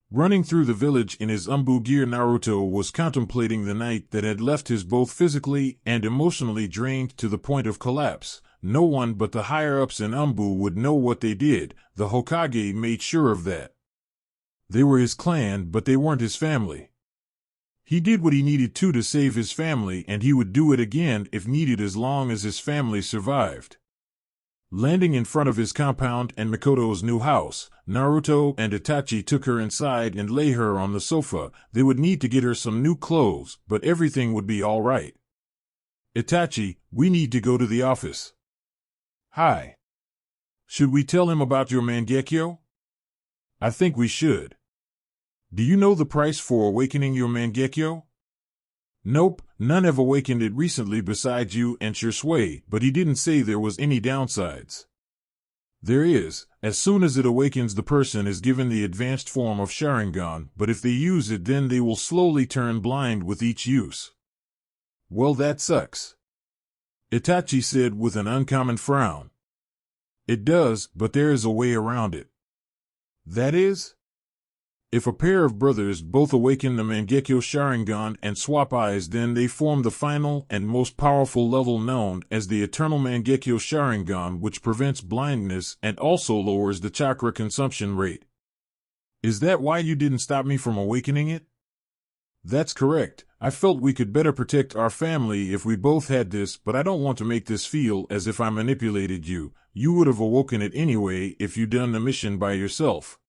Running through the village in his umbu gear, Naruto was contemplating the night that had left his both physically and emotionally drained to the point of collapse. No one but the higher-ups in umbu would know what they did. The Hokage made sure of that. They were his clan, but they weren't his family. He did what he needed to save his family, and he would do it again if needed as long as his family survived. Landing in front of his compound and Mikoto's new house, Naruto and Itachi took her inside and lay her on the sofa. They would need to get her some new clothes, but everything would be all right. Itachi, we need to go to the office. Hi. Should we tell him about your mangekyo? I think we should. Do you know the price for awakening your mangekyo? Nope, none have awakened it recently besides you and Shursui, but he didn't say there was any downsides. There is. As soon as it awakens, the person is given the advanced form of Sharingan, but if they use it, then they will slowly turn blind with each use. Well, that sucks, Itachi said with an uncommon frown. It does, but there is a way around it. That is? If a pair of brothers both awaken the Mangekyo Sharingan and swap eyes, then they form the final and most powerful level known as the Eternal Mangekyo Sharingan, which prevents blindness and also lowers the chakra consumption rate. Is that why you didn't stop me from awakening it? That's correct. I felt we could better protect our family if we both had this, but I don't want to make this feel as if I manipulated you. You would have awoken it anyway if you'd done the mission by yourself.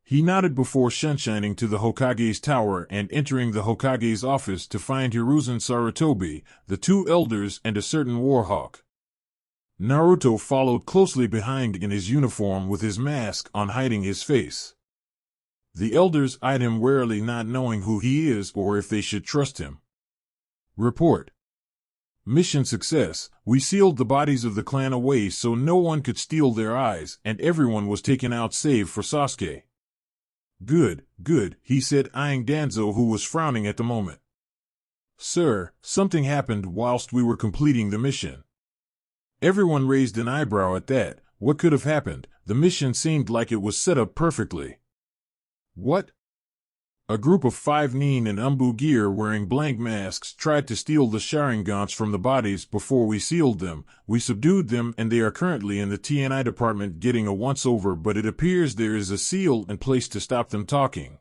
He nodded before sunshining to the Hokage's tower and entering the Hokage's office to find Hiruzen Sarutobi, the two elders, and a certain warhawk. Naruto followed closely behind in his uniform with his mask on, hiding his face. The elders eyed him warily, not knowing who he is or if they should trust him. Report. Mission success. We sealed the bodies of the clan away so no one could steal their eyes, and everyone was taken out save for Sasuke. Good, good, he said, eyeing Danzo, who was frowning at the moment. Sir, something happened whilst we were completing the mission. Everyone raised an eyebrow at that. What could have happened? The mission seemed like it was set up perfectly. What? A group of 5 nin in umbu gear wearing blank masks tried to steal the Sharingans from the bodies before we sealed them. We subdued them and they are currently in the TNI department getting a once-over, but it appears there is a seal in place to stop them talking.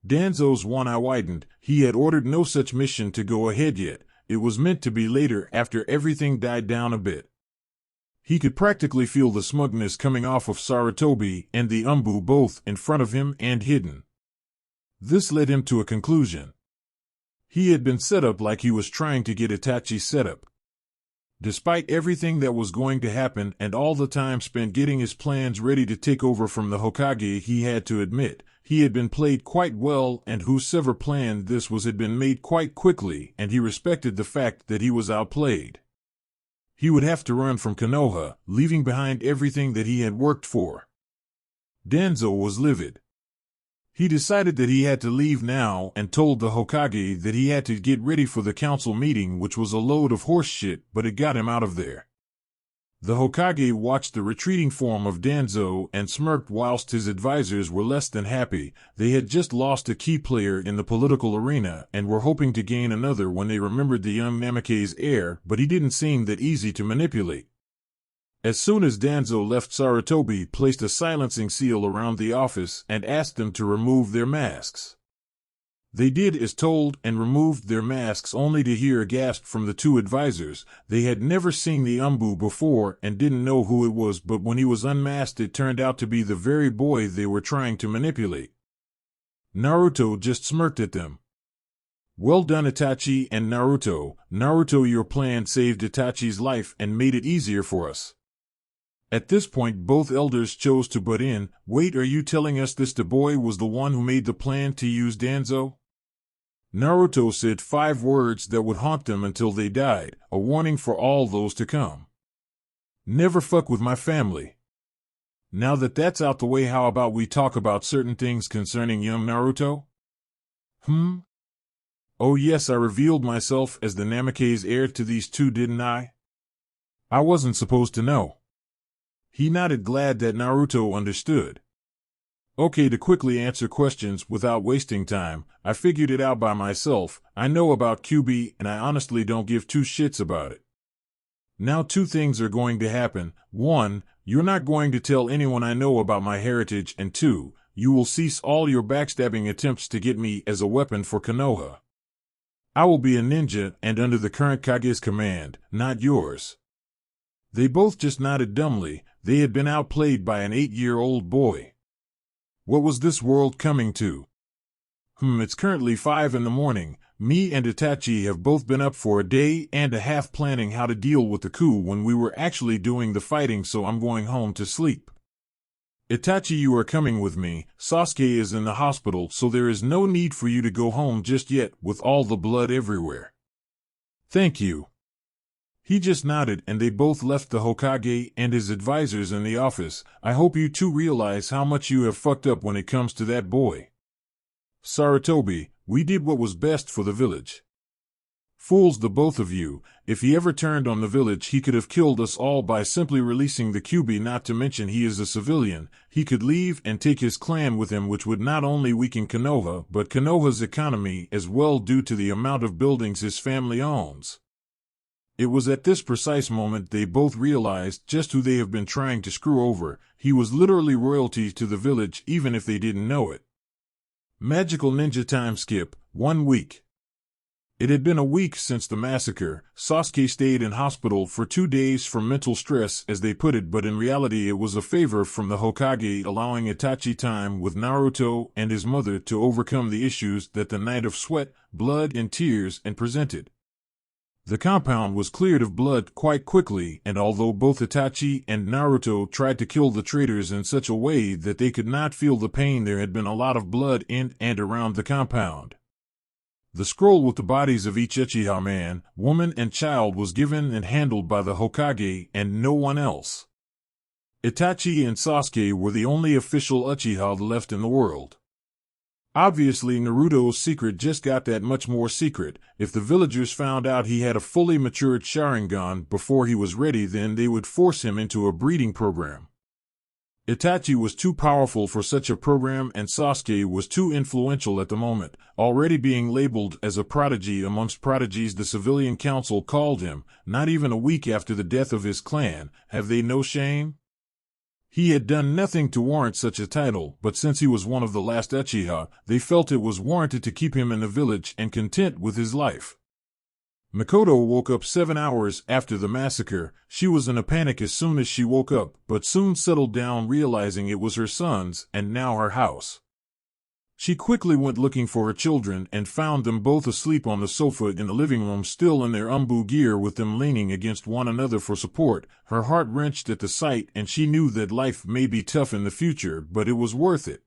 Danzo's one eye widened. He had ordered no such mission to go ahead yet. It was meant to be later after everything died down a bit. He could practically feel the smugness coming off of Sarutobi and the umbu, both in front of him and hidden. This led him to a conclusion. He had been set up like he was trying to get Itachi set up. Despite everything that was going to happen and all the time spent getting his plans ready to take over from the Hokage, he had to admit, he had been played quite well, and whosoever planned this had been made quite quickly, and he respected the fact that he was outplayed. He would have to run from Konoha, leaving behind everything that he had worked for. Danzo was livid. He decided that he had to leave now and told the Hokage that he had to get ready for the council meeting, which was a load of horse shit, but it got him out of there. The Hokage watched the retreating form of Danzo and smirked whilst his advisors were less than happy. They had just lost a key player in the political arena and were hoping to gain another when they remembered the young Namake's heir, but he didn't seem that easy to manipulate. As soon as Danzo left, Sarutobi placed a silencing seal around the office and asked them to remove their masks. They did as told and removed their masks, only to hear a gasp from the two advisors. They had never seen the umbu before and didn't know who it was, but when he was unmasked it turned out to be the very boy they were trying to manipulate. Naruto just smirked at them. Well done, Itachi and Naruto. Naruto, your plan saved Itachi's life and made it easier for us. At this point both elders chose to butt in. Wait, are you telling us this boy was the one who made the plan to use Danzo? Naruto said 5 words that would haunt them until they died, a warning for all those to come. Never fuck with my family. Now that that's out the way, how about we talk about certain things concerning young Naruto? Oh yes, I revealed myself as the Namake's heir to these two, didn't I? I wasn't supposed to know. He nodded, glad that Naruto understood. Okay, to quickly answer questions without wasting time, I figured it out by myself. I know about QB and I honestly don't give two shits about it. Now two things are going to happen. One, you're not going to tell anyone I know about my heritage, and two, you will cease all your backstabbing attempts to get me as a weapon for Konoha. I will be a ninja and under the current Kage's command, not yours. They both just nodded dumbly. They had been outplayed by an 8-year-old boy. What was this world coming to? It's currently 5 in the morning. Me and Itachi have both been up for a day and a half planning how to deal with the coup when we were actually doing the fighting, so I'm going home to sleep. Itachi, you are coming with me. Sasuke is in the hospital, so there is no need for you to go home just yet with all the blood everywhere. Thank you. He just nodded and they both left the Hokage and his advisors in the office. I hope you two realize how much you have fucked up when it comes to that boy. Sorry, Tobi, we did what was best for the village. Fools, the both of you. If he ever turned on the village, he could have killed us all by simply releasing the QB, not to mention he is a civilian. He could leave and take his clan with him, which would not only weaken Konoha, but Konoha's economy as well due to the amount of buildings his family owns. It was at this precise moment they both realized just who they have been trying to screw over. He was literally royalty to the village, even if they didn't know it. Magical ninja time skip, 1 week. It had been a week since the massacre. Sasuke stayed in hospital for 2 days for mental stress, as they put it, but in reality it was a favor from the Hokage, allowing Itachi time with Naruto and his mother to overcome the issues that the night of sweat, blood, and tears and presented. The compound was cleared of blood quite quickly, and although both Itachi and Naruto tried to kill the traitors in such a way that they could not feel the pain, there had been a lot of blood in and around the compound. The scroll with the bodies of each Uchiha man, woman, and child was given and handled by the Hokage and no one else. Itachi and Sasuke were the only official Uchiha left in the world. Obviously, Naruto's secret just got that much more secret. If the villagers found out he had a fully matured Sharingan before he was ready, then they would force him into a breeding program. Itachi was too powerful for such a program, and Sasuke was too influential at the moment, already being labeled as a prodigy amongst prodigies. The civilian council called him, not even a week after the death of his clan. Have they no shame? He had done nothing to warrant such a title, but since he was one of the last Uchiha, they felt it was warranted to keep him in the village and content with his life. Mikoto woke up 7 hours after the massacre. She was in a panic as soon as she woke up, but soon settled down, realizing it was her son's and now her house. She quickly went looking for her children and found them both asleep on the sofa in the living room, still in their gear, with them leaning against one another for support. Her heart wrenched at the sight, and she knew that life may be tough in the future, but it was worth it.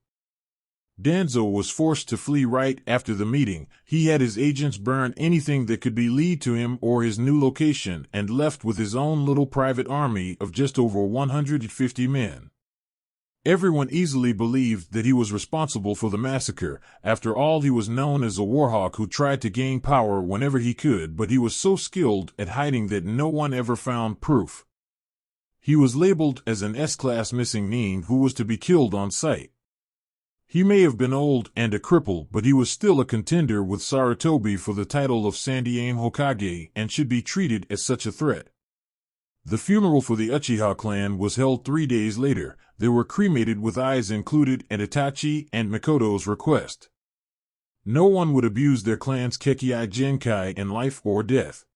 Danzo was forced to flee right after the meeting. He had his agents burn anything that could be lead to him or his new location, and left with his own little private army of just over 150 men. Everyone easily believed that he was responsible for the massacre. After all, he was known as a warhawk who tried to gain power whenever he could, but he was so skilled at hiding that no one ever found proof. He was labeled as an S-class missing nin who was to be killed on sight. He may have been old and a cripple, but he was still a contender with Sarutobi for the title of Sandaime Hokage and should be treated as such a threat. The funeral for the Uchiha clan was held 3 days later. They were cremated with eyes included at Itachi and Mikoto's request. No one would abuse their clan's Kekkei Genkai in life or death.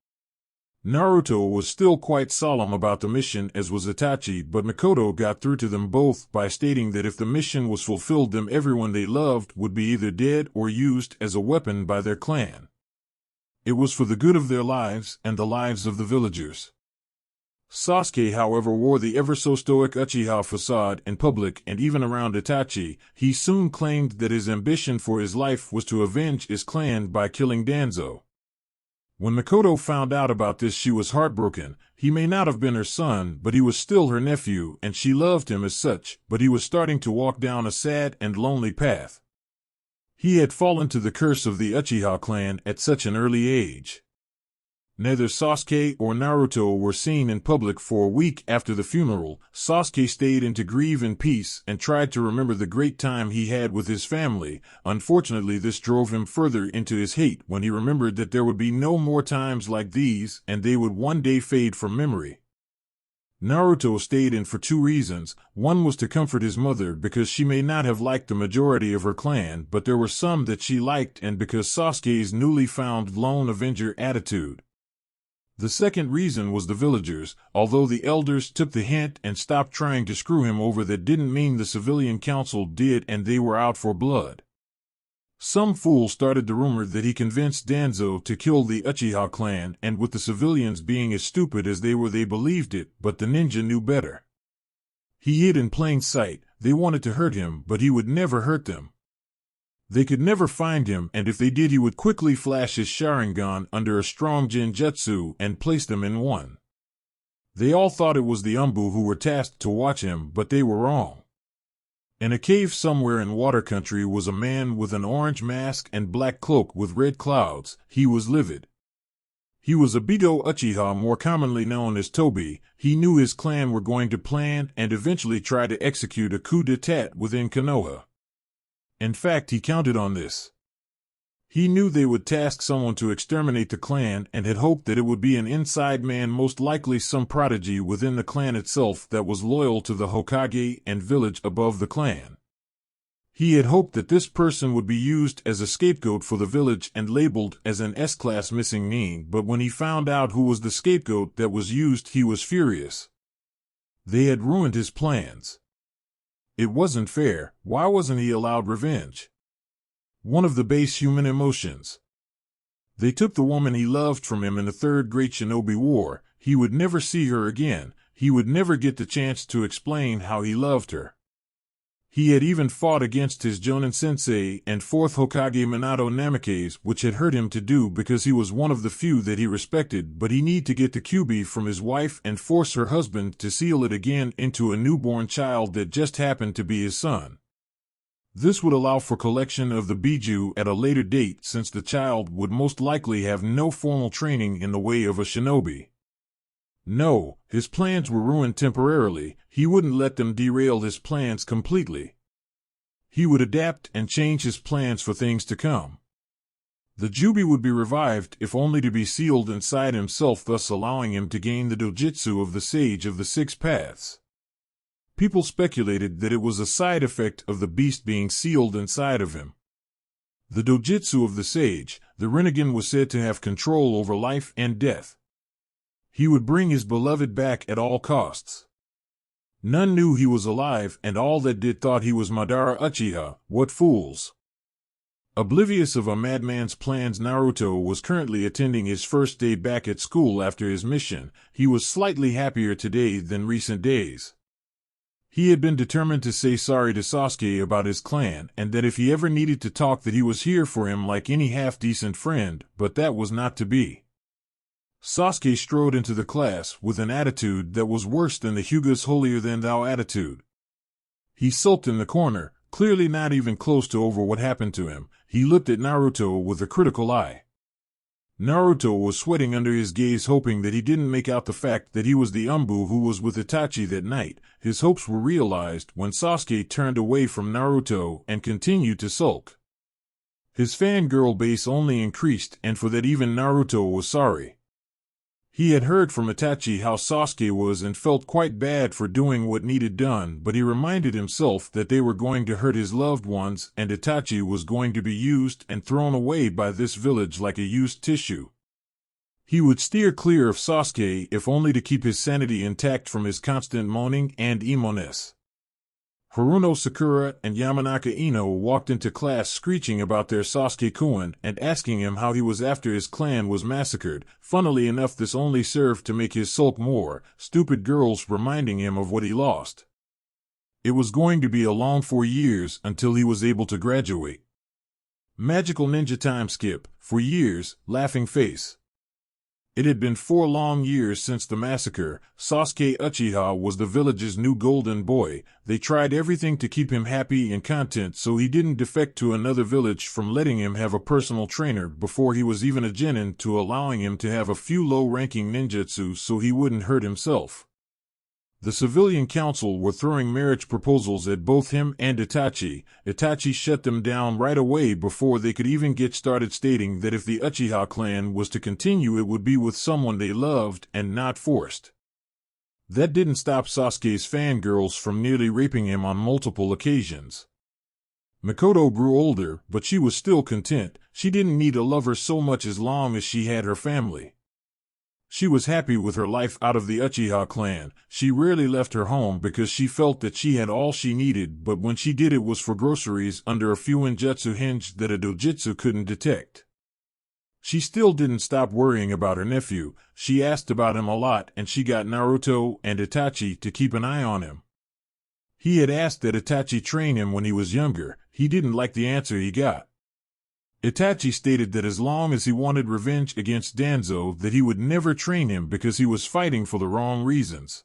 Naruto was still quite solemn about the mission, as was Itachi, but Mikoto got through to them both by stating that if the mission was fulfilled, then everyone they loved would be either dead or used as a weapon by their clan. It was for the good of their lives and the lives of the villagers. Sasuke, however, wore the ever-so-stoic Uchiha facade in public and even around Itachi. He soon claimed that his ambition for his life was to avenge his clan by killing Danzo. When Mikoto found out about this, she was heartbroken. He may not have been her son, but he was still her nephew, and she loved him as such, but he was starting to walk down a sad and lonely path. He had fallen to the curse of the Uchiha clan at such an early age. Neither Sasuke or Naruto were seen in public for a week after the funeral. Sasuke stayed in to grieve in peace and tried to remember the great time he had with his family. Unfortunately, this drove him further into his hate when he remembered that there would be no more times like these and they would one day fade from memory. Naruto stayed in for two reasons. One was to comfort his mother because she may not have liked the majority of her clan, but there were some that she liked, and because Sasuke's newly found lone avenger attitude. The second reason was the villagers. Although the elders took the hint and stopped trying to screw him over, that didn't mean the civilian council did, and they were out for blood. Some fool started the rumor that he convinced Danzo to kill the Uchiha clan, and with the civilians being as stupid as they were, they believed it, but the ninja knew better. He hid in plain sight. They wanted to hurt him, but he would never hurt them. They could never find him, and if they did, he would quickly flash his Sharingan under a strong Genjutsu and place them in one. They all thought it was the Umbu who were tasked to watch him, but they were wrong. In a cave somewhere in Water Country was a man with an orange mask and black cloak with red clouds. He was livid. He was Obito Uchiha, more commonly known as Tobi. He knew his clan were going to plan and eventually try to execute a coup d'etat within Konoha. In fact, he counted on this. He knew they would task someone to exterminate the clan and had hoped that it would be an inside man, most likely some prodigy within the clan itself that was loyal to the Hokage and village above the clan. He had hoped that this person would be used as a scapegoat for the village and labeled as an S-class missing mean, but when he found out who was the scapegoat that was used, he was furious. They had ruined his plans. It wasn't fair. Why wasn't he allowed revenge? One of the base human emotions. They took the woman he loved from him in the Third Great Shinobi War. He would never see her again. He would never get the chance to explain how he loved her. He had even fought against his Jonin sensei and fourth Hokage Minato Namikaze, which had hurt him to do because he was one of the few that he respected, but he needed to get the Kyuubi from his wife and force her husband to seal it again into a newborn child that just happened to be his son. This would allow for collection of the Biju at a later date, since the child would most likely have no formal training in the way of a shinobi. No, his plans were ruined temporarily. He wouldn't let them derail his plans completely. He would adapt and change his plans for things to come. The Jubi would be revived, if only to be sealed inside himself, thus allowing him to gain the dojutsu of the Sage of the Six Paths. People speculated that it was a side effect of the beast being sealed inside of him. The dojutsu of the Sage, the Rinnegan, was said to have control over life and death. He would bring his beloved back at all costs. None knew he was alive, and all that did thought he was Madara Uchiha. What fools! Oblivious of a madman's plans, Naruto was currently attending his first day back at school after his mission. He was slightly happier today than recent days. He had been determined to say sorry to Sasuke about his clan, and that if he ever needed to talk, that he was here for him like any half-decent friend, but that was not to be. Sasuke strode into the class with an attitude that was worse than the Hyuga's holier-than-thou attitude. He sulked in the corner, clearly not even close to over what happened to him. He looked at Naruto with a critical eye. Naruto was sweating under his gaze, hoping that he didn't make out the fact that he was the Umbu who was with Itachi that night. His hopes were realized when Sasuke turned away from Naruto and continued to sulk. His fangirl base only increased, and for that even Naruto was sorry. He had heard from Itachi how Sasuke was and felt quite bad for doing what needed done, but he reminded himself that they were going to hurt his loved ones and Itachi was going to be used and thrown away by this village like a used tissue. He would steer clear of Sasuke if only to keep his sanity intact from his constant moaning and emo-ness. Haruno Sakura and Yamanaka Ino walked into class screeching about their Sasuke-kun and asking him how he was after his clan was massacred. Funnily enough, this only served to make his sulk more, stupid girls reminding him of what he lost. It was going to be a long 4 years until he was able to graduate. Magical ninja time skip, 4 years, laughing face. It had been 4 long years since the massacre. Sasuke Uchiha was the village's new golden boy. They tried everything to keep him happy and content so he didn't defect to another village, from letting him have a personal trainer before he was even a genin to allowing him to have a few low-ranking ninjutsu so he wouldn't hurt himself. The civilian council were throwing marriage proposals at both him and Itachi. Itachi shut them down right away before they could even get started, stating that if the Uchiha clan was to continue, it would be with someone they loved and not forced. That didn't stop Sasuke's fangirls from nearly raping him on multiple occasions. Mikoto grew older, but she was still content. She didn't need a lover so much as long as she had her family. She was happy with her life out of the Uchiha clan. She rarely left her home because she felt that she had all she needed, but when she did, it was for groceries under a few ninjutsu hinge that a dojutsu couldn't detect. She still didn't stop worrying about her nephew. She asked about him a lot, and she got Naruto and Itachi to keep an eye on him. He had asked that Itachi train him when he was younger. He didn't like the answer he got. Itachi stated that as long as he wanted revenge against Danzo, that he would never train him because he was fighting for the wrong reasons.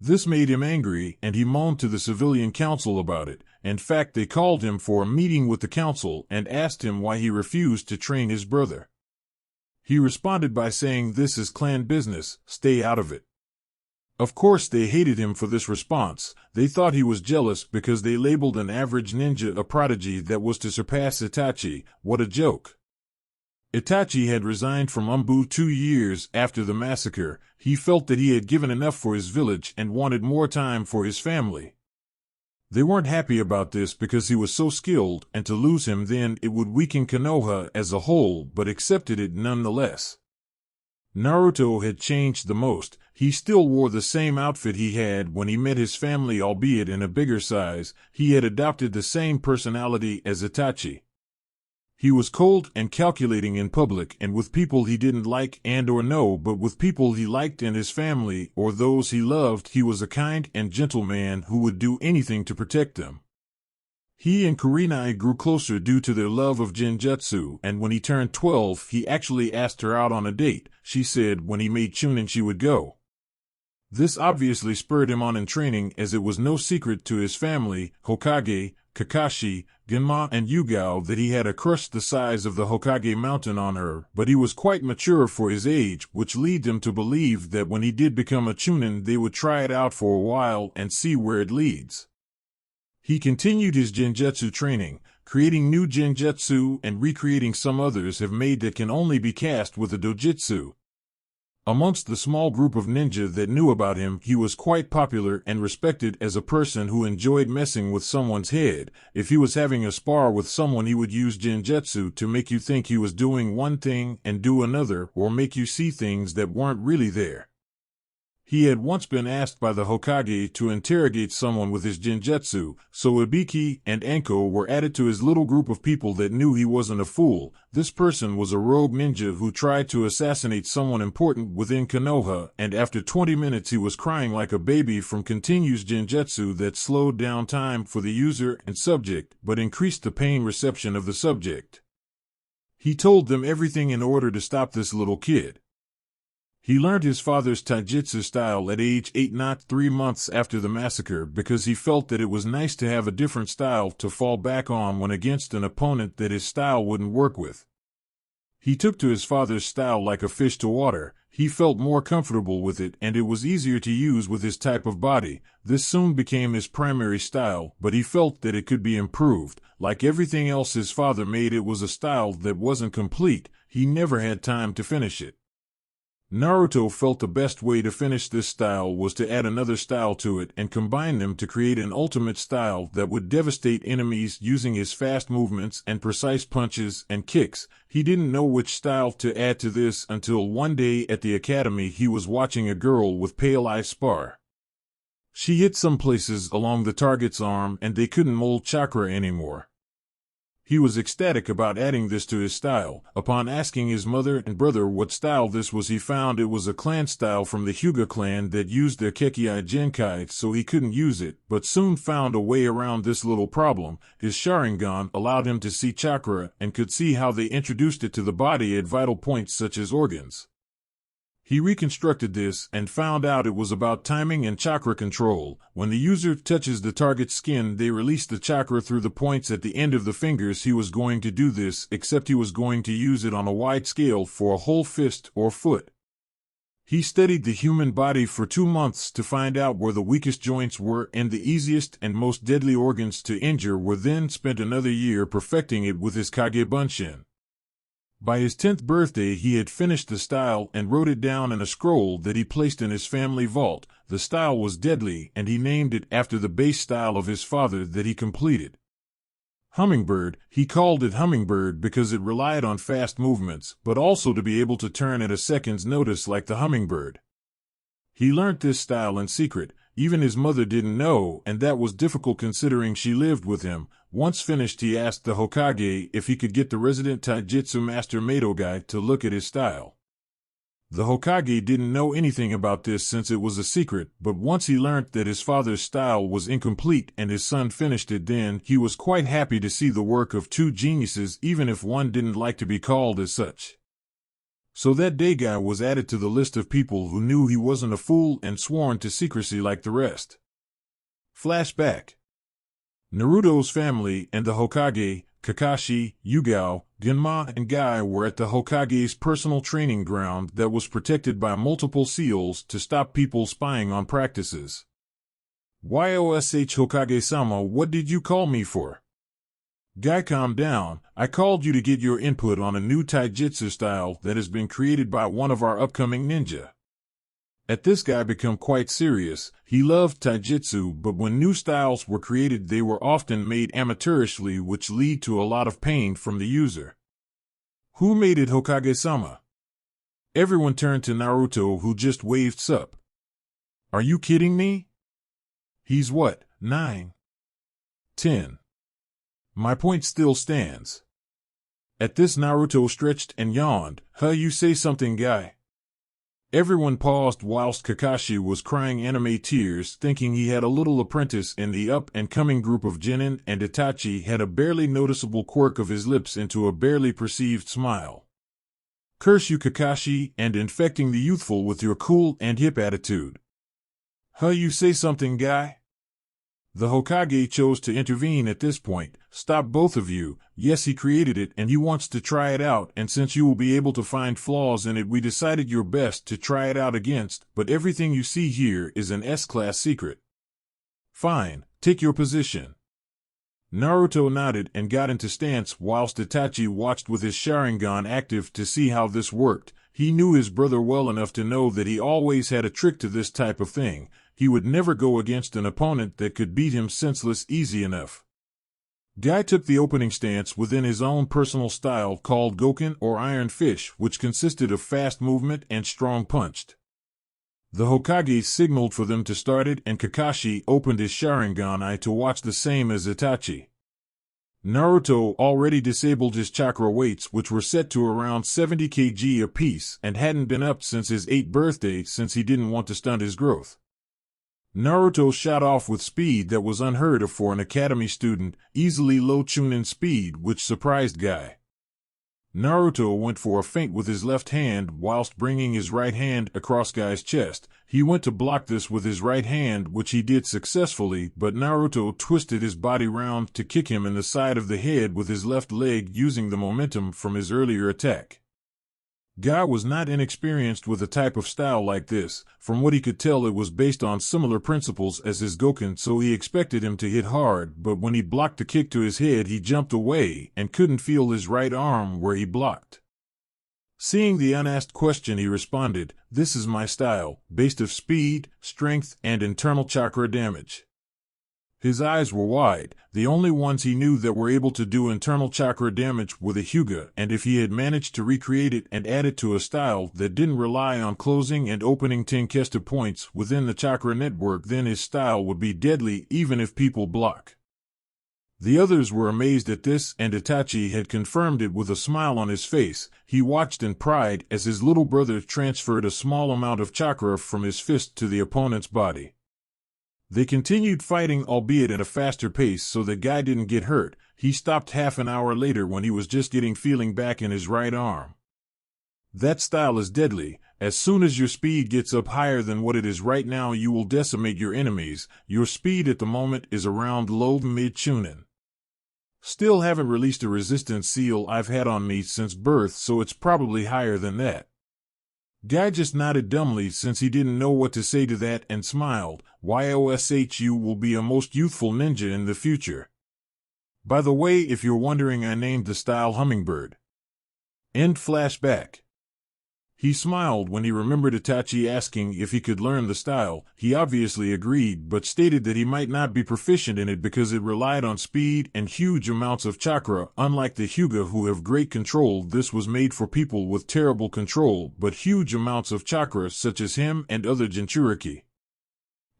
This made him angry, and he moaned to the civilian council about it. In fact, they called him for a meeting with the council and asked him why he refused to train his brother. He responded by saying, "This is clan business, stay out of it." Of course, they hated him for this response. They thought he was jealous because they labeled an average ninja a prodigy that was to surpass Itachi. What a joke. Itachi had resigned from Umbu 2 years after the massacre. He felt that he had given enough for his village and wanted more time for his family. They weren't happy about this because he was so skilled, and to lose him then it would weaken Konoha as a whole, but accepted it nonetheless. Naruto had changed the most. He still wore the same outfit he had when he met his family, albeit in a bigger size. He had adopted the same personality as Itachi. He was cold and calculating in public and with people he didn't like and or know, but with people he liked and his family or those he loved, he was a kind and gentle man who would do anything to protect them. He and Kurenai grew closer due to their love of Genjutsu, and when he turned 12, he actually asked her out on a date. She said when he made Chunin she would go. This obviously spurred him on in training, as it was no secret to his family, Hokage, Kakashi, Genma, and Yugao, that he had a crush the size of the Hokage mountain on her, but he was quite mature for his age, which led them to believe that when he did become a Chunin they would try it out for a while and see where it leads. He continued his Genjutsu training, creating new Genjutsu and recreating some others have made that can only be cast with a dojutsu. Amongst the small group of ninja that knew about him, he was quite popular and respected as a person who enjoyed messing with someone's head. If he was having a spar with someone, he would use Genjutsu to make you think he was doing one thing and do another, or make you see things that weren't really there. He had once been asked by the Hokage to interrogate someone with his Genjutsu, so Ibiki and Anko were added to his little group of people that knew he wasn't a fool. This person was a rogue ninja who tried to assassinate someone important within Konoha, and after 20 minutes he was crying like a baby from continuous Genjutsu that slowed down time for the user and subject, but increased the pain reception of the subject. He told them everything in order to stop this little kid. He learned his father's taijutsu style at age 8, not 3 months after the massacre, because he felt that it was nice to have a different style to fall back on when against an opponent that his style wouldn't work with. He took to his father's style like a fish to water. He felt more comfortable with it, and it was easier to use with his type of body. This soon became his primary style, but he felt that it could be improved. Like everything else his father made, it was a style that wasn't complete. He never had time to finish it. Naruto felt the best way to finish this style was to add another style to it and combine them to create an ultimate style that would devastate enemies using his fast movements and precise punches and kicks. He didn't know which style to add to this until one day at the academy he was watching a girl with pale eyes spar. She hit some places along the target's arm and they couldn't mold chakra anymore. He was ecstatic about adding this to his style. Upon asking his mother and brother what style this was, he found it was a clan style from the Hyuga clan that used their Kekkei Genkai, so he couldn't use it, but soon found a way around this little problem. His Sharingan allowed him to see chakra and could see how they introduced it to the body at vital points such as organs. He reconstructed this and found out it was about timing and chakra control. When the user touches the target's skin, they release the chakra through the points at the end of the fingers. He was going to do this, except he was going to use it on a wide scale for a whole fist or foot. He studied the human body for 2 months to find out where the weakest joints were and the easiest and most deadly organs to injure were, then spent another year perfecting it with his Kage Bunshin. By his 10th birthday he had finished the style and wrote it down in a scroll that he placed in his family vault. The style was deadly, and he named it after the base style of his father that he completed. Hummingbird. He called it Hummingbird because it relied on fast movements, but also to be able to turn at a second's notice like the hummingbird. He learnt this style in secret. Even his mother didn't know, and that was difficult considering she lived with him. Once finished, he asked the Hokage if he could get the resident taijutsu master Mato guy to look at his style. The Hokage didn't know anything about this since it was a secret, but once he learnt that his father's style was incomplete and his son finished it, then he was quite happy to see the work of 2 geniuses, even if one didn't like to be called as such. So that day Guy was added to the list of people who knew he wasn't a fool and sworn to secrecy like the rest. Flashback. Naruto's family and the Hokage, Kakashi, Yugao, Genma, and Guy were at the Hokage's personal training ground that was protected by multiple seals to stop people spying on practices. "Yosh Hokage-sama, what did you call me for?" "Guy, calm down. I called you to get your input on a new taijutsu style that has been created by one of our upcoming ninja." At this, Guy became quite serious. He loved taijutsu, but when new styles were created they were often made amateurishly, which lead to a lot of pain from the user. "Who made it, Hokage-sama?" Everyone turned to Naruto, who just waved sup. "Are you kidding me? He's what, 9? 10? My point still stands." At this, Naruto stretched and yawned. You say something, Guy." Everyone paused whilst Kakashi was crying anime tears, thinking he had a little apprentice in the up-and-coming group of Genin, and Itachi had a barely noticeable quirk of his lips into a barely perceived smile. "Curse you, Kakashi, and infecting the youthful with your cool and hip attitude." You say something, Guy?" The Hokage chose to intervene at this point. "Stop, both of you. Yes, he created it and he wants to try it out, and since you will be able to find flaws in it, we decided you're best to try it out against, but everything you see here is an S-class secret." "Fine, take your position." Naruto nodded and got into stance whilst Itachi watched with his Sharingan active to see how this worked. He knew his brother well enough to know that he always had a trick to this type of thing. He would never go against an opponent that could beat him senseless easy enough. Guy took the opening stance within his own personal style called Goken or Iron Fish, which consisted of fast movement and strong punched. The Hokage signaled for them to start it, and Kakashi opened his Sharingan eye to watch, the same as Itachi. Naruto already disabled his chakra weights, which were set to around 70 kg apiece and hadn't been upped since his 8th birthday since he didn't want to stunt his growth. Naruto shot off with speed that was unheard of for an academy student, easily low chunin speed, which surprised Guy. Naruto went for a feint with his left hand whilst bringing his right hand across Guy's chest. He went to block this with his right hand, which he did successfully, but Naruto twisted his body round to kick him in the side of the head with his left leg using the momentum from his earlier attack. Guy was not inexperienced with a type of style like this. From what he could tell, it was based on similar principles as his Goken, so he expected him to hit hard, but when he blocked the kick to his head he jumped away and couldn't feel his right arm where he blocked. Seeing the unasked question, he responded, "This is my style, based of speed, strength, and internal chakra damage." His eyes were wide. The only ones he knew that were able to do internal chakra damage were the Hyuga, and if he had managed to recreate it and add it to a style that didn't rely on closing and opening Tenkesta points within the chakra network, then his style would be deadly even if people block. The others were amazed at this, and Itachi had confirmed it with a smile on his face. He watched in pride as his little brother transferred a small amount of chakra from his fist to the opponent's body. They continued fighting, albeit at a faster pace, so that Guy didn't get hurt. He stopped half an hour later when he was just getting feeling back in his right arm. "That style is deadly. As soon as your speed gets up higher than what it is right now, you will decimate your enemies. Your speed at the moment is around low-mid chunin. Still haven't released a resistance seal I've had on me since birth, so it's probably higher than that. Guy just nodded dumbly since he didn't know what to say to that and smiled. YOSHU will be a most youthful ninja in the future. By the way, if you're wondering, I named the style Hummingbird. End flashback. He smiled when he remembered Itachi asking if he could learn the style. He obviously agreed, but stated that he might not be proficient in it because it relied on speed and huge amounts of chakra. Unlike the Hyuga, who have great control, this was made for people with terrible control but huge amounts of chakra, such as him and other Jinchuriki.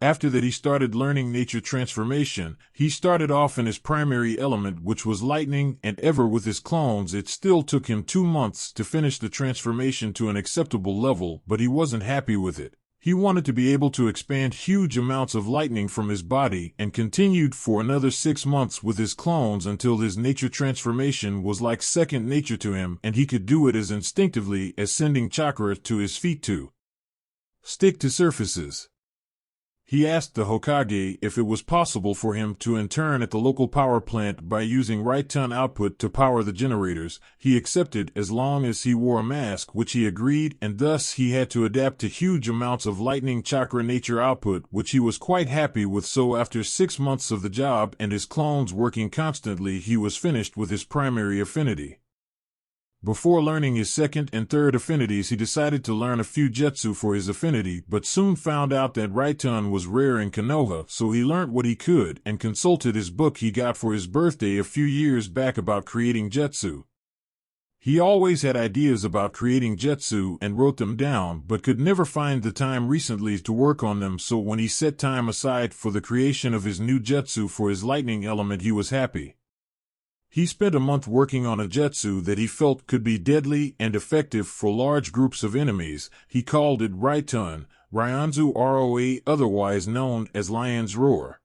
After that, he started learning nature transformation. He started off in his primary element, which was lightning, and ever with his clones, it still took him 2 months to finish the transformation to an acceptable level, but he wasn't happy with it. He wanted to be able to expand huge amounts of lightning from his body, and continued for another 6 months with his clones until his nature transformation was like second nature to him, and he could do it as instinctively as sending chakra to his feet to stick to surfaces. He asked the Hokage if it was possible for him to intern at the local power plant by using right-ton output to power the generators. He accepted as long as he wore a mask, which he agreed, and thus he had to adapt to huge amounts of lightning chakra nature output, which he was quite happy with. So after 6 months of the job and his clones working constantly, he was finished with his primary affinity. Before learning his second and third affinities, he decided to learn a few jutsu for his affinity, but soon found out that Raiton was rare in Konoha, so he learned what he could and consulted his book he got for his birthday a few years back about creating jutsu. He always had ideas about creating jutsu and wrote them down, but could never find the time recently to work on them, so when he set time aside for the creation of his new jutsu for his lightning element, he was happy. He spent a month working on a jutsu that he felt could be deadly and effective for large groups of enemies. He called it Raiton, Ryanzu Roa, otherwise known as Lion's Roar.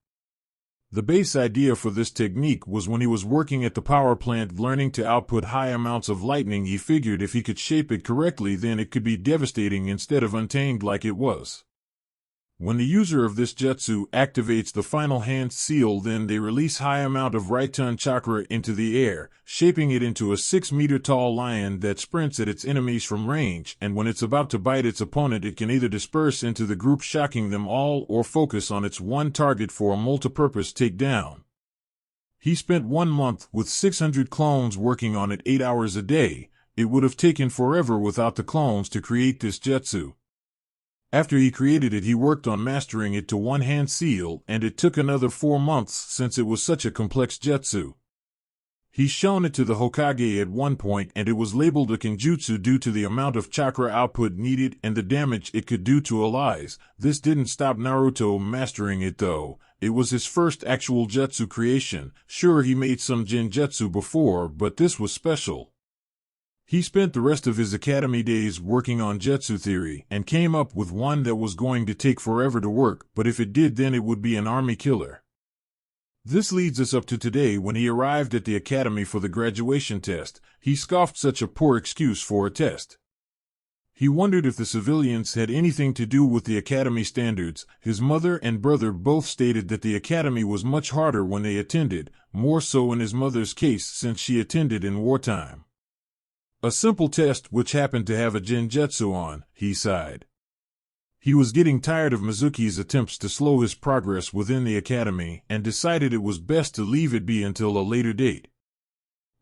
The base idea for this technique was when he was working at the power plant learning to output high amounts of lightning. He figured if he could shape it correctly, then it could be devastating instead of untamed like it was. When the user of this jutsu activates the final hand seal, then they release high amount of Raiton chakra into the air, shaping it into a 6-meter tall lion that sprints at its enemies from range, and when it's about to bite its opponent, it can either disperse into the group, shocking them all, or focus on its one target for a multi-purpose takedown. He spent 1 month with 600 clones working on it 8 hours a day. It would have taken forever without the clones to create this jutsu. After he created it, he worked on mastering it to one-hand seal, and it took another 4 months since it was such a complex jutsu. He's shown it to the Hokage at one point, and it was labeled a Genjutsu due to the amount of chakra output needed and the damage it could do to allies. This didn't stop Naruto mastering it though. It was his first actual jutsu creation. Sure, he made some Genjutsu before, but this was special. He spent the rest of his academy days working on jutsu theory, and came up with one that was going to take forever to work, but if it did, then it would be an army killer. This leads us up to today. When he arrived at the academy for the graduation test, he scoffed such a poor excuse for a test. He wondered if the civilians had anything to do with the academy standards. His mother and brother both stated that the academy was much harder when they attended, more so in his mother's case since she attended in wartime. A simple test which happened to have a Genjutsu on, he sighed. He was getting tired of Mizuki's attempts to slow his progress within the academy, and decided it was best to leave it be until a later date.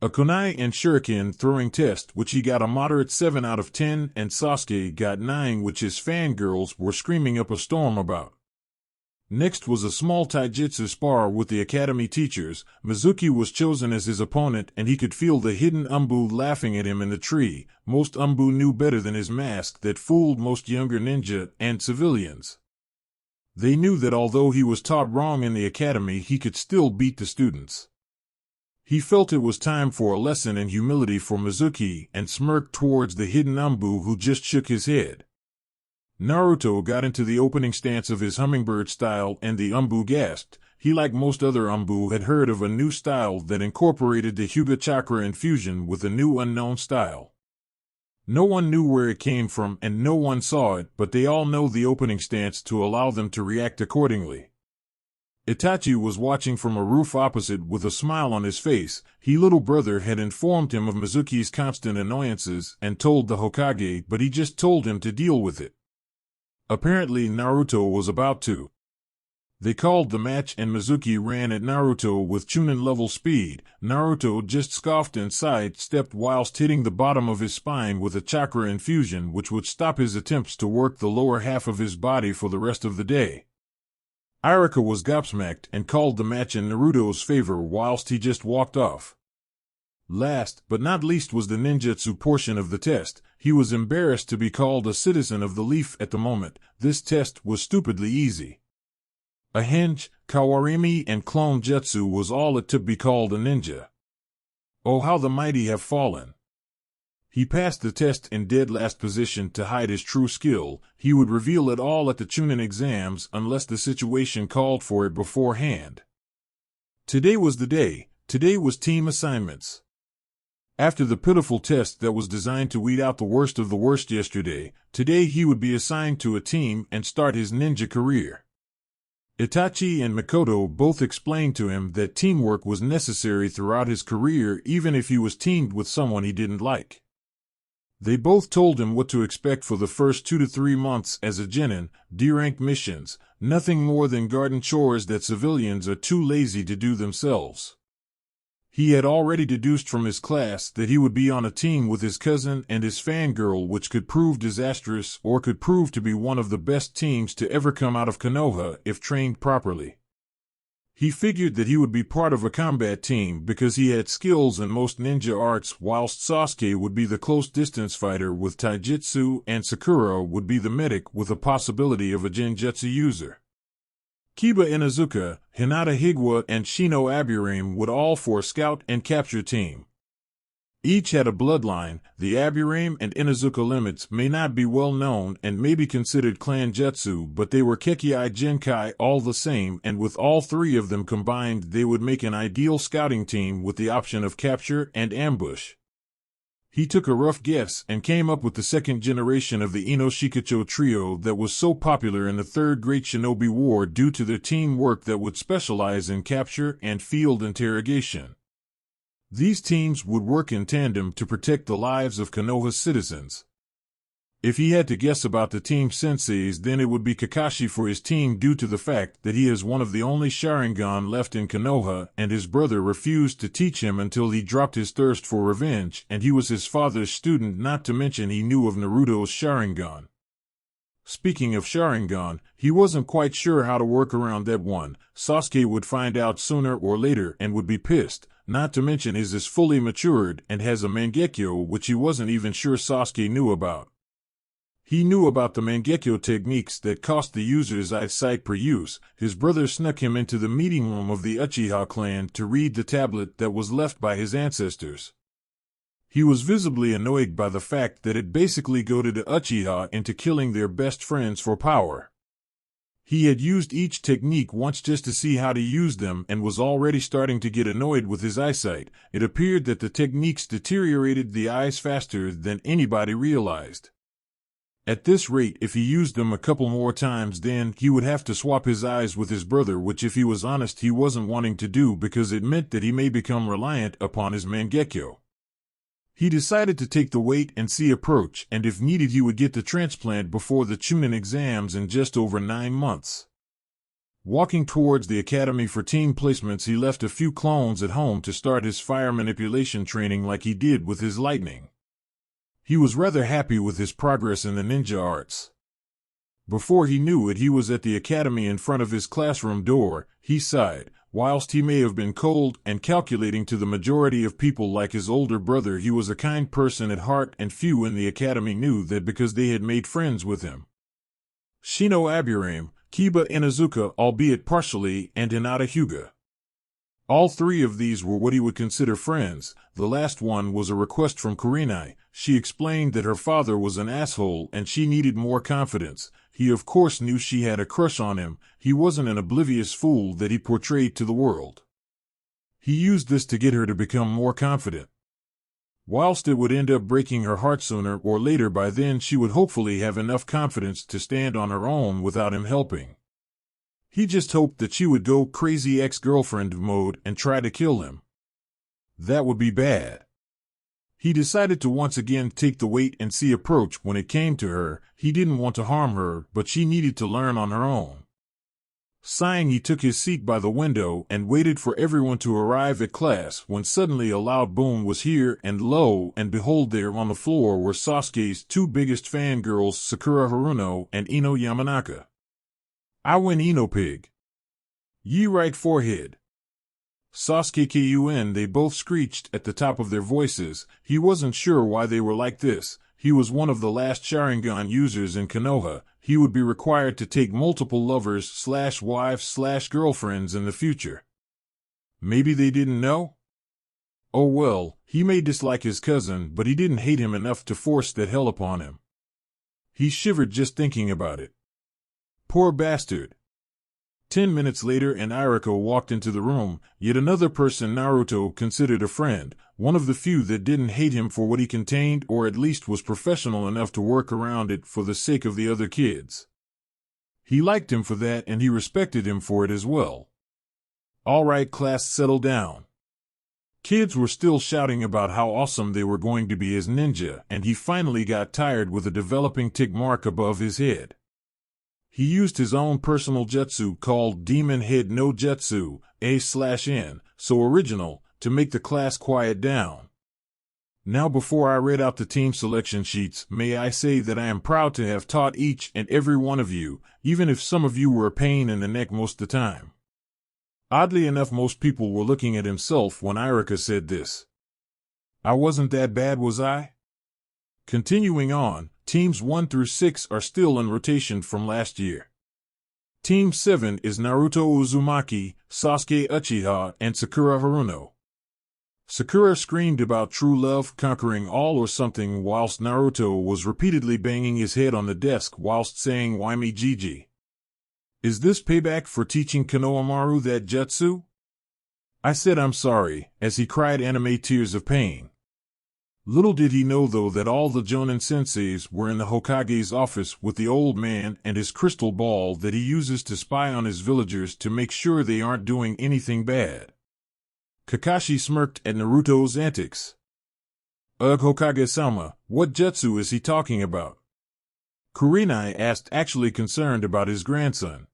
A kunai and shuriken throwing test, which he got a moderate 7 out of 10, and Sasuke got 9, which his fangirls were screaming up a storm about. Next was a small taijutsu spar with the academy teachers. Mizuki was chosen as his opponent, and he could feel the hidden Umbu laughing at him in the tree. Most Umbu knew better than his mask that fooled most younger ninja and civilians. They knew that although he was taught wrong in the academy, he could still beat the students. He felt it was time for a lesson in humility for Mizuki, and smirked towards the hidden Umbu, who just shook his head. Naruto got into the opening stance of his hummingbird style, and the Umbu gasped. He, like most other Umbu, had heard of a new style that incorporated the Hyuga chakra infusion with a new unknown style. No one knew where it came from and no one saw it, but they all know the opening stance to allow them to react accordingly. Itachi was watching from a roof opposite with a smile on his face. His little brother had informed him of Mizuki's constant annoyances and told the Hokage, but he just told him to deal with it. Apparently Naruto was about to. They called the match and Mizuki ran at Naruto with Chunin-level speed. Naruto just scoffed and sidestepped whilst hitting the bottom of his spine with a chakra infusion which would stop his attempts to work the lower half of his body for the rest of the day. Irika was gobsmacked and called the match in Naruto's favor whilst he just walked off. Last but not least was the ninjutsu portion of the test. He was embarrassed to be called a citizen of the leaf at the moment. This test was stupidly easy. A henge, kawarimi, and clone jutsu was all it took to be called a ninja. Oh, how the mighty have fallen. He passed the test in dead last position to hide his true skill. He would reveal it all at the Chunin exams unless the situation called for it beforehand. Today was the day. Today was team assignments. After the pitiful test that was designed to weed out the worst of the worst yesterday, today he would be assigned to a team and start his ninja career. Itachi and Mikoto both explained to him that teamwork was necessary throughout his career even if he was teamed with someone he didn't like. They both told him what to expect for the first 2 to 3 months as a genin, D-rank missions, nothing more than garden chores that civilians are too lazy to do themselves. He had already deduced from his class that he would be on a team with his cousin and his fangirl, which could prove disastrous or could prove to be one of the best teams to ever come out of Konoha if trained properly. He figured that he would be part of a combat team because he had skills in most ninja arts, whilst Sasuke would be the close-distance fighter with taijutsu and Sakura would be the medic with a possibility of a genjutsu user. Kiba Inuzuka, Hinata Higuwa, and Shino Aburame would all for a scout and capture team. Each had a bloodline. The Aburame and Inuzuka limits may not be well known and may be considered clan jutsu, but they were Kekkei Genkai all the same, and with all three of them combined they would make an ideal scouting team with the option of capture and ambush. He took a rough guess and came up with the second generation of the Ino Shikacho trio that was so popular in the Third Great Shinobi War due to their teamwork that would specialize in capture and field interrogation. These teams would work in tandem to protect the lives of Konoha's citizens. If he had to guess about the team senseis, then it would be Kakashi for his team due to the fact that he is one of the only Sharingan left in Konoha and his brother refused to teach him until he dropped his thirst for revenge and he was his father's student, not to mention he knew of Naruto's Sharingan. Speaking of Sharingan, he wasn't quite sure how to work around that one. Sasuke would find out sooner or later and would be pissed. Not to mention is fully matured and has a mangekyo which he wasn't even sure Sasuke knew about. He knew about the mangekyo techniques that cost the user's eyesight per use. His brother snuck him into the meeting room of the Uchiha clan to read the tablet that was left by his ancestors. He was visibly annoyed by the fact that it basically goaded the Uchiha into killing their best friends for power. He had used each technique once just to see how to use them and was already starting to get annoyed with his eyesight. It appeared that the techniques deteriorated the eyes faster than anybody realized. At this rate, if he used them a couple more times, then he would have to swap his eyes with his brother, which if he was honest he wasn't wanting to do because it meant that he may become reliant upon his mangekyo. He decided to take the wait-and-see approach, and if needed he would get the transplant before the Chunin exams in just over 9 months. Walking towards the academy for team placements, he left a few clones at home to start his fire manipulation training like he did with his lightning. He was rather happy with his progress in the ninja arts. Before he knew it, he was at the academy in front of his classroom door. He sighed. Whilst he may have been cold and calculating to the majority of people like his older brother, he was a kind person at heart, and few in the academy knew that because they had made friends with him. Shino Aburame, Kiba Inuzuka, albeit partially, and Hinata Hyuga. All three of these were what he would consider friends. The last one was a request from Kurenai. She explained that her father was an asshole and she needed more confidence. He of course knew she had a crush on him. He wasn't an oblivious fool that he portrayed to the world. He used this to get her to become more confident. Whilst it would end up breaking her heart sooner or later, by then she would hopefully have enough confidence to stand on her own without him helping. He just hoped that she would go crazy ex-girlfriend mode and try to kill him. That would be bad. He decided to once again take the wait-and-see approach when it came to her. He didn't want to harm her, but she needed to learn on her own. Sighing, he took his seat by the window and waited for everyone to arrive at class when suddenly a loud boom was here, and lo and behold, there on the floor were Sasuke's two biggest fangirls, Sakura Haruno and Ino Yamanaka. "I win, Ino pig. Ye right forehead." Sasuke kun, they both screeched at the top of their voices. He wasn't sure why they were like this. He was one of the last Sharingan users in Konoha. He would be required to take multiple lovers/wives/girlfriends in the future. Maybe they didn't know? Oh well, he may dislike his cousin, but he didn't hate him enough to force that hell upon him. He shivered just thinking about it. Poor bastard. 10 minutes later, and Iriko walked into the room, yet another person Naruto considered a friend, one of the few that didn't hate him for what he contained, or at least was professional enough to work around it for the sake of the other kids. He liked him for that, and he respected him for it as well. All right, class, settle down. Kids were still shouting about how awesome they were going to be as ninja, and he finally got tired with a developing tick mark above his head. He used his own personal jutsu called Demon Head no Jutsu, A/N, so original, to make the class quiet down. Now, before I read out the team selection sheets, may I say that I am proud to have taught each and every one of you, even if some of you were a pain in the neck most of the time. Oddly enough, most people were looking at himself when Irika said this. I wasn't that bad, was I? Continuing on, Teams 1 through 6 are still in rotation from last year. Team 7 is Naruto Uzumaki, Sasuke Uchiha, and Sakura Haruno. Sakura screamed about true love conquering all or something, whilst Naruto was repeatedly banging his head on the desk whilst saying "Why me Gigi?" Is this payback for teaching Konohamaru that jutsu? I said I'm sorry, as he cried anime tears of pain. Little did he know, though, that all the Jonin senseis were in the Hokage's office with the old man and his crystal ball that he uses to spy on his villagers to make sure they aren't doing anything bad. Kakashi smirked at Naruto's antics. Ugh, Hokage-sama, what jutsu is he talking about? Kurenai asked, actually concerned about his grandson.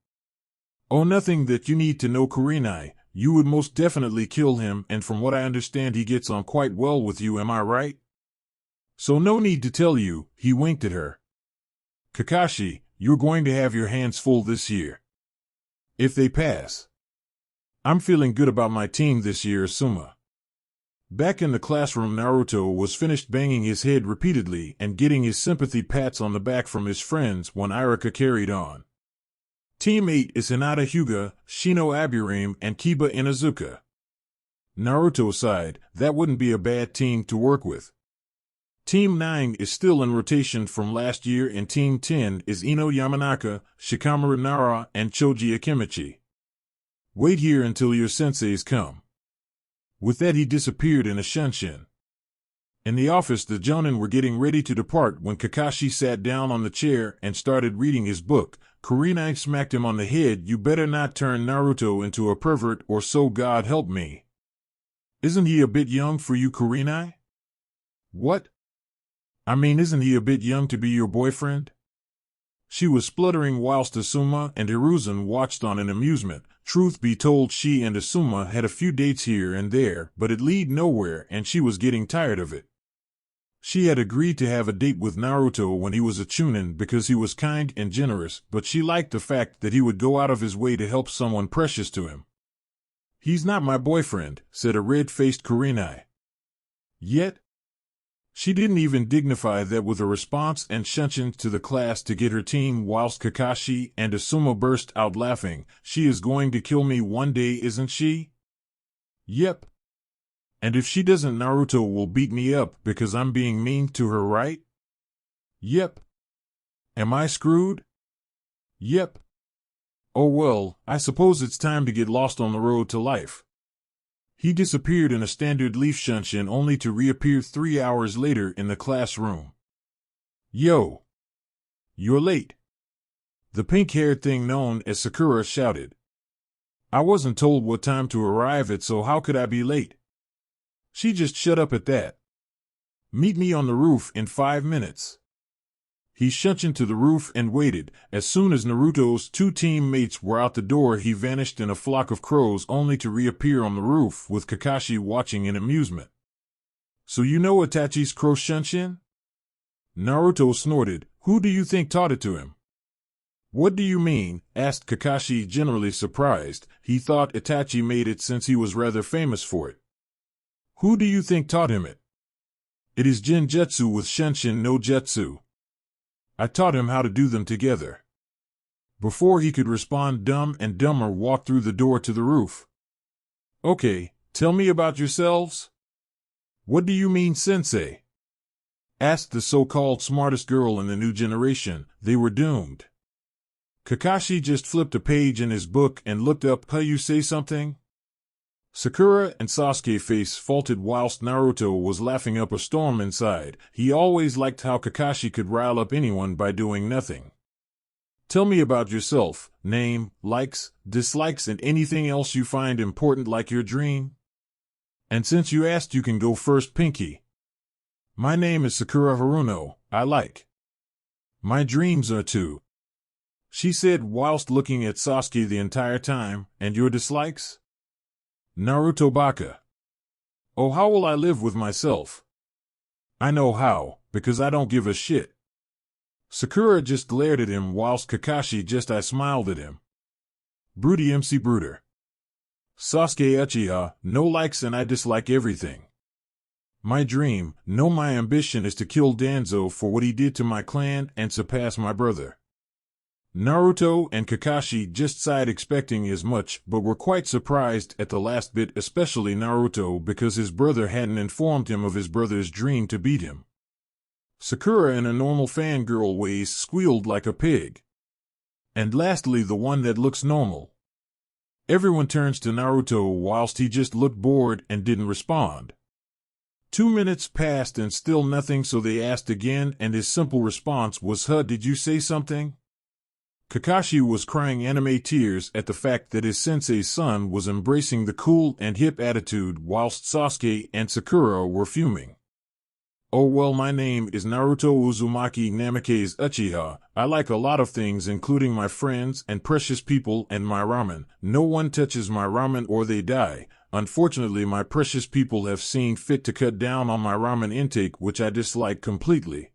Oh, nothing that you need to know, Kurenai. You would most definitely kill him, and from what I understand he gets on quite well with you, am I right? So no need to tell you, he winked at her. Kakashi, you're going to have your hands full this year. If they pass. I'm feeling good about my team this year, Suma. Back in the classroom, Naruto was finished banging his head repeatedly and getting his sympathy pats on the back from his friends when Irika carried on. Team 8 is Hinata Hyuga, Shino Aburame, and Kiba Inazuka. Naruto sighed, that wouldn't be a bad team to work with. Team 9 is still in rotation from last year, and Team 10 is Ino Yamanaka, Shikamaru Nara, and Choji Akimichi. Wait here until your senseis come. With that, he disappeared in a shunshin. In the office, the Jonin were getting ready to depart when Kakashi sat down on the chair and started reading his book. Kurenai smacked him on the head. You better not turn Naruto into a pervert, or so God help me. Isn't he a bit young for you, Kurenai? What? I mean, isn't he a bit young to be your boyfriend? She was spluttering whilst Asuma and Hiruzen watched on in amusement. Truth be told, she and Asuma had a few dates here and there, but it led nowhere, and she was getting tired of it. She had agreed to have a date with Naruto when he was a chunin because he was kind and generous, but she liked the fact that he would go out of his way to help someone precious to him. He's not my boyfriend, said a red-faced Kurenai. Yet? She didn't even dignify that with a response and shunshin to the class to get her team, whilst Kakashi and Asuma burst out laughing. She is going to kill me one day, isn't she? Yep. And if she doesn't, Naruto will beat me up because I'm being mean to her, right? Yep. Am I screwed? Yep. Oh well, I suppose it's time to get lost on the road to life. He disappeared in a standard leaf shunshin only to reappear 3 hours later in the classroom. Yo! You're late. The pink-haired thing known as Sakura shouted. I wasn't told what time to arrive at, so how could I be late? She just shut up at that. Meet me on the roof in 5 minutes. He shunshined to the roof and waited. As soon as Naruto's 2 teammates were out the door, he vanished in a flock of crows only to reappear on the roof with Kakashi watching in amusement. So you know Itachi's crow shunshin? Naruto snorted. Who do you think taught it to him? What do you mean? Asked Kakashi, generally surprised. He thought Itachi made it since he was rather famous for it. Who do you think taught him it? It is Genjutsu with Shunshin no Jutsu. I taught him how to do them together. Before he could respond, Dumb and Dumber walked through the door to the roof. Okay, tell me about yourselves. What do you mean, sensei? Asked the so-called smartest girl in the new generation. They were doomed. Kakashi just flipped a page in his book and looked up. Huh, you say something? Sakura and Sasuke's face faltered whilst Naruto was laughing up a storm inside. He always liked how Kakashi could rile up anyone by doing nothing. Tell me about yourself, name, likes, dislikes, and anything else you find important, like your dream. And since you asked, you can go first, Pinky. My name is Sakura Haruno. I like. My dreams are to. She said whilst looking at Sasuke the entire time. And your dislikes? Naruto Baka. Oh, how will I live with myself? I know how, because I don't give a shit. Sakura just glared at him whilst Kakashi just smiled at him. Broody MC Brooder. Sasuke Uchiha, no likes and I dislike everything. My dream, no, my ambition is to kill Danzo for what he did to my clan and surpass my brother. Naruto and Kakashi just sighed, expecting as much, but were quite surprised at the last bit, especially Naruto, because his brother hadn't informed him of his brother's dream to beat him. Sakura, in a normal fangirl way, squealed like a pig. And lastly, the one that looks normal. Everyone turns to Naruto whilst he just looked bored and didn't respond. 2 minutes passed and still nothing, so they asked again, and his simple response was, Huh, did you say something? Kakashi was crying anime tears at the fact that his sensei's son was embracing the cool and hip attitude whilst Sasuke and Sakura were fuming. Oh well, my name is Naruto Uzumaki Namikaze Uchiha. I like a lot of things, including my friends and precious people and my ramen. No one touches my ramen or they die. Unfortunately, my precious people have seen fit to cut down on my ramen intake, which I dislike completely.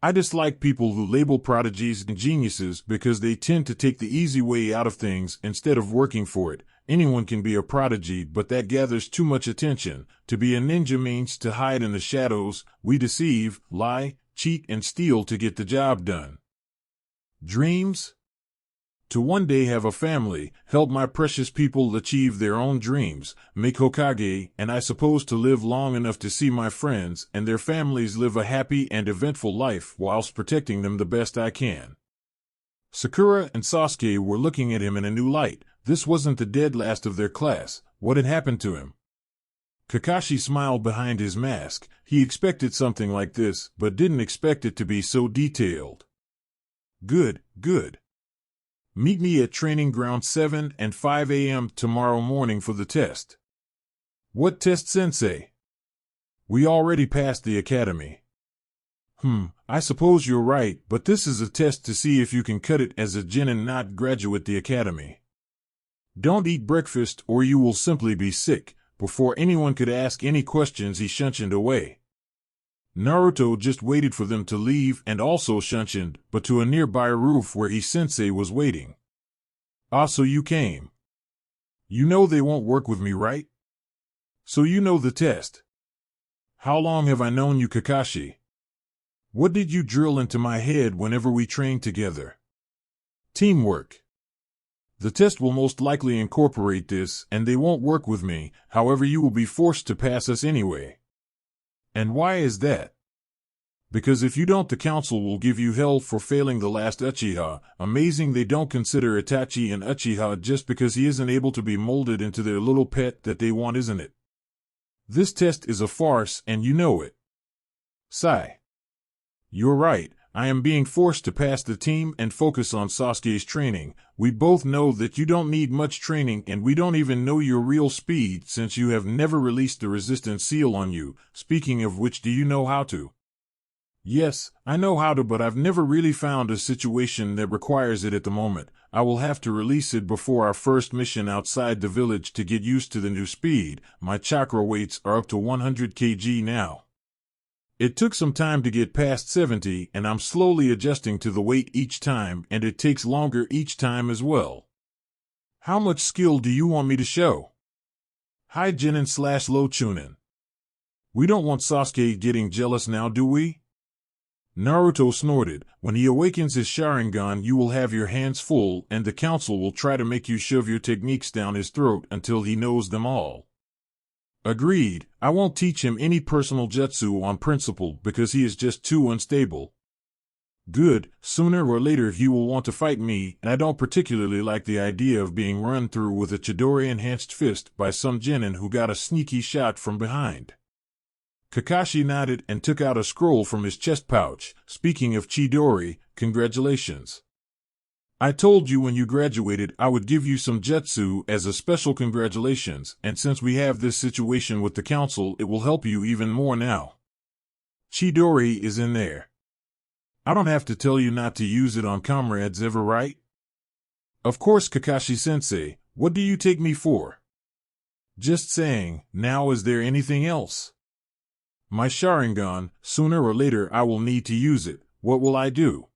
I dislike people who label prodigies and geniuses because they tend to take the easy way out of things instead of working for it. Anyone can be a prodigy, but that gathers too much attention. To be a ninja means to hide in the shadows. We deceive, lie, cheat, and steal to get the job done. Dreams? To one day have a family, help my precious people achieve their own dreams, make Hokage, and I suppose to live long enough to see my friends and their families live a happy and eventful life whilst protecting them the best I can. Sakura and Sasuke were looking at him in a new light. This wasn't the dead last of their class. What had happened to him? Kakashi smiled behind his mask. He expected something like this, but didn't expect it to be so detailed. Good, good. Meet me at training ground 7 and 5 a.m. tomorrow morning for the test. What test, sensei? We already passed the academy. I suppose you're right, but this is a test to see if you can cut it as a genin not graduate the academy. Don't eat breakfast or you will simply be sick. Before anyone could ask any questions, he shunshined away. Naruto just waited for them to leave and also shunshined, but to a nearby roof where his sensei was waiting. Ah, so you came. You know they won't work with me, right? So you know the test. How long have I known you, Kakashi? What did you drill into my head whenever we trained together? Teamwork. The test will most likely incorporate this, and they won't work with me. However, you will be forced to pass us anyway. And why is that? Because if you don't, the council will give you hell for failing the last Uchiha. Amazing they don't consider Itachi an Uchiha just because he isn't able to be molded into their little pet that they want, isn't it? This test is a farce, and you know it. Sigh. You're right. I am being forced to pass the team and focus on Sasuke's training. We both know that you don't need much training, and we don't even know your real speed since you have never released the resistance seal on you. Speaking of which, do you know how to? Yes, I know how to, but I've never really found a situation that requires it at the moment. I will have to release it before our first mission outside the village to get used to the new speed. My chakra weights are up to 100 kg now. It took some time to get past 70, and I'm slowly adjusting to the weight each time, and it takes longer each time as well. How much skill do you want me to show? High Genin / low Chunin. We don't want Sasuke getting jealous now, do we? Naruto snorted. When he awakens his Sharingan, you will have your hands full, and the council will try to make you shove your techniques down his throat until he knows them all. Agreed. I won't teach him any personal jutsu on principle because he is just too unstable. Good. Sooner or later he will want to fight me, and I don't particularly like the idea of being run through with a Chidori-enhanced fist by some genin who got a sneaky shot from behind. Kakashi nodded and took out a scroll from his chest pouch. Speaking of Chidori, congratulations. I told you when you graduated I would give you some jutsu as a special congratulations, and since we have this situation with the council, it will help you even more now. Chidori is in there. I don't have to tell you not to use it on comrades ever, right? Of course, Kakashi-sensei. What do you take me for? Just saying. Now, is there anything else? My Sharingan, sooner or later I will need to use it. What will I do?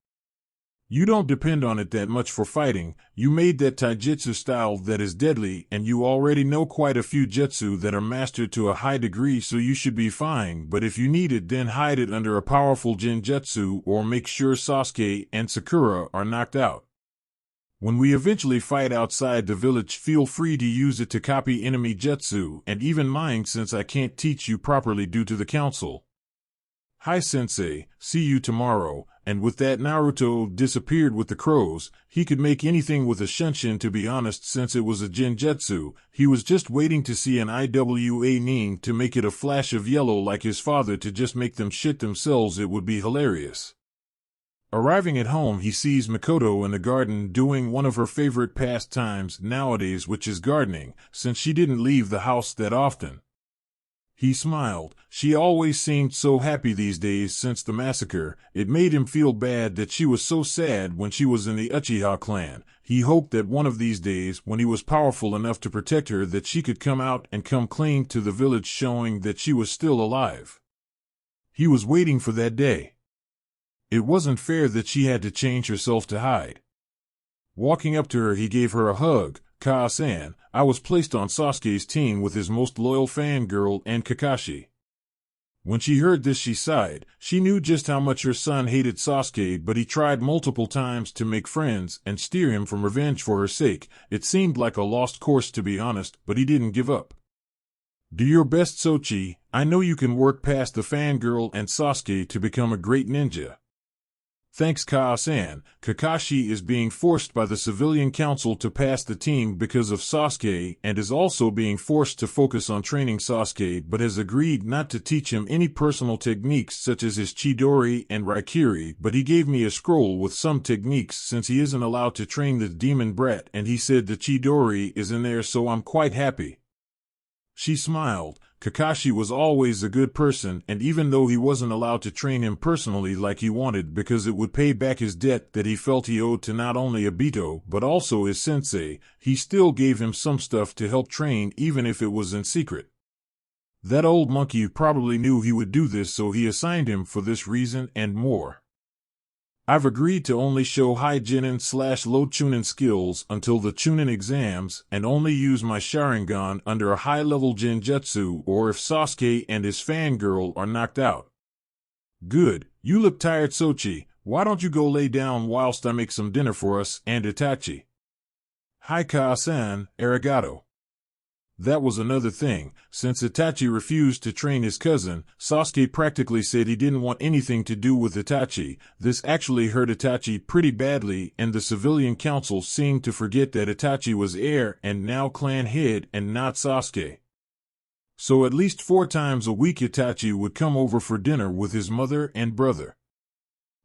You don't depend on it that much for fighting. You made that taijutsu style that is deadly, and you already know quite a few jutsu that are mastered to a high degree, so you should be fine. But if you need it, then hide it under a powerful genjutsu or make sure Sasuke and Sakura are knocked out. When we eventually fight outside the village, feel free to use it to copy enemy jutsu, and even mine since I can't teach you properly due to the council. Hi sensei, see you tomorrow. And with that, Naruto disappeared with the crows. He could make anything with a shunshin, to be honest, since it was a genjutsu. He was just waiting to see an IWA ning to make it a flash of yellow like his father to just make them shit themselves. It would be hilarious. Arriving at home, he sees Mikoto in the garden doing one of her favorite pastimes nowadays, which is gardening, since she didn't leave the house that often. He smiled. She always seemed so happy these days since the massacre. It made him feel bad that she was so sad when she was in the Uchiha clan. He hoped that one of these days, when he was powerful enough to protect her, that she could come out and come clean to the village, showing that she was still alive. He was waiting for that day. It wasn't fair that she had to change herself to hide. Walking up to her, he gave her a hug. Ka-san, I was placed on Sasuke's team with his most loyal fangirl and Kakashi. When she heard this, she sighed. She knew just how much her son hated Sasuke, but he tried multiple times to make friends and steer him from revenge for her sake. It seemed like a lost cause, to be honest, but he didn't give up. Do your best, Sochi. I know you can work past the fangirl and Sasuke to become a great ninja. Thanks, Ka-san. Kakashi is being forced by the civilian council to pass the team because of Sasuke, and is also being forced to focus on training Sasuke, but has agreed not to teach him any personal techniques such as his Chidori and Raikiri, but he gave me a scroll with some techniques since he isn't allowed to train the demon brat, and he said the Chidori is in there, so I'm quite happy. She smiled. Kakashi was always a good person, and even though he wasn't allowed to train him personally like he wanted because it would pay back his debt that he felt he owed to not only Obito but also his sensei, he still gave him some stuff to help train even if it was in secret. That old monkey probably knew he would do this, so he assigned him for this reason and more. I've agreed to only show high Genin / low Chunin skills until the Chunin exams, and only use my Sharingan under a high-level Genjutsu or if Sasuke and his fangirl are knocked out. Good. You look tired, Sochi. Why don't you go lay down whilst I make some dinner for us and Itachi? Hi, Ka-san, arigato. That was another thing. Since Itachi refused to train his cousin, Sasuke practically said he didn't want anything to do with Itachi. This actually hurt Itachi pretty badly, and the civilian council seemed to forget that Itachi was heir and now clan head and not Sasuke. So at least 4 times a week Itachi would come over for dinner with his mother and brother.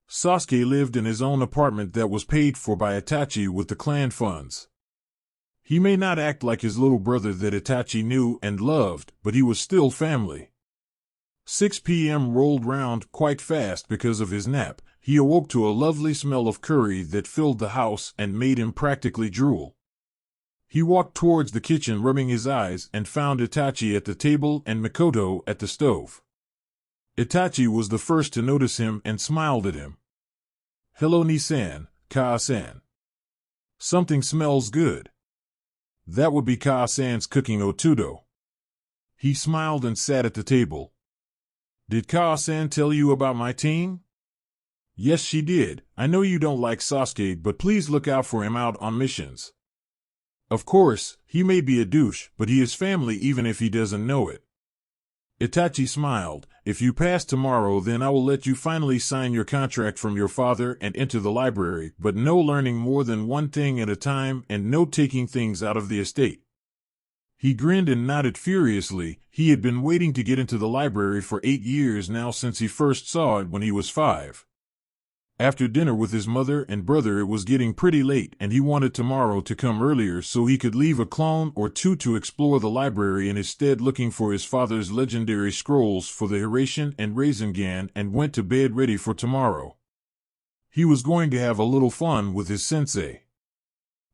Sasuke lived in his own apartment that was paid for by Itachi with the clan funds. He may not act like his little brother that Itachi knew and loved, but he was still family. 6 p.m. rolled round quite fast because of his nap. He awoke to a lovely smell of curry that filled the house and made him practically drool. He walked towards the kitchen rubbing his eyes and found Itachi at the table and Mikoto at the stove. Itachi was the first to notice him and smiled at him. "Hello Ni-san, Ka-san. Something smells good." That would be Ka-san's cooking otudo. He smiled and sat at the table. "Did Ka-san tell you about my team?" "Yes, she did. I know you don't like Sasuke, but please look out for him out on missions. Of course, he may be a douche, but he is family even if he doesn't know it." Itachi smiled. "If you pass tomorrow, then I will let you finally sign your contract from your father and enter the library, but no learning more than one thing at a time and no taking things out of the estate." He grinned and nodded furiously. He had been waiting to get into the library for 8 years now since he first saw it when he was 5. After dinner with his mother and brother, it was getting pretty late, and he wanted tomorrow to come earlier so he could leave a clone or 2 to explore the library in his stead, looking for his father's legendary scrolls for the Hiraishin and Rasengan, and went to bed ready for tomorrow. He was going to have a little fun with his sensei.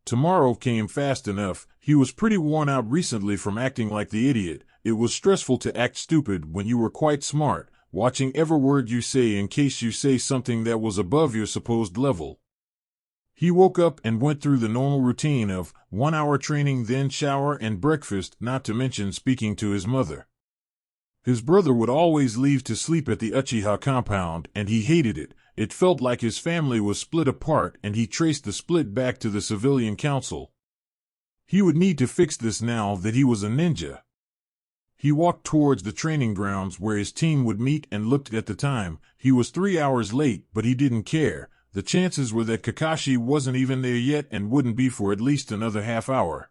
Tomorrow came fast enough. He was pretty worn out recently from acting like the idiot. It was stressful to act stupid when you were quite smart, watching every word you say in case you say something that was above your supposed level. He woke up and went through the normal routine of 1 hour training, then shower and breakfast, not to mention speaking to his mother. His brother would always leave to sleep at the Uchiha compound, and he hated it. It felt like his family was split apart, and he traced the split back to the civilian council. He would need to fix this now that he was a ninja. He walked towards the training grounds where his team would meet and looked at the time. He was 3 hours late, but he didn't care. The chances were that Kakashi wasn't even there yet and wouldn't be for at least another half hour.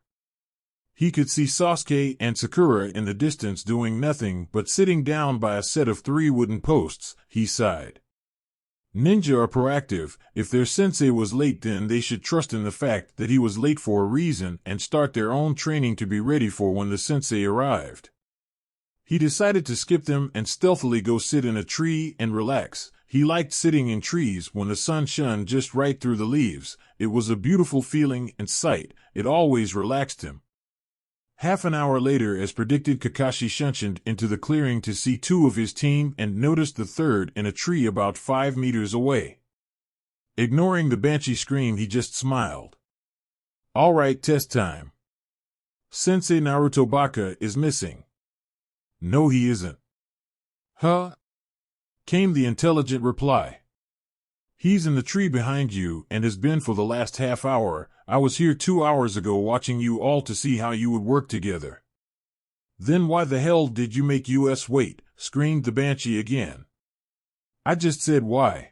He could see Sasuke and Sakura in the distance doing nothing but sitting down by a set of 3 wooden posts. He sighed. Ninja are proactive. If their sensei was late, then they should trust in the fact that he was late for a reason and start their own training to be ready for when the sensei arrived. He decided to skip them and stealthily go sit in a tree and relax. He liked sitting in trees when the sun shone just right through the leaves. It was a beautiful feeling and sight. It always relaxed him. Half an hour later, as predicted, Kakashi shunched into the clearing to see 2 of his team and noticed the third in a tree about 5 meters away. Ignoring the banshee scream, he just smiled. "All right, test time. Sensei Naruto Baka is missing." "No, he isn't." "Huh?" came the intelligent reply. "He's in the tree behind you and has been for the last half hour. I was here 2 hours ago watching you all to see how you would work together." "Then why the hell did you make us wait?" screamed the banshee again. "I just said why."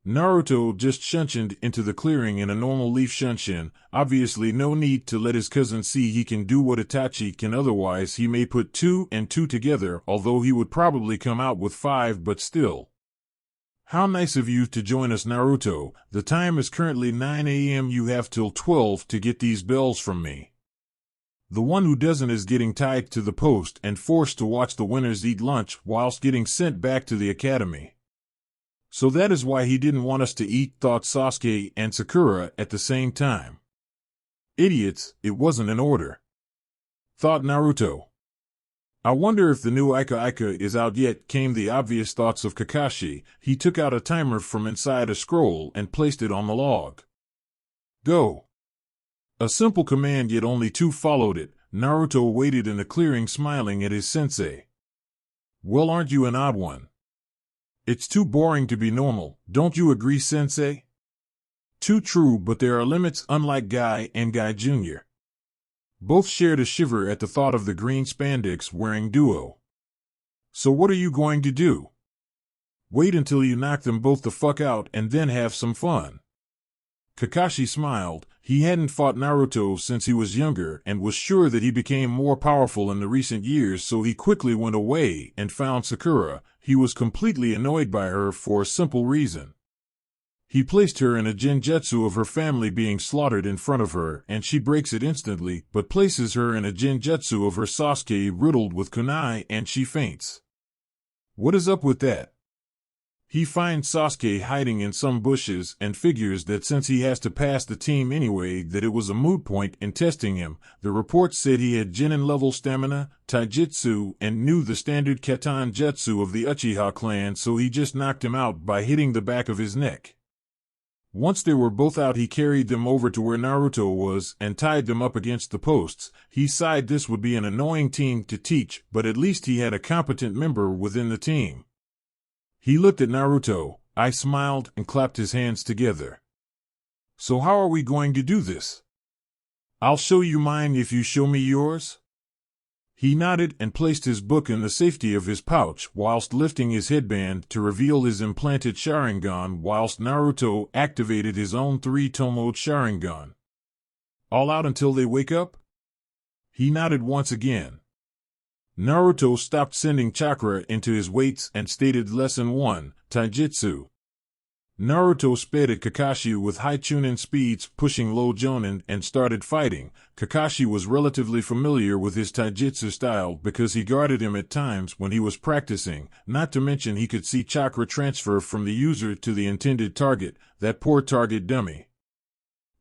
Naruto just shunched into the clearing in a normal leaf shunshin. Obviously no need to let his cousin see he can do what Itachi can, otherwise he may put 2 and 2 together, although he would probably come out with 5, but still. "How nice of you to join us, Naruto. The time is currently 9 a.m. You have till 12 to get these bells from me. The one who doesn't is getting tied to the post and forced to watch the winners eat lunch whilst getting sent back to the academy." So that is why he didn't want us to eat, thought Sasuke and Sakura at the same time. Idiots, it wasn't an order, thought Naruto. I wonder if the new Ika is out yet, came the obvious thoughts of Kakashi. He took out a timer from inside a scroll and placed it on the log. Go. A simple command, yet only 2 followed it. Naruto waited in the clearing smiling at his sensei. Well, aren't you an odd one? It's too boring to be normal, don't you agree, sensei? Too true, but there are limits, unlike Guy and Guy Jr. Both shared a shiver at the thought of the green spandex-wearing duo. So what are you going to do? Wait until you knock them both the fuck out and then have some fun. Kakashi smiled. He hadn't fought Naruto since he was younger and was sure that he became more powerful in the recent years, so he quickly went away and found Sakura. He was completely annoyed by her for a simple reason. He placed her in a genjutsu of her family being slaughtered in front of her, and she breaks it instantly, but places her in a genjutsu of her Sasuke riddled with kunai, and she faints. What is up with that? He finds Sasuke hiding in some bushes and figures that since he has to pass the team anyway, that it was a moot point in testing him. The report said he had Genin-level stamina, taijutsu, and knew the standard katan jutsu of the Uchiha clan, so he just knocked him out by hitting the back of his neck. Once they were both out, he carried them over to where Naruto was and tied them up against the posts. He sighed this would be an annoying team to teach, but at least he had a competent member within the team. He looked at Naruto. I smiled and clapped his hands together. So how are we going to do this? I'll show you mine if you show me yours. He nodded and placed his book in the safety of his pouch whilst lifting his headband to reveal his implanted Sharingan, whilst Naruto activated his own 3-tomoed Sharingan. All out until they wake up? He nodded once again. Naruto stopped sending chakra into his weights and stated Lesson 1, Taijutsu. Naruto sped at Kakashi with high chunin speeds, pushing low jonin, and started fighting. Kakashi was relatively familiar with his taijutsu style because he guarded him at times when he was practicing, not to mention he could see chakra transfer from the user to the intended target, that poor target dummy.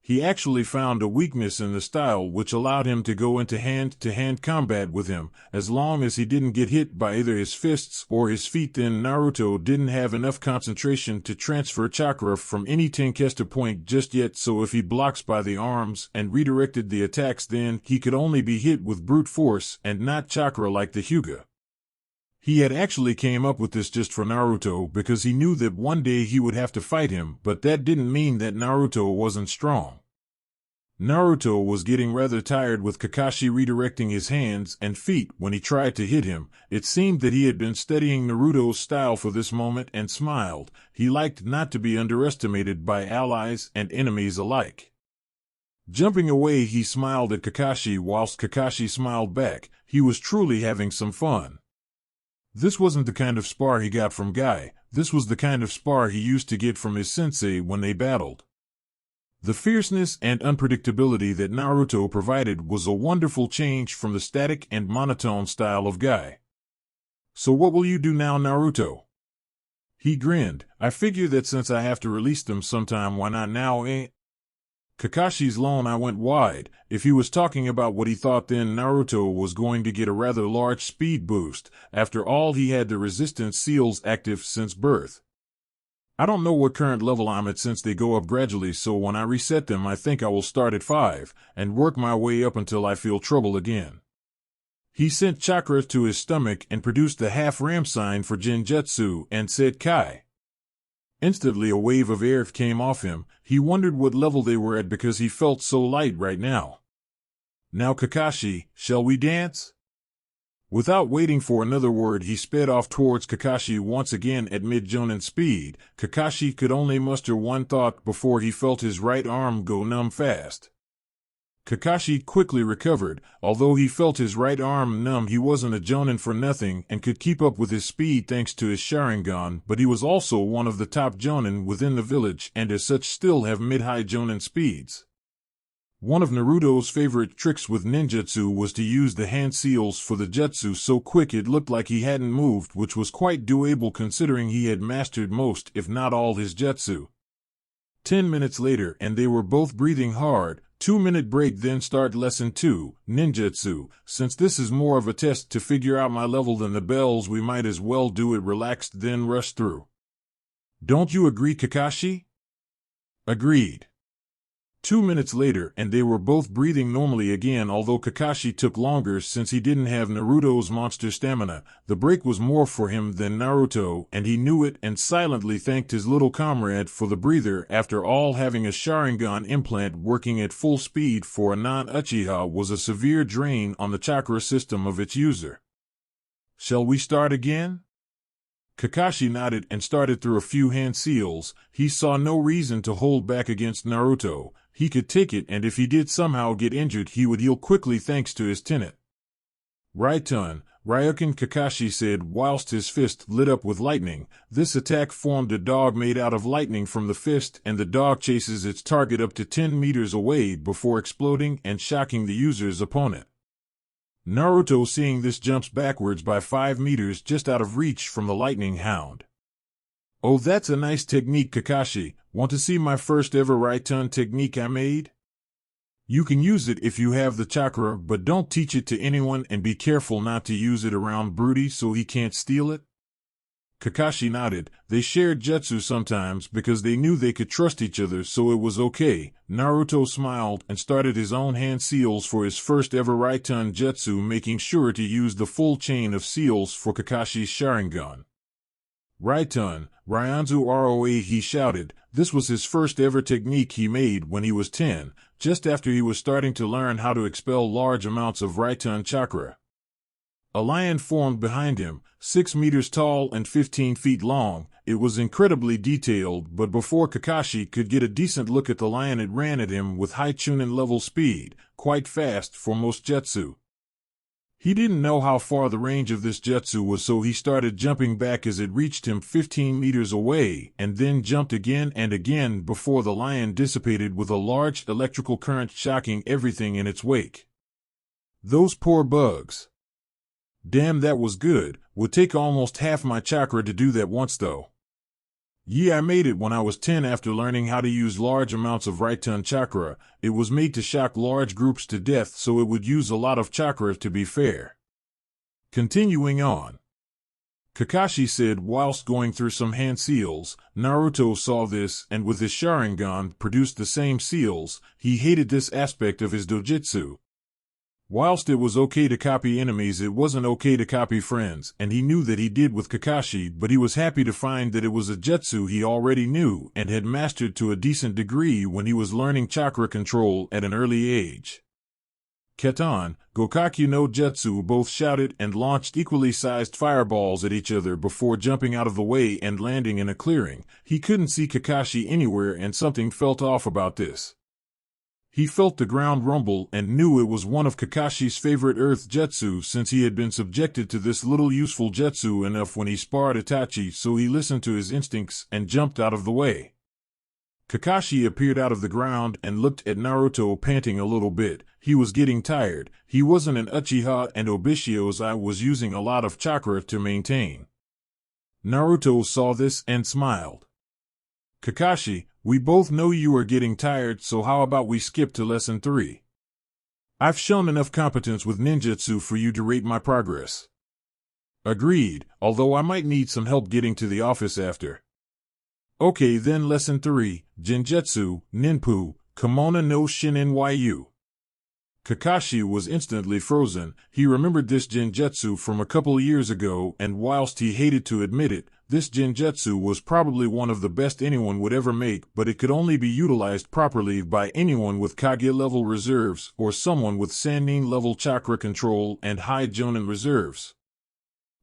He actually found a weakness in the style which allowed him to go into hand-to-hand combat with him, as long as he didn't get hit by either his fists or his feet. Then Naruto didn't have enough concentration to transfer chakra from any Tenkesta point just yet, so if he blocks by the arms and redirected the attacks, then he could only be hit with brute force and not chakra like the Hyuga. He had actually came up with this just for Naruto because he knew that one day he would have to fight him, but that didn't mean that Naruto wasn't strong. Naruto was getting rather tired with Kakashi redirecting his hands and feet when he tried to hit him. It seemed that he had been studying Naruto's style for this moment and smiled. He liked not to be underestimated by allies and enemies alike. Jumping away, he smiled at Kakashi whilst Kakashi smiled back. He was truly having some fun. This wasn't the kind of spar he got from Guy. This was the kind of spar he used to get from his sensei when they battled. The fierceness and unpredictability that Naruto provided was a wonderful change from the static and monotone style of Guy. So what will you do now, Naruto? He grinned. I figure that since I have to release them sometime, why not now, eh? Kakashi's loan I went wide. If he was talking about what he thought, then Naruto was going to get a rather large speed boost. After all, he had the resistance seals active since birth. I don't know what current level I'm at since they go up gradually, so when I reset them I think I will start at 5 and work my way up until I feel trouble again. He sent chakra to his stomach and produced the half-ram sign for Genjutsu and said Kai. Instantly a wave of air came off him. He wondered what level they were at because he felt so light right now. Now Kakashi, shall we dance? Without waiting for another word, he sped off towards Kakashi once again at mid-jonin speed. Kakashi could only muster one thought before he felt his right arm go numb fast. Kakashi quickly recovered. Although he felt his right arm numb, he wasn't a jonin for nothing and could keep up with his speed thanks to his Sharingan, but he was also one of the top jonin within the village and as such still have mid-high jonin speeds. One of Naruto's favorite tricks with ninjutsu was to use the hand seals for the jutsu so quick it looked like he hadn't moved, which was quite doable considering he had mastered most, if not all, his jutsu. 10 minutes later and they were both breathing hard. 2-minute break, then start lesson 2, ninjutsu. Since this is more of a test to figure out my level than the bells, we might as well do it relaxed then rush through. Don't you agree, Kakashi? Agreed. 2 minutes later, and they were both breathing normally again, although Kakashi took longer since he didn't have Naruto's monster stamina. The break was more for him than Naruto, and he knew it, and silently thanked his little comrade for the breather. After all, having a Sharingan implant working at full speed for a non-Uchiha was a severe drain on the chakra system of its user. "Shall we start again?" Kakashi nodded and started through a few hand seals. He saw no reason to hold back against Naruto. He could take it, and if he did somehow get injured, he would heal quickly thanks to his tenet. "Raiton, Ryukin," Kakashi said whilst his fist lit up with lightning. This attack formed a dog made out of lightning from the fist, and the dog chases its target up to 10 meters away before exploding and shocking the user's opponent. Naruto, seeing this, jumps backwards by 5 meters just out of reach from the lightning hound. "Oh, that's a nice technique, Kakashi. Want to see my first ever Raiton technique I made? You can use it if you have the chakra, but don't teach it to anyone, and be careful not to use it around Broody so he can't steal it." Kakashi nodded. They shared jutsu sometimes because they knew they could trust each other, so it was okay. Naruto smiled and started his own hand seals for his first ever Raiton jutsu, making sure to use the full chain of seals for Kakashi's Sharingan. "Raiton, Ryanzu Roa," he shouted. This was his first ever technique he made when he was 10, just after he was starting to learn how to expel large amounts of Raiton chakra. A lion formed behind him, 6 meters tall and 15 feet long. It was incredibly detailed, but before Kakashi could get a decent look at the lion, it ran at him with high Chunin level speed, quite fast for most jutsu. He didn't know how far the range of this jutsu was, so he started jumping back as it reached him 15 meters away, and then jumped again and again before the lion dissipated with a large electrical current, shocking everything in its wake. Those poor bugs. Damn, that was good. Would take almost half my chakra to do that once though. Yeah, I made it when I was 10 after learning how to use large amounts of Raiton chakra. It was made to shock large groups to death, so it would use a lot of chakra, to be fair. Continuing on. Kakashi said whilst going through some hand seals. Naruto saw this and with his Sharingan produced the same seals. He hated this aspect of his dojutsu. Whilst it was okay to copy enemies, it wasn't okay to copy friends, and he knew that he did with Kakashi, but he was happy to find that it was a jutsu he already knew and had mastered to a decent degree when he was learning chakra control at an early age. Keton, Gokakyu no Jutsu both shouted and launched equally sized fireballs at each other before jumping out of the way and landing in a clearing. He couldn't see Kakashi anywhere, and something felt off about this. He felt the ground rumble and knew it was one of Kakashi's favorite earth jutsu, since he had been subjected to this little useful jutsu enough when he sparred Itachi, so he listened to his instincts and jumped out of the way. Kakashi appeared out of the ground and looked at Naruto, panting a little bit. He was getting tired. He wasn't an Uchiha, and Obishio's eye was using a lot of chakra to maintain. Naruto saw this and smiled. "Kakashi, we both know you are getting tired, so how about we skip to lesson 3? I've shown enough competence with ninjutsu for you to rate my progress." "Agreed, although I might need some help getting to the office after." "Okay, then lesson 3, Genjutsu, Ninpu, Kimono no Shinenryu." Kakashi was instantly frozen. He remembered this genjutsu from a couple years ago, and whilst he hated to admit it, this genjutsu was probably one of the best anyone would ever make, but it could only be utilized properly by anyone with Kage-level reserves or someone with Sannin-level chakra control and high Jonin reserves.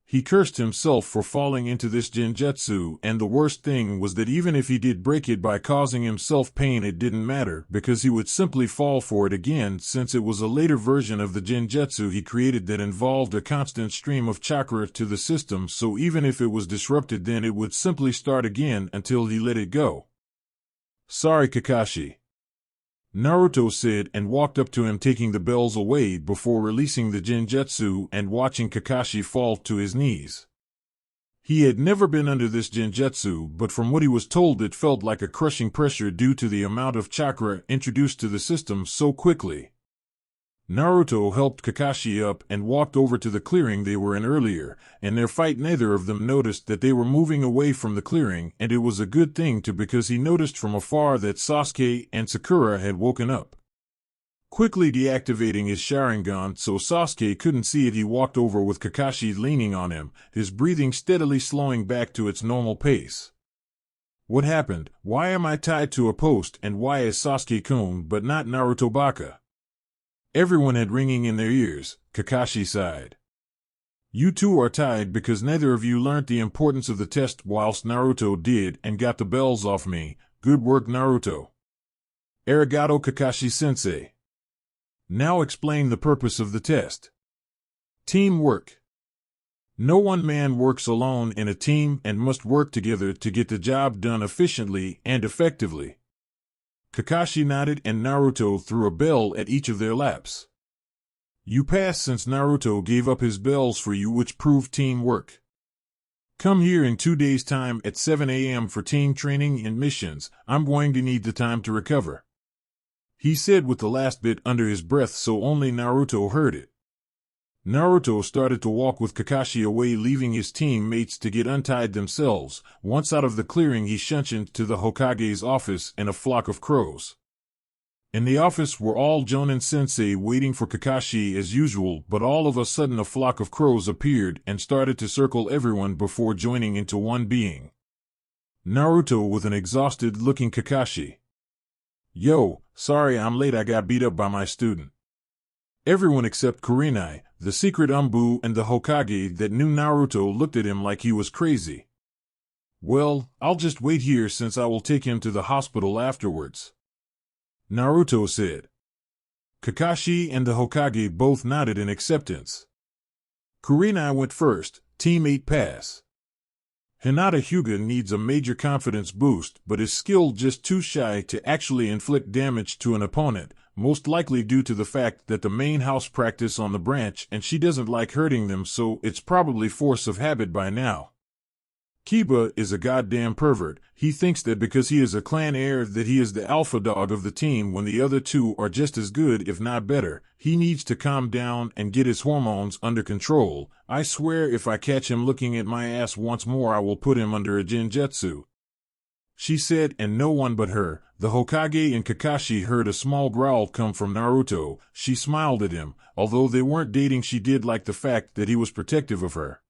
He cursed himself for falling into this genjutsu, and the worst thing was that even if he did break it by causing himself pain, it didn't matter, because he would simply fall for it again, since it was a later version of the genjutsu he created that involved a constant stream of chakra to the system, so even if it was disrupted, then it would simply start again until he let it go. "Sorry, Kakashi," Naruto said and walked up to him, taking the bells away before releasing the genjutsu and watching Kakashi fall to his knees. He had never been under this genjutsu, but from what he was told, it felt like a crushing pressure due to the amount of chakra introduced to the system so quickly. Naruto helped Kakashi up and walked over to the clearing they were in earlier, and their fight neither of them noticed that they were moving away from the clearing, and it was a good thing too because he noticed from afar that Sasuke and Sakura had woken up. Quickly deactivating his Sharingan so Sasuke couldn't see it, he walked over with Kakashi leaning on him, his breathing steadily slowing back to its normal pace. What happened? Why am I tied to a post, and why is Sasuke-kun but not Naruto Baka? Everyone had ringing in their ears. Kakashi sighed. You two are tied because neither of you learnt the importance of the test whilst Naruto did and got the bells off me. Good work, Naruto. Arigato, Kakashi-sensei. Now explain the purpose of the test. Teamwork. No one man works alone in a team and must work together to get the job done efficiently and effectively. Kakashi nodded and Naruto threw a bell at each of their laps. You passed since Naruto gave up his bells for you, which proved teamwork. Come here in 2 days' time at 7 a.m. for team training and missions. I'm going to need the time to recover. He said with the last bit under his breath so only Naruto heard it. Naruto started to walk with Kakashi away, leaving his teammates to get untied themselves. Once out of the clearing, he shunted to the Hokage's office in a flock of crows. In the office were all Jonin sensei waiting for Kakashi as usual, but all of a sudden a flock of crows appeared and started to circle everyone before joining into one being. Naruto with an exhausted-looking Kakashi. Yo, sorry I'm late, I got beat up by my student. Everyone except Kurenai, the secret Umbu, and the Hokage that knew Naruto looked at him like he was crazy. Well, I'll just wait here since I will take him to the hospital afterwards, Naruto said. Kakashi and the Hokage both nodded in acceptance. Kurenai went first, Team 8 pass. Hinata Hyuga needs a major confidence boost but is skilled just too shy to actually inflict damage to an opponent, most likely due to the fact that the main house practice on the branch and she doesn't like hurting them, so it's probably force of habit by now. Kiba is a goddamn pervert. He thinks that because he is a clan heir that he is the alpha dog of the team when the other two are just as good if not better. He needs to calm down and get his hormones under control. I swear if I catch him looking at my ass once more I will put him under a Genjutsu, she said, and no one but her, the Hokage and Kakashi heard a small growl come from Naruto. She smiled at him. Although they weren't dating, she did like the fact that he was protective of her.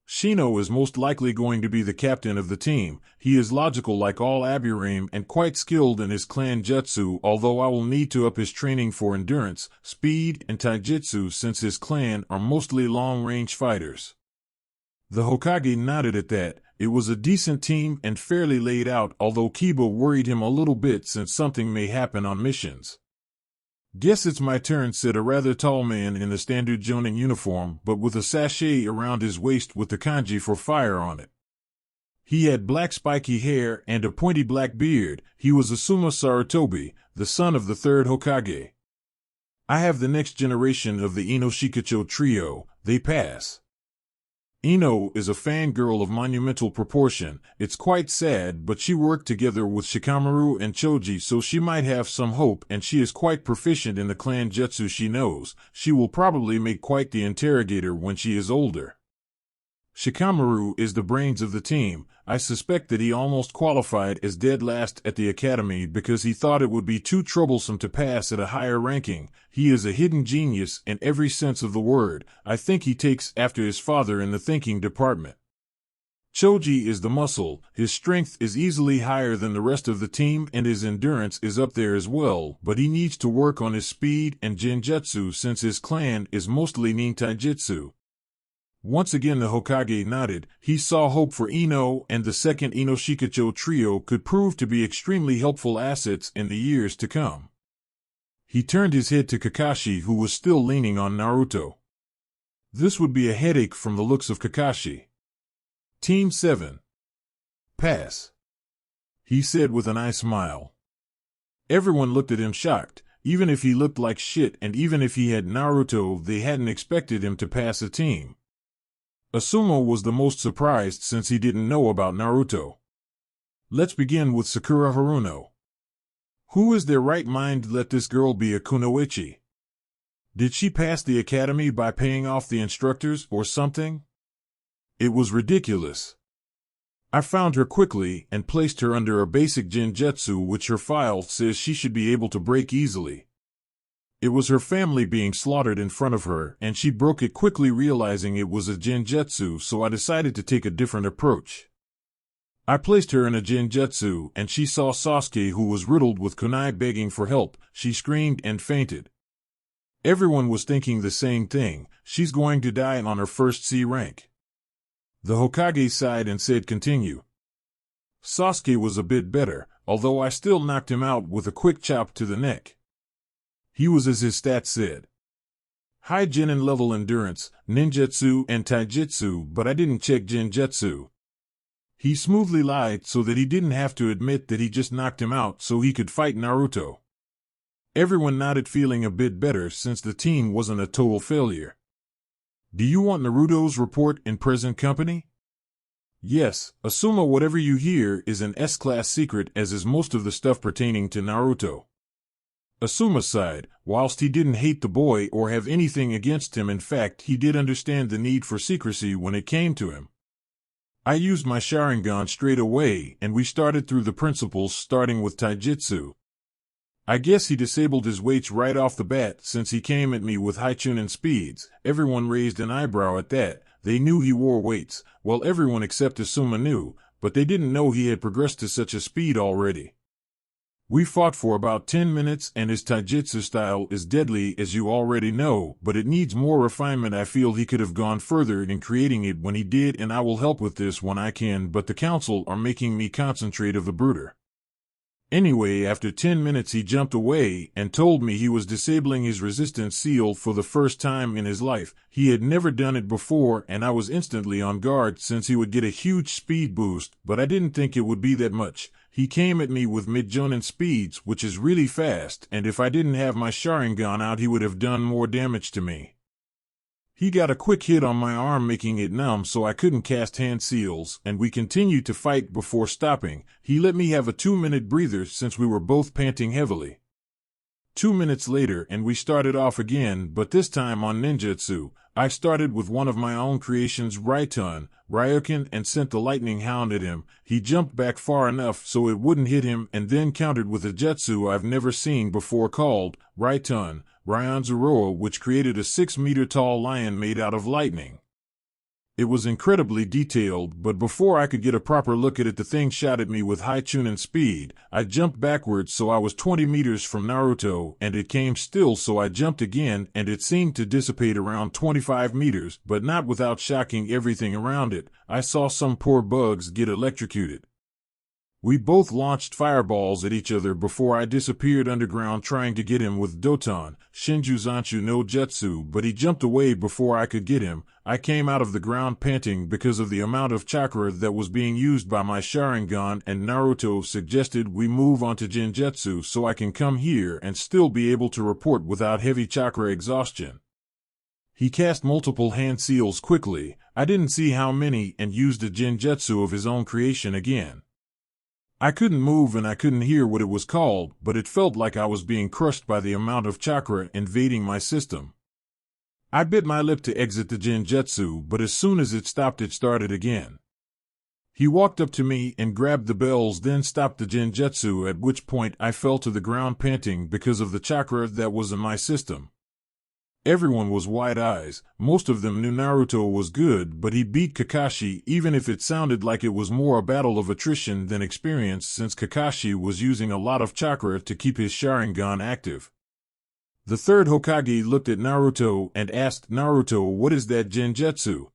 Shino is most likely going to be the captain of the team. He is logical like all Aburame and quite skilled in his clan jutsu, although I will need to up his training for endurance, speed, and taijutsu since his clan are mostly long-range fighters. The Hokage nodded at that. It was a decent team and fairly laid out, although Kiba worried him a little bit since something may happen on missions. Guess it's my turn, said a rather tall man in the standard Jonin uniform, but with a sachet around his waist with the kanji for fire on it. He had black spiky hair and a pointy black beard. He was Asuma Sarutobi, the son of the third Hokage. I have the next generation of the Ino Shikacho trio. They pass. Ino is a fangirl of monumental proportion. It's quite sad, but she worked together with Shikamaru and Choji, so she might have some hope, and she is quite proficient in the clan jutsu she knows. She will probably make quite the interrogator when she is older. Shikamaru is the brains of the team. I suspect that he almost qualified as dead last at the academy because he thought it would be too troublesome to pass at a higher ranking. He is a hidden genius in every sense of the word. I think he takes after his father in the thinking department. Choji is the muscle. His strength is easily higher than the rest of the team and his endurance is up there as well, but he needs to work on his speed and genjutsu since his clan is mostly ninjutsu. Once again the Hokage nodded. He saw hope for Ino, and the second Ino Shikacho trio could prove to be extremely helpful assets in the years to come. He turned his head to Kakashi, who was still leaning on Naruto. This would be a headache from the looks of Kakashi. Team 7. Pass, he said with an eye smile. Everyone looked at him shocked. Even if he looked like shit and even if he had Naruto, they hadn't expected him to pass a team. Asuma was the most surprised since he didn't know about Naruto. Let's begin with Sakura Haruno. Who is their right mind let this girl be a kunoichi? Did she pass the academy by paying off the instructors or something? It was ridiculous. I found her quickly and placed her under a basic genjutsu which her file says she should be able to break easily. It was her family being slaughtered in front of her, and she broke it quickly realizing it was a genjutsu, so I decided to take a different approach. I placed her in a genjutsu, and she saw Sasuke who was riddled with kunai begging for help. She screamed and fainted. Everyone was thinking the same thing, she's going to die on her first C rank. The Hokage sighed and said continue. Sasuke was a bit better, although I still knocked him out with a quick chop to the neck. He was as his stats said. High genin level endurance, ninjutsu and taijutsu, but I didn't check genjutsu. He smoothly lied so that he didn't have to admit that he just knocked him out so he could fight Naruto. Everyone nodded, feeling a bit better since the team wasn't a total failure. Do you want Naruto's report in present company? Yes, assume whatever you hear is an S-class secret, as is most of the stuff pertaining to Naruto. Asuma sighed. Whilst he didn't hate the boy or have anything against him, in fact he did understand the need for secrecy when it came to him. I used my Sharingan straight away and we started through the principles, starting with taijutsu. I guess he disabled his weights right off the bat since he came at me with high chunin speeds. Everyone raised an eyebrow at that. They knew he wore weights. Well, everyone except Asuma knew, but they didn't know he had progressed to such a speed already. We fought for about 10 minutes and his taijutsu style is deadly, as you already know, but it needs more refinement. I feel he could have gone further in creating it when he did, and I will help with this when I can, but the council are making me concentrate of the brooder. Anyway, after 10 minutes he jumped away and told me he was disabling his resistance seal for the first time in his life. He had never done it before and I was instantly on guard since he would get a huge speed boost, but I didn't think it would be that much. He came at me with mid-jonin speeds, which is really fast, and if I didn't have my Sharingan out he would have done more damage to me. He got a quick hit on my arm making it numb so I couldn't cast hand seals, and we continued to fight before stopping. He let me have a 2-minute breather since we were both panting heavily. 2 minutes later and we started off again, but this time on ninjutsu. I started with one of my own creations, Ryuken, and sent the lightning hound at him. He jumped back far enough so it wouldn't hit him and then countered with a jutsu I've never seen before called Ryan-Zoroa, which created a 6-meter-tall lion made out of lightning. It was incredibly detailed, but before I could get a proper look at it the thing shot at me with high chunin speed. I jumped backwards so I was 20 meters from Naruto, and it came still so I jumped again and it seemed to dissipate around 25 meters, but not without shocking everything around it. I saw some poor bugs get electrocuted. We both launched fireballs at each other before I disappeared underground trying to get him with Doton, Shinjuzanchu no Jutsu, but he jumped away before I could get him. I came out of the ground panting because of the amount of chakra that was being used by my Sharingan, and Naruto suggested we move on to Genjutsu so I can come here and still be able to report without heavy chakra exhaustion. He cast multiple hand seals quickly, I didn't see how many, and used a Genjutsu of his own creation again. I couldn't move and I couldn't hear what it was called, but it felt like I was being crushed by the amount of chakra invading my system. I bit my lip to exit the Genjutsu, but as soon as it stopped it started again. He walked up to me and grabbed the bells, then stopped the Genjutsu, at which point I fell to the ground panting because of the chakra that was in my system. Everyone was wide eyes. Most of them knew Naruto was good, but he beat Kakashi, even if it sounded like it was more a battle of attrition than experience, since Kakashi was using a lot of chakra to keep his Sharingan active. The third Hokage looked at Naruto and asked, "Naruto, what is that Genjutsu?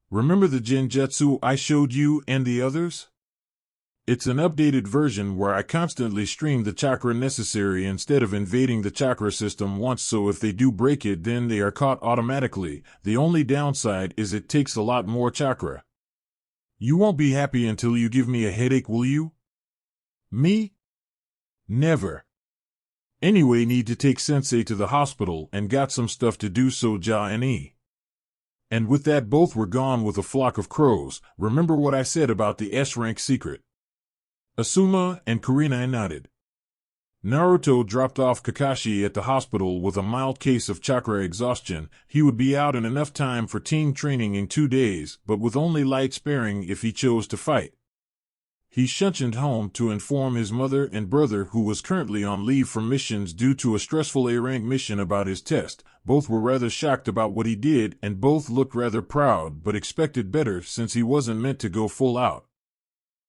Remember the Genjutsu I showed you and the others? It's an updated version where I constantly stream the chakra necessary instead of invading the chakra system once, so if they do break it then they are caught automatically. The only downside is it takes a lot more chakra. You won't be happy until you give me a headache, will you?" "Me? Never. Anyway, need to take sensei to the hospital and got some stuff to do, so ja and E." And with that both were gone with a flock of crows. Remember what I said about the S-rank secret? Asuma and Kurenai nodded. Naruto dropped off Kakashi at the hospital with a mild case of chakra exhaustion. He would be out in enough time for team training in 2 days, but with only light sparring if he chose to fight. He shunted home to inform his mother and brother, who was currently on leave from missions due to a stressful A-rank mission, about his test. Both were rather shocked about what he did, and both looked rather proud but expected better since he wasn't meant to go full out.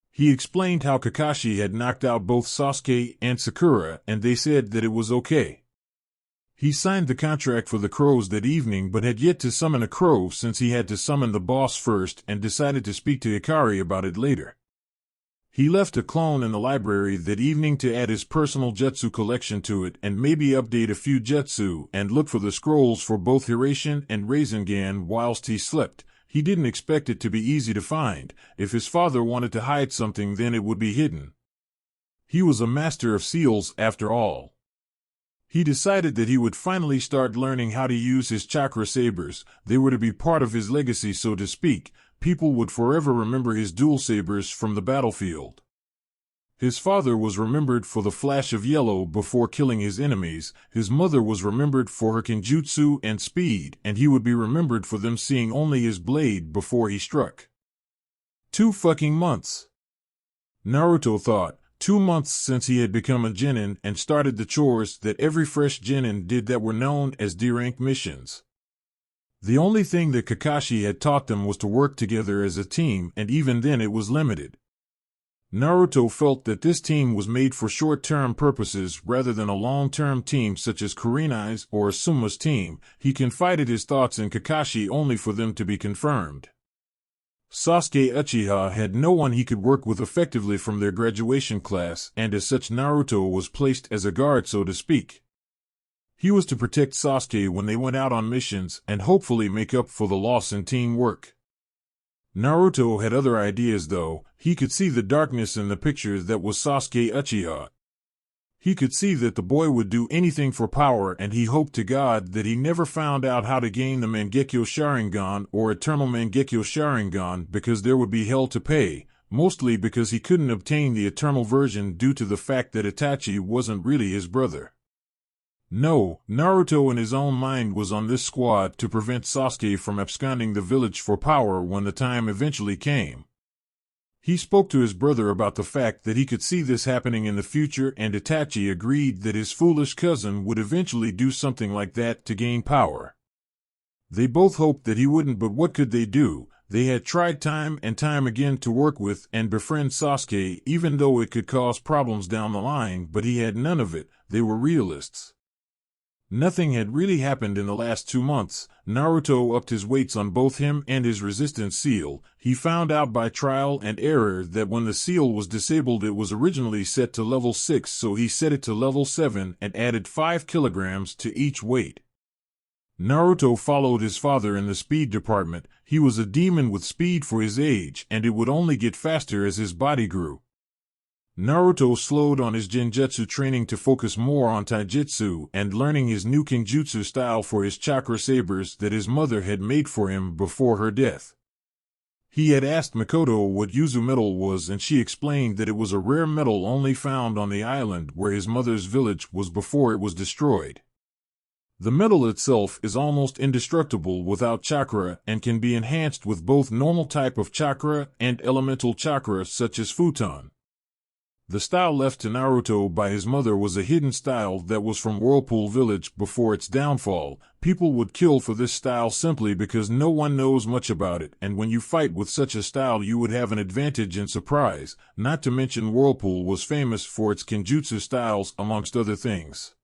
He explained how Kakashi had knocked out both Sasuke and Sakura, and they said that it was okay. He signed the contract for the crows that evening but had yet to summon a crow since he had to summon the boss first, and decided to speak to Hikari about it later. He left a clone in the library that evening to add his personal jutsu collection to it and maybe update a few jutsu, and look for the scrolls for both Hiraishin and Rasengan whilst he slept. He didn't expect it to be easy to find. If his father wanted to hide something, then it would be hidden. He was a master of seals after all. He decided that he would finally start learning how to use his chakra sabers. They were to be part of his legacy, so to speak. People would forever remember his dual sabers from the battlefield. His father was remembered for the flash of yellow before killing his enemies, his mother was remembered for her genjutsu and speed, and he would be remembered for them seeing only his blade before he struck. 2 fucking months. Naruto thought. 2 months since he had become a genin and started the chores that every fresh genin did that were known as D-rank missions. The only thing that Kakashi had taught them was to work together as a team, and even then it was limited. Naruto felt that this team was made for short-term purposes rather than a long-term team such as Kurenai's or Asuma's team. He confided his thoughts in Kakashi only for them to be confirmed. Sasuke Uchiha had no one he could work with effectively from their graduation class, and as such Naruto was placed as a guard, so to speak. He was to protect Sasuke when they went out on missions and hopefully make up for the loss in teamwork. Naruto had other ideas though. He could see the darkness in the picture that was Sasuke Uchiha. He could see that the boy would do anything for power, and he hoped to God that he never found out how to gain the Mangekyo Sharingan or Eternal Mangekyo Sharingan, because there would be hell to pay, mostly because he couldn't obtain the Eternal version due to the fact that Itachi wasn't really his brother. No, Naruto in his own mind was on this squad to prevent Sasuke from absconding the village for power when the time eventually came. He spoke to his brother about the fact that he could see this happening in the future, and Itachi agreed that his foolish cousin would eventually do something like that to gain power. They both hoped that he wouldn't, but what could they do? They had tried time and time again to work with and befriend Sasuke, even though it could cause problems down the line, but he had none of it. They were realists. Nothing had really happened in the last 2 months. Naruto upped his weights on both him and his resistance seal. He found out by trial and error that when the seal was disabled it was originally set to level 6, so he set it to level 7 and added 5 kilograms to each weight. Naruto followed his father in the speed department. He was a demon with speed for his age, and it would only get faster as his body grew. Naruto slowed on his genjutsu training to focus more on taijutsu and learning his new kenjutsu style for his chakra sabers that his mother had made for him before her death. He had asked Mikoto what yuzu metal was, and she explained that it was a rare metal only found on the island where his mother's village was before it was destroyed. The metal itself is almost indestructible without chakra and can be enhanced with both normal type of chakra and elemental chakra such as futon. The style left to Naruto by his mother was a hidden style that was from Whirlpool Village before its downfall. People would kill for this style simply because no one knows much about it, and when you fight with such a style you would have an advantage in surprise, not to mention Whirlpool was famous for its kenjutsu styles amongst other things.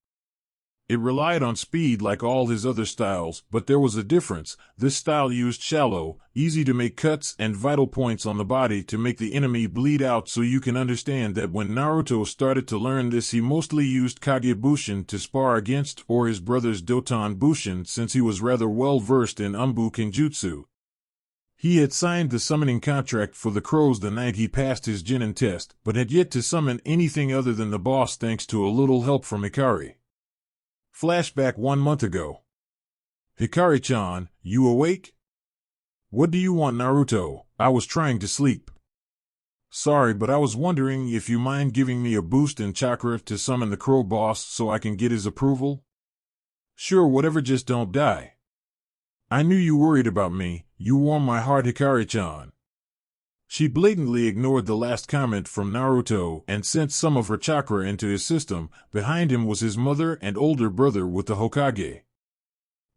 It relied on speed like all his other styles, but there was a difference. This style used shallow, easy-to-make cuts and vital points on the body to make the enemy bleed out, so you can understand that when Naruto started to learn this he mostly used Kage Bushin to spar against, or his brother's Doton Bushin, since he was rather well versed in Umbu Kenjutsu. He had signed the summoning contract for the crows the night he passed his Genin test, but had yet to summon anything other than the boss thanks to a little help from Hikari. Flashback 1 month ago. Hikari-chan, you awake? What do you want, Naruto? I was trying to sleep. Sorry, but I was wondering if you mind giving me a boost in chakra to summon the crow boss so I can get his approval? Sure, whatever, just don't die. I knew you worried about me. You warm my heart, Hikari-chan. She blatantly ignored the last comment from Naruto and sent some of her chakra into his system. Behind him was his mother and older brother with the Hokage.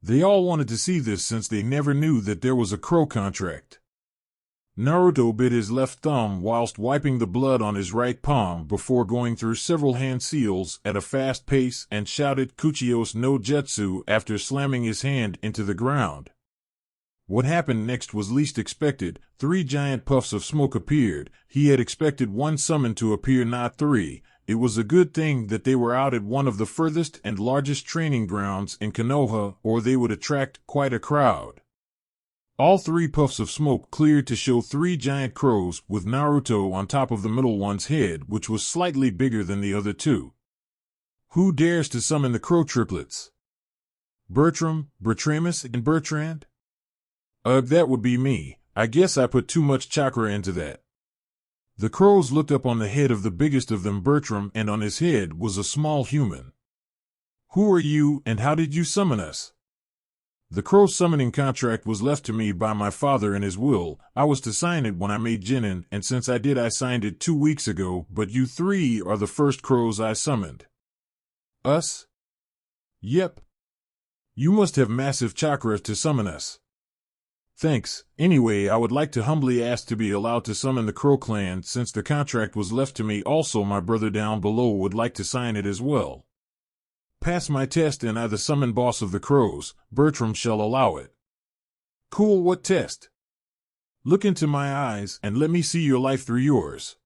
They all wanted to see this since they never knew that there was a crow contract. Naruto bit his left thumb whilst wiping the blood on his right palm before going through several hand seals at a fast pace and shouted Kuchios no Jutsu after slamming his hand into the ground. What happened next was least expected. 3 giant puffs of smoke appeared. He had expected one summon to appear, not 3. It was a good thing that they were out at one of the furthest and largest training grounds in Konoha, or they would attract quite a crowd. All 3 puffs of smoke cleared to show 3 giant crows, with Naruto on top of the middle one's head, which was slightly bigger than the other 2. Who dares to summon the crow triplets? Bertram, Bertramus, and Bertrand? That would be me. I guess I put too much chakra into that. The crows looked up on the head of the biggest of them, Bertram, and on his head was a small human. Who are you, and how did you summon us? The crow summoning contract was left to me by my father in his will. I was to sign it when I made Genin, and since I did, I signed it 2 weeks ago, but you 3 are the first crows I summoned. Us? Yep. You must have massive chakra to summon us. Thanks. Anyway, I would like to humbly ask to be allowed to summon the Crow clan since the contract was left to me. Also, my brother down below would like to sign it as well. Pass my test and I, the summon boss of the crows, Bertram, shall allow it. Cool, what test? Look into my eyes and let me see your life through yours.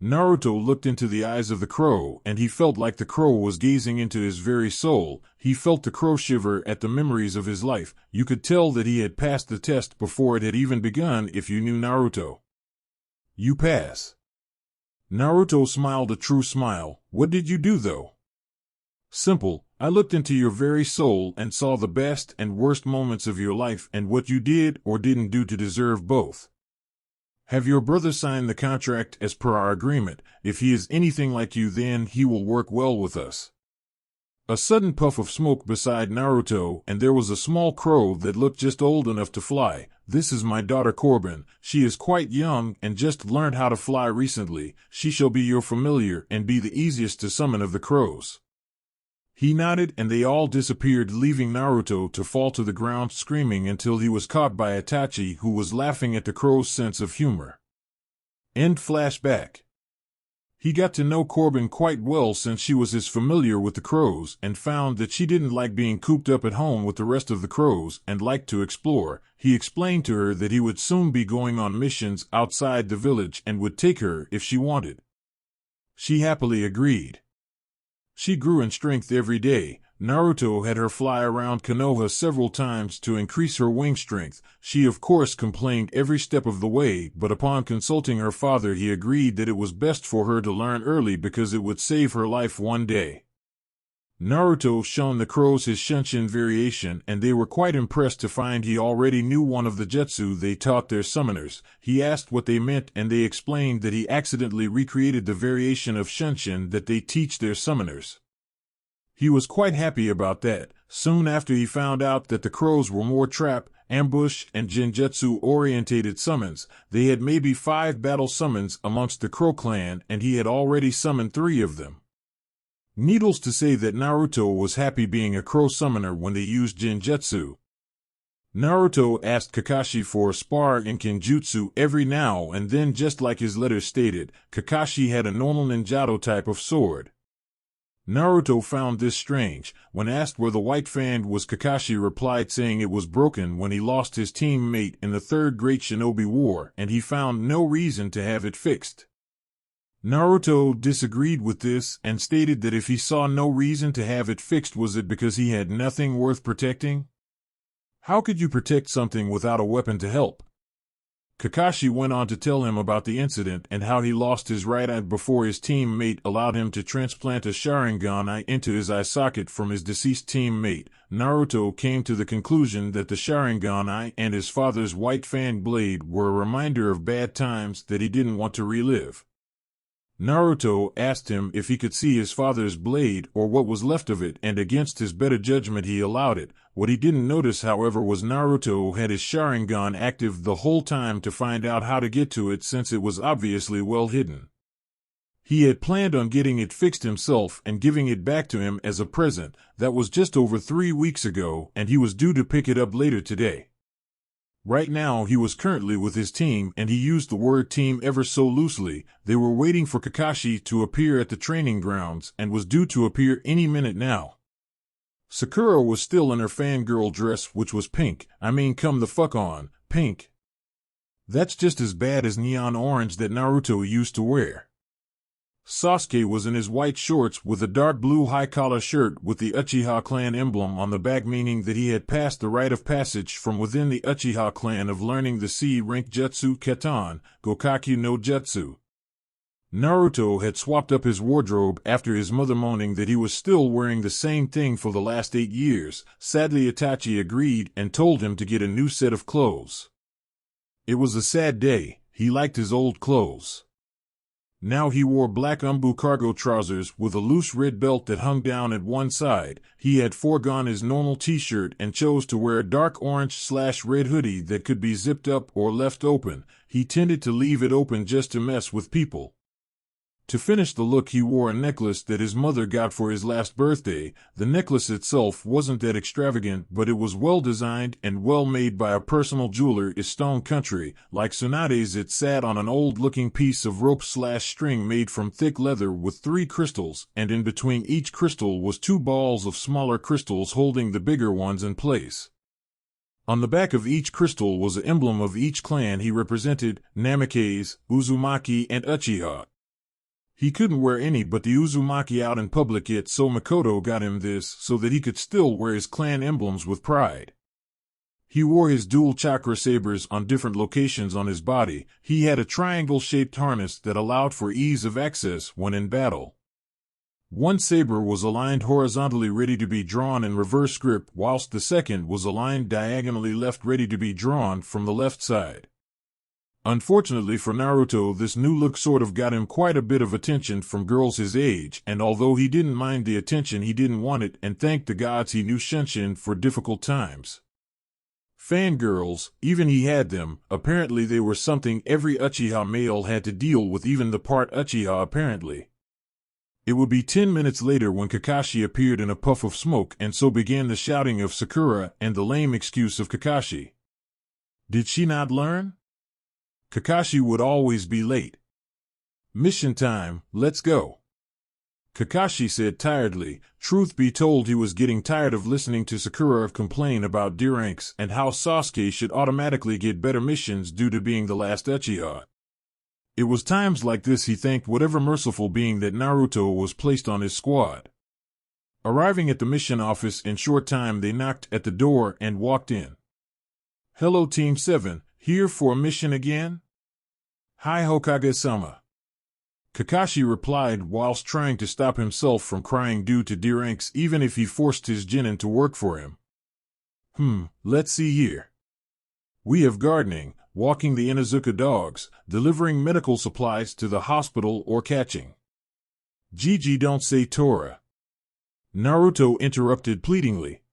Naruto looked into the eyes of the crow, and he felt like the crow was gazing into his very soul. He felt the crow shiver at the memories of his life. You could tell that he had passed the test before it had even begun if you knew Naruto. You pass. Naruto smiled a true smile. What did you do, though? Simple. I looked into your very soul and saw the best and worst moments of your life and what you did or didn't do to deserve both. Have your brother sign the contract as per our agreement. If he is anything like you, then he will work well with us. A sudden puff of smoke beside Naruto, and there was a small crow that looked just old enough to fly. This is my daughter Corbin. She is quite young and just learned how to fly recently. She shall be your familiar and be the easiest to summon of the crows. He nodded and they all disappeared, leaving Naruto to fall to the ground screaming until he was caught by Itachi, who was laughing at the crow's sense of humor. End flashback. He got to know Corbin quite well since she was as familiar with the crows and found that she didn't like being cooped up at home with the rest of the crows and liked to explore. He explained to her that he would soon be going on missions outside the village and would take her if she wanted. She happily agreed. She grew in strength every day. Naruto had her fly around Konoha several times to increase her wing strength. She of course complained every step of the way, but upon consulting her father he agreed that it was best for her to learn early because it would save her life one day. Naruto shown the crows his Shunshin variation, and they were quite impressed to find he already knew one of the jutsu they taught their summoners. He asked what they meant, and they explained that he accidentally recreated the variation of Shunshin that they teach their summoners. He was quite happy about that. Soon after he found out that the crows were more trap, ambush, and genjutsu-orientated summons. They had maybe 5 battle summons amongst the Crow clan, and he had already summoned 3 of them. Needless to say that Naruto was happy being a crow summoner when they used Genjutsu. Naruto asked Kakashi for a spar in Genjutsu every now and then, just like his letter stated. Kakashi had a normal ninjato type of sword. Naruto found this strange. When asked where the white fan was, Kakashi replied saying it was broken when he lost his teammate in the Third Great Shinobi War, and he found no reason to have it fixed. Naruto disagreed with this and stated that if he saw no reason to have it fixed, was it because he had nothing worth protecting? How could you protect something without a weapon to help? Kakashi went on to tell him about the incident and how he lost his right eye before his teammate allowed him to transplant a Sharingan eye into his eye socket from his deceased teammate. Naruto came to the conclusion that the Sharingan eye and his father's white fang blade were a reminder of bad times that he didn't want to relive. Naruto asked him if he could see his father's blade or what was left of it, and against his better judgment he allowed it. What he didn't notice, however, was Naruto had his Sharingan active the whole time to find out how to get to it, since it was obviously well hidden. He had planned on getting it fixed himself and giving it back to him as a present. That was just over 3 weeks ago, and he was due to pick it up later today. Right now he was currently with his team, and he used the word team ever so loosely. They were waiting for Kakashi to appear at the training grounds and was due to appear any minute now. Sakura was still in her fangirl dress, which was pink. I mean, come the fuck on, pink. That's just as bad as neon orange that Naruto used to wear. Sasuke was in his white shorts with a dark blue high-collar shirt with the Uchiha clan emblem on the back, meaning that he had passed the rite of passage from within the Uchiha clan of learning the C-rank Jutsu Katan, Gokaki no Jutsu. Naruto had swapped up his wardrobe after his mother moaning that he was still wearing the same thing for the last 8 years. Sadly, Itachi agreed and told him to get a new set of clothes. It was a sad day. He liked his old clothes. Now he wore black umbu cargo trousers with a loose red belt that hung down at one side. He had foregone his normal t-shirt and chose to wear a dark orange/red hoodie that could be zipped up or left open. He tended to leave it open just to mess with people. To finish the look, he wore a necklace that his mother got for his last birthday. The necklace itself wasn't that extravagant, but it was well designed and well made by a personal jeweler in Stone Country. Like Tsunade's, it sat on an old-looking piece of rope/string made from thick leather with 3 crystals, and in between each crystal was 2 balls of smaller crystals holding the bigger ones in place. On the back of each crystal was an emblem of each clan he represented: Namikaze, Uzumaki, and Uchiha. He couldn't wear any but the Uzumaki out in public yet, so Mikoto got him this so that he could still wear his clan emblems with pride. He wore his dual chakra sabers on different locations on his body. He had a triangle-shaped harness that allowed for ease of access when in battle. One saber was aligned horizontally ready to be drawn in reverse grip, whilst the second was aligned diagonally left ready to be drawn from the left side. Unfortunately for Naruto, this new look sort of got him quite a bit of attention from girls his age, and although he didn't mind the attention, he didn't want it, and thanked the gods he knew Shenshin for difficult times. Fangirls, even he had them. Apparently they were something every Uchiha male had to deal with, even the part Uchiha apparently. It would be 10 minutes later when Kakashi appeared in a puff of smoke, and so began the shouting of Sakura and the lame excuse of Kakashi. Did she not learn? Kakashi would always be late. Mission time, let's go. Kakashi said tiredly. Truth be told, he was getting tired of listening to Sakura complain about D ranks and how Sasuke should automatically get better missions due to being the last Uchiha. It was times like this he thanked whatever merciful being that Naruto was placed on his squad. Arriving at the mission office in short time, they knocked at the door and walked in. Hello Team 7, here for a mission again? Hi Hokage-sama. Kakashi replied whilst trying to stop himself from crying due to D ranks, even if he forced his genin to work for him. Let's see here. We have gardening, walking the Inazuka dogs, delivering medical supplies to the hospital, or catching. Gigi, don't say Tora. Naruto interrupted pleadingly.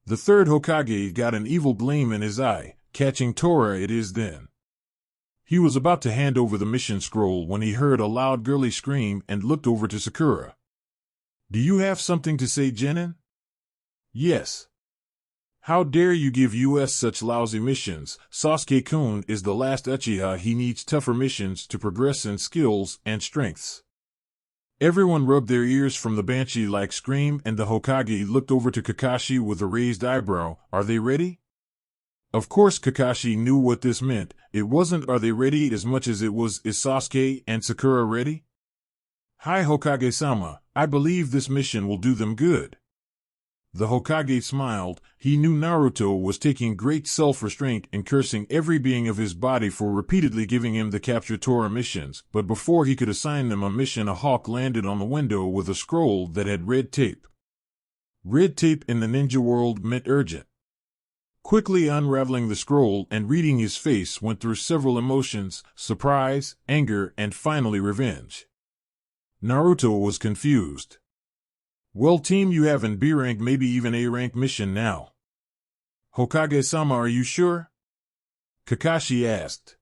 The third Hokage got an evil gleam in his eye. Catching Tora it is then. He was about to hand over the mission scroll when he heard a loud girly scream and looked over to Sakura. Do you have something to say, genin? Yes. How dare you give us such lousy missions? Sasuke-kun is the last Uchiha. He needs tougher missions to progress in skills and strengths. Everyone rubbed their ears from the banshee-like scream, and the Hokage looked over to Kakashi with a raised eyebrow. Are they ready? Of course Kakashi knew what this meant. It wasn't are they ready as much as it was is Sasuke and Sakura ready? Hi Hokage-sama, I believe this mission will do them good. The Hokage smiled. He knew Naruto was taking great self-restraint and cursing every being of his body for repeatedly giving him the Capture Tora missions, but before he could assign them a mission, a hawk landed on the window with a scroll that had red tape. Red tape in the ninja world meant urgent. Quickly unraveling the scroll and reading his face went through several emotions: surprise, anger, and finally revenge. Naruto was confused. Well, team, you have an B rank, maybe even A rank mission now. Hokage-sama, are you sure? Kakashi asked.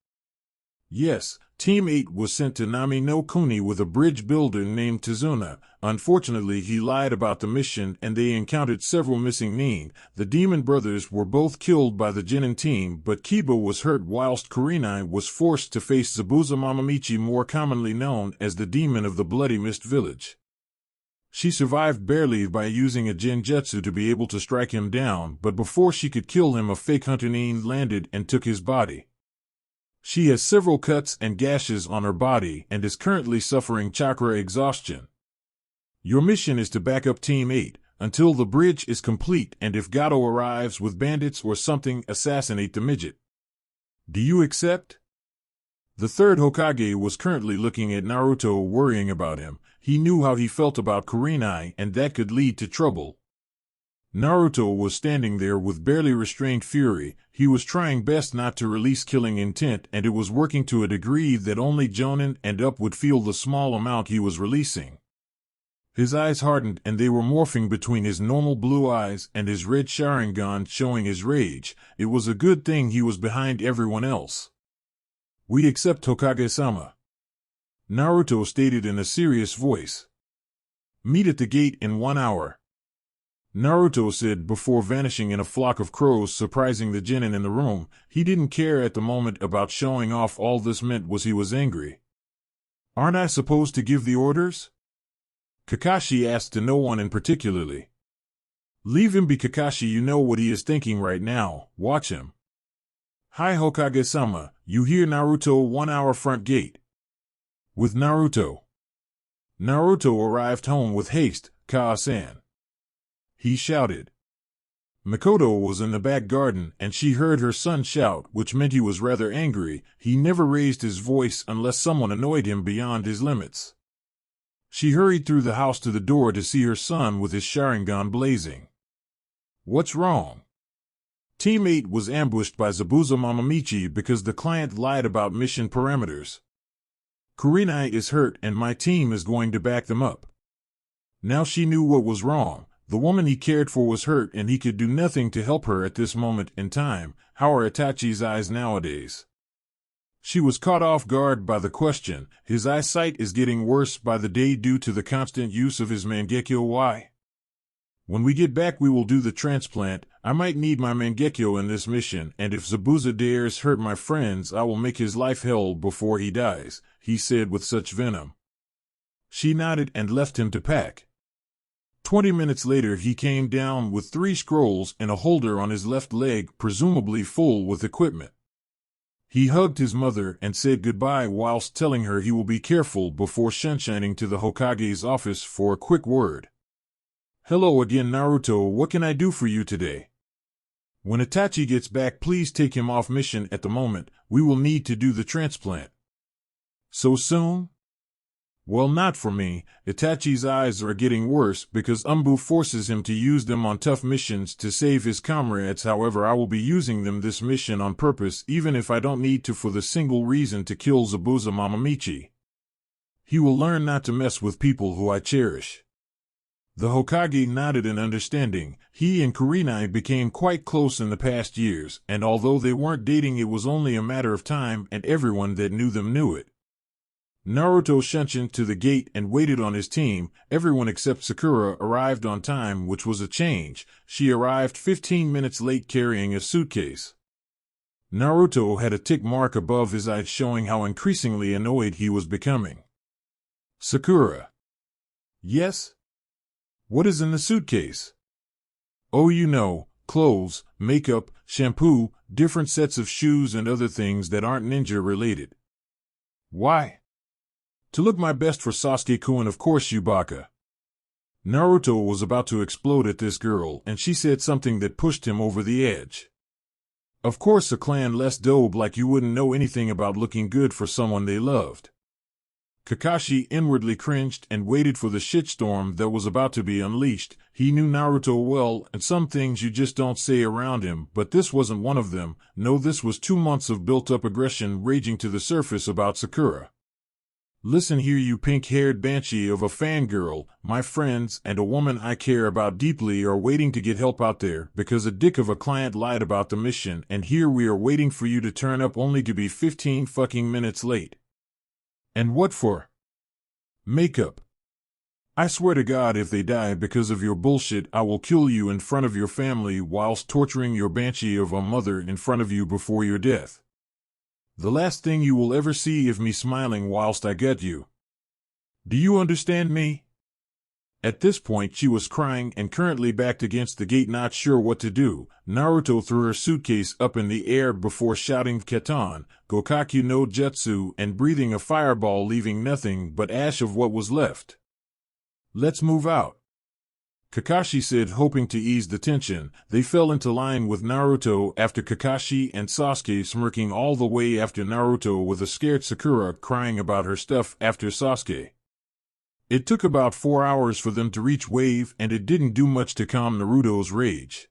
Yes, Team 8 was sent to Nami no Kuni with a bridge builder named Tazuna. Unfortunately, he lied about the mission and they encountered several missing nin. The demon brothers were both killed by the Genin team, but Kiba was hurt whilst Kurenai was forced to face Zabuza Mamamichi, more commonly known as the demon of the Bloody Mist Village. She survived barely by using a Genjutsu to be able to strike him down, but before she could kill him, a fake hunter nin landed and took his body. She has several cuts and gashes on her body and is currently suffering chakra exhaustion. Your mission is to back up Team 8 until the bridge is complete, and if Gato arrives with bandits or something, assassinate the midget. Do you accept? The third Hokage was currently looking at Naruto, worrying about him. He knew how he felt about Kurenai, and that could lead to trouble. Naruto was standing there with barely restrained fury. He was trying best not to release killing intent, and it was working to a degree that only Jonin and up would feel the small amount he was releasing. His eyes hardened, and they were morphing between his normal blue eyes and his red Sharingan, showing his rage. It was a good thing he was behind everyone else. We accept, Hokage-sama, Naruto stated in a serious voice. Meet at the gate in 1 hour, Naruto said before vanishing in a flock of crows, surprising the genin in the room. He didn't care at the moment about showing off. All this meant was he was angry. Aren't I supposed to give the orders? Kakashi asked, to no one in particularly. Leave him be, Kakashi. You know what he is thinking right now. Watch him. Hi, Hokage-sama. You hear Naruto? 1 hour front gate. With Naruto. Naruto arrived home with haste. Ka-san, he shouted. Mikoto was in the back garden, and she heard her son shout, which meant he was rather angry. He never raised his voice unless someone annoyed him beyond his limits. She hurried through the house to the door to see her son with his Sharingan blazing. What's wrong? Team 8 was ambushed by Zabuza Mamamichi because the client lied about mission parameters. Kurenai is hurt and my team is going to back them up. Now she knew what was wrong. The woman he cared for was hurt and he could do nothing to help her at this moment in time. How are Itachi's eyes nowadays? She was caught off guard by the question. His eyesight is getting worse by the day due to the constant use of his mangekyo. Why? When we get back we will do the transplant. I might need my mangekyo in this mission, and if Zabuza dares hurt my friends I will make his life hell before he dies, he said with such venom. She nodded and left him to pack. 20 minutes later he came down with 3 scrolls and a holder on his left leg, presumably full with equipment. He hugged his mother and said goodbye whilst telling her he will be careful before shining to the Hokage's office for a quick word. Hello again, Naruto. What can I do for you today? When Itachi gets back, please take him off mission at the moment. We will need to do the transplant. So soon? Well, not for me. Itachi's eyes are getting worse because Umbu forces him to use them on tough missions to save his comrades. However, I will be using them this mission on purpose, even if I don't need to, for the single reason to kill Zabuza Mamamichi. He will learn not to mess with people who I cherish. The Hokage nodded in understanding. He and Kurenai became quite close in the past years, and although they weren't dating, it was only a matter of time, and everyone that knew them knew it. Naruto shunshined to the gate and waited on his team. Everyone except Sakura arrived on time, which was a change. She arrived 15 minutes late carrying a suitcase. Naruto had a tick mark above his eye showing how increasingly annoyed he was becoming. Sakura. Yes? What is in the suitcase? Oh, you know, clothes, makeup, shampoo, different sets of shoes and other things that aren't ninja related. Why? To look my best for Sasuke-kun, of course, Yubaka. Naruto was about to explode at this girl, and she said something that pushed him over the edge. Of course, a clan less dope like you wouldn't know anything about looking good for someone they loved. Kakashi inwardly cringed and waited for the shitstorm that was about to be unleashed. He knew Naruto well, and some things you just don't say around him, but this wasn't one of them. No, this was 2 months of built-up aggression raging to the surface about Sakura. Listen here, you pink-haired banshee of a fangirl, my friends and a woman I care about deeply are waiting to get help out there because a dick of a client lied about the mission, and here we are waiting for you to turn up only to be 15 fucking minutes late. And what for? Makeup. I swear to God, if they die because of your bullshit, I will kill you in front of your family whilst torturing your banshee of a mother in front of you before your death. The last thing you will ever see is me smiling whilst I get you. Do you understand me? At this point she was crying and currently backed against the gate, not sure what to do. Naruto threw her suitcase up in the air before shouting Keton, Gokaku no Jutsu, and breathing a fireball, leaving nothing but ash of what was left. Let's move out, Kakashi said, hoping to ease the tension. They fell into line with Naruto after Kakashi and Sasuke smirking all the way after Naruto with a scared Sakura crying about her stuff after Sasuke. It took about 4 hours for them to reach Wave, and it didn't do much to calm Naruto's rage.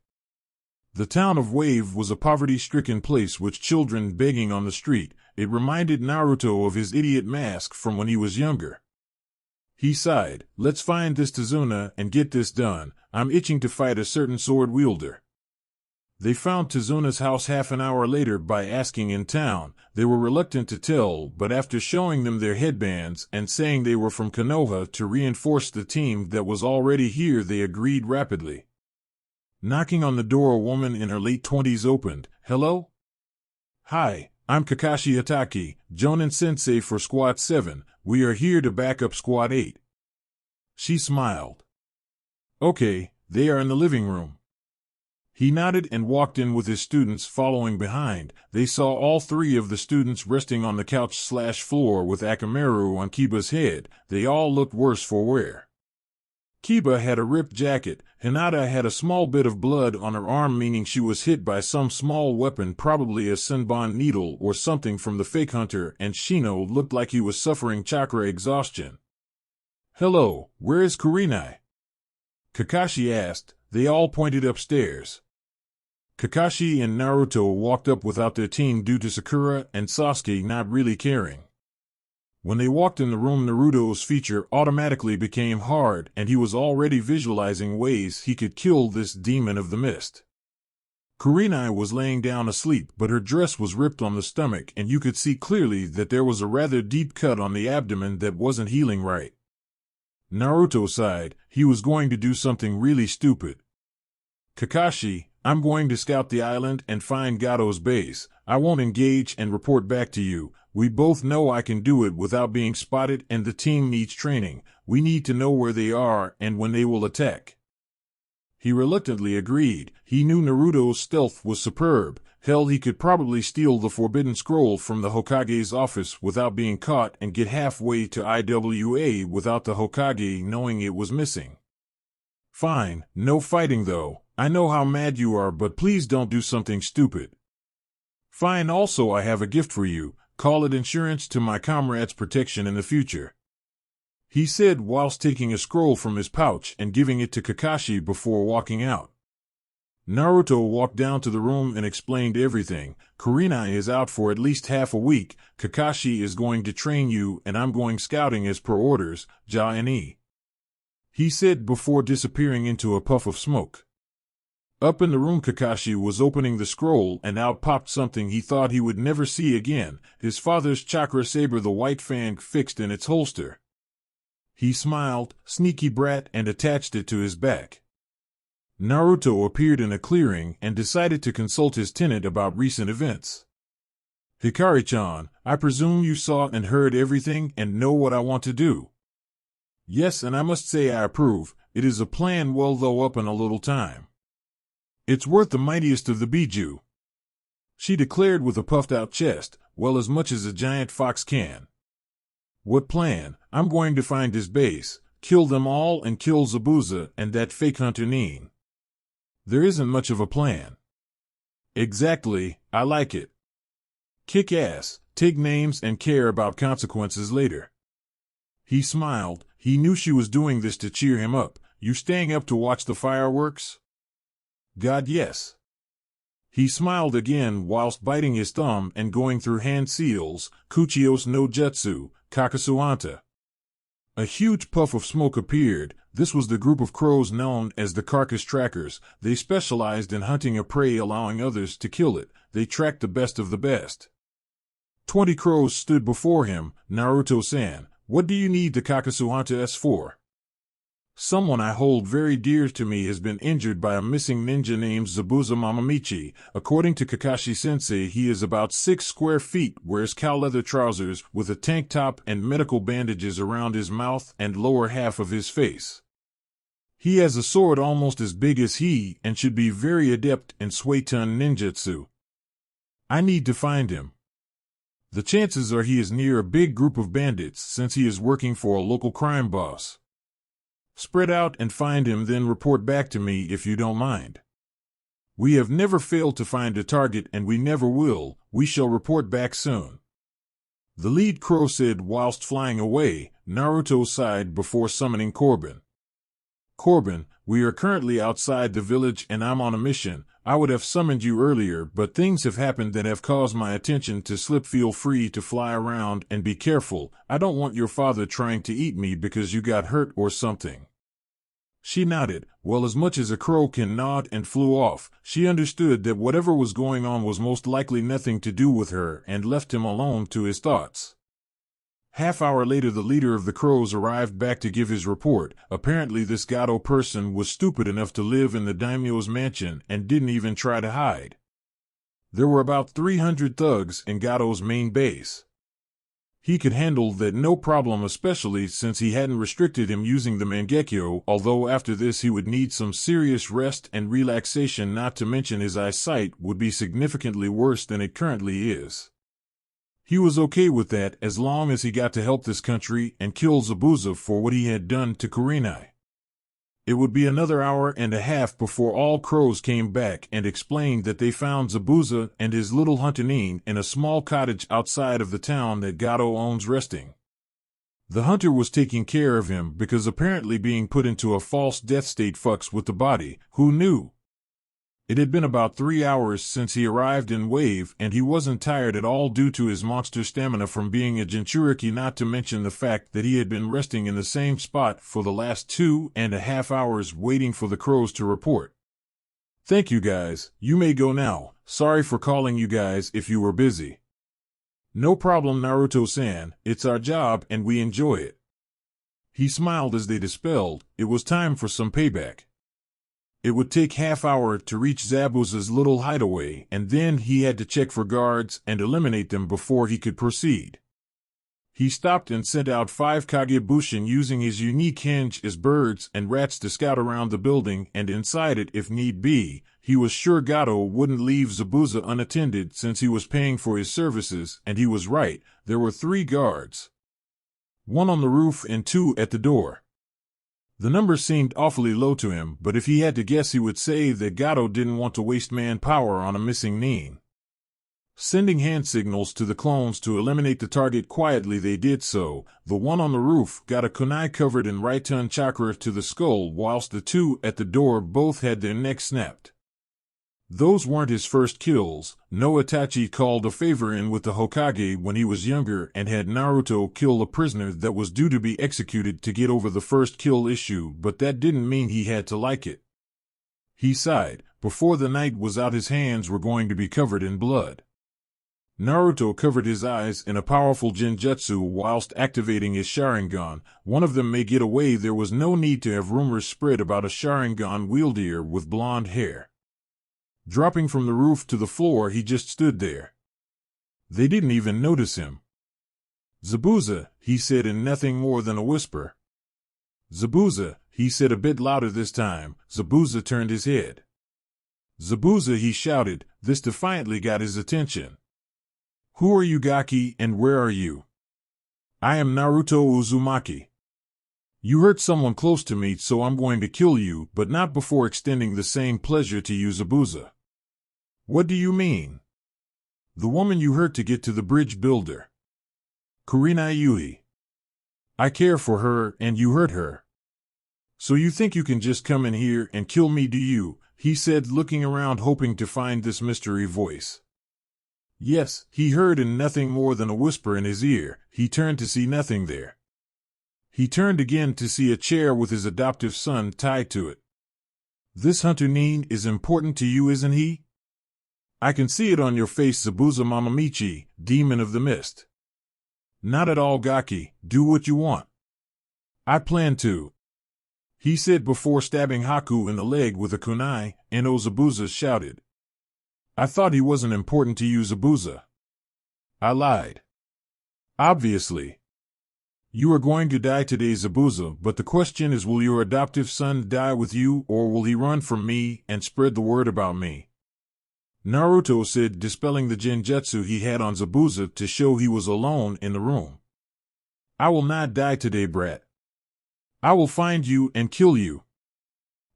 The town of Wave was a poverty-stricken place with children begging on the street. It reminded Naruto of his idiot mask from when he was younger. He sighed, let's find this Tazuna and get this done. I'm itching to fight a certain sword wielder. They found Tazuna's house half an hour later by asking in town. They were reluctant to tell, but after showing them their headbands and saying they were from Konoha to reinforce the team that was already here, they agreed rapidly. Knocking on the door, a woman in her late 20s opened. Hello? Hi, I'm Kakashi Hatake, Jonin Sensei for Squad 7. We are here to back up Squad 8. She smiled. Okay, they are in the living room. He nodded and walked in with his students following behind. They saw all 3 of the students resting on the couch/floor with Akamaru on Kiba's head. They all looked worse for wear. Kiba had a ripped jacket. Hinata had a small bit of blood on her arm, meaning she was hit by some small weapon, probably a Senbon needle or something from the fake hunter, and Shino looked like he was suffering chakra exhaustion. Hello, where is Kurenai? Kakashi asked. They all pointed upstairs. Kakashi and Naruto walked up without their team due to Sakura and Sasuke not really caring. When they walked in the room, Naruto's feature automatically became hard, and he was already visualizing ways he could kill this demon of the mist. Kurenai was laying down asleep, but her dress was ripped on the stomach, and you could see clearly that there was a rather deep cut on the abdomen that wasn't healing right. Naruto sighed. He was going to do something really stupid. Kakashi, I'm going to scout the island and find Gato's base. I won't engage and report back to you. We both know I can do it without being spotted, and the team needs training. We need to know where they are and when they will attack. He reluctantly agreed. He knew Naruto's stealth was superb. Hell, he could probably steal the Forbidden Scroll from the Hokage's office without being caught and get halfway to IWA without the Hokage knowing it was missing. Fine, no fighting though. I know how mad you are, but please don't do something stupid. Fine, also I have a gift for you. Call it insurance to my comrades' protection in the future, he said whilst taking a scroll from his pouch and giving it to Kakashi before walking out. Naruto walked down to the room and explained everything. Kurenai is out for at least half a week. Kakashi is going to train you, and I'm going scouting as per orders, Ja-ne, he said before disappearing into a puff of smoke. Up in the room, Kakashi was opening the scroll, and out popped something he thought he would never see again, his father's chakra saber, the white fang fixed in its holster. He smiled, sneaky brat, and attached it to his back. Naruto appeared in a clearing and decided to consult his tenant about recent events. Hikari-chan, I presume you saw and heard everything and know what I want to do. Yes, and I must say I approve. It is a plan well though up in a little time. It's worth the mightiest of the Biju, she declared with a puffed-out chest, well, as much as a giant fox can. What plan? I'm going to find his base, kill them all and kill Zabuza and that fake hunter Nin. There isn't much of a plan. Exactly, I like it. Kick ass, take names and care about consequences later. He smiled. He knew she was doing this to cheer him up. You staying up to watch the fireworks? God, yes. He smiled again whilst biting his thumb and going through hand seals, Kuchios no Jutsu, Kakasuanta. A huge puff of smoke appeared. This was the group of crows known as the Carcass Trackers. They specialized in hunting a prey, allowing others to kill it. They tracked the best of the best. 20 crows stood before him. Naruto-san, what do you need the Kakasuanta for? Someone I hold very dear to me has been injured by a missing ninja named Zabuza Mamamichi. According to Kakashi Sensei, he is about 6 square feet, wears cow leather trousers with a tank top and medical bandages around his mouth and lower half of his face. He has a sword almost as big as he and should be very adept in Suiton ninjutsu. I need to find him. The chances are he is near a big group of bandits since he is working for a local crime boss. Spread out and find him, then report back to me if you don't mind. We have never failed to find a target and we never will. We shall report back soon. The lead crow said whilst flying away. Naruto sighed before summoning Corbin. Corbin, we are currently outside the village and I'm on a mission. I would have summoned you earlier, but things have happened that have caused my attention to slip. Feel free to fly around and be careful. I don't want your father trying to eat me because you got hurt or something. She nodded. Well, as much as a crow can nod, and flew off. She understood that whatever was going on was most likely nothing to do with her and left him alone to his thoughts. Half-hour later, the leader of the crows arrived back to give his report. Apparently this Gato person was stupid enough to live in the daimyo's mansion and didn't even try to hide. There were about 300 thugs in Gato's main base. He could handle that no problem, especially since he hadn't restricted him using the mangekyo, although after this he would need some serious rest and relaxation, not to mention his eyesight would be significantly worse than it currently is. He was okay with that as long as he got to help this country and kill Zabuza for what he had done to Kurenai. It would be another hour and a half before all crows came back and explained that they found Zabuza and his little hunter Nin in a small cottage outside of the town that Gato owns resting. The hunter was taking care of him because apparently being put into a false death state fucks with the body. Who knew? It had been about 3 hours since he arrived in Wave, and he wasn't tired at all due to his monster stamina from being a Jinchuriki, not to mention the fact that he had been resting in the same spot for the last 2.5 hours waiting for the crows to report. Thank you guys, you may go now. Sorry for calling you guys if you were busy. No problem, Naruto-san, it's our job and we enjoy it. He smiled as they dispelled. It was time for some payback. It would take half-hour to reach Zabuza's little hideaway, and then he had to check for guards and eliminate them before he could proceed. He stopped and sent out 5 Kagebushin using his unique hinge as birds and rats to scout around the building and inside it if need be. He was sure Gato wouldn't leave Zabuza unattended since he was paying for his services, and he was right. There were 3 guards. 1 on the roof and 2 at the door. The number seemed awfully low to him, but if he had to guess he would say that Gato didn't want to waste manpower on a missing Nin. Sending hand signals to the clones to eliminate the target quietly, they did so. The 1 on the roof got a kunai covered in Raiton chakra to the skull, whilst the 2 at the door both had their necks snapped. Those weren't his first kills. No Itachi called a favor in with the Hokage when he was younger and had Naruto kill a prisoner that was due to be executed to get over the first kill issue, but that didn't mean he had to like it. He sighed. Before the night was out, his hands were going to be covered in blood. Naruto covered his eyes in a powerful Genjutsu whilst activating his Sharingan. One of them may get away. There was no need to have rumors spread about a Sharingan wielder with blonde hair. Dropping from the roof to the floor, he just stood there. They didn't even notice him. Zabuza, he said in nothing more than a whisper. Zabuza, he said a bit louder this time. Zabuza turned his head. Zabuza, he shouted. This defiantly got his attention. Who are you, Gaki, and where are you? I am Naruto Uzumaki. You hurt someone close to me, so I'm going to kill you, but not before extending the same pleasure to you, Zabuza. What do you mean? The woman you hurt to get to the bridge builder. Kurenai Yui. I care for her, and you hurt her. So you think you can just come in here and kill me, do you? He said, looking around hoping to find this mystery voice. Yes, he heard, and nothing more than a whisper in his ear. He turned to see nothing there. He turned again to see a chair with his adoptive son tied to it. This Hunter Nin is important to you, isn't he? I can see it on your face, Zabuza Mamamichi, demon of the mist. Not at all, Gaki. Do what you want. I plan to. He said before stabbing Haku in the leg with a kunai, and Zabuza shouted. I thought he wasn't important to you, Zabuza. I lied. Obviously. You are going to die today, Zabuza, but the question is, will your adoptive son die with you, or will he run from me and spread the word about me? Naruto said, dispelling the genjutsu he had on Zabuza to show he was alone in the room. I will not die today, brat. I will find you and kill you.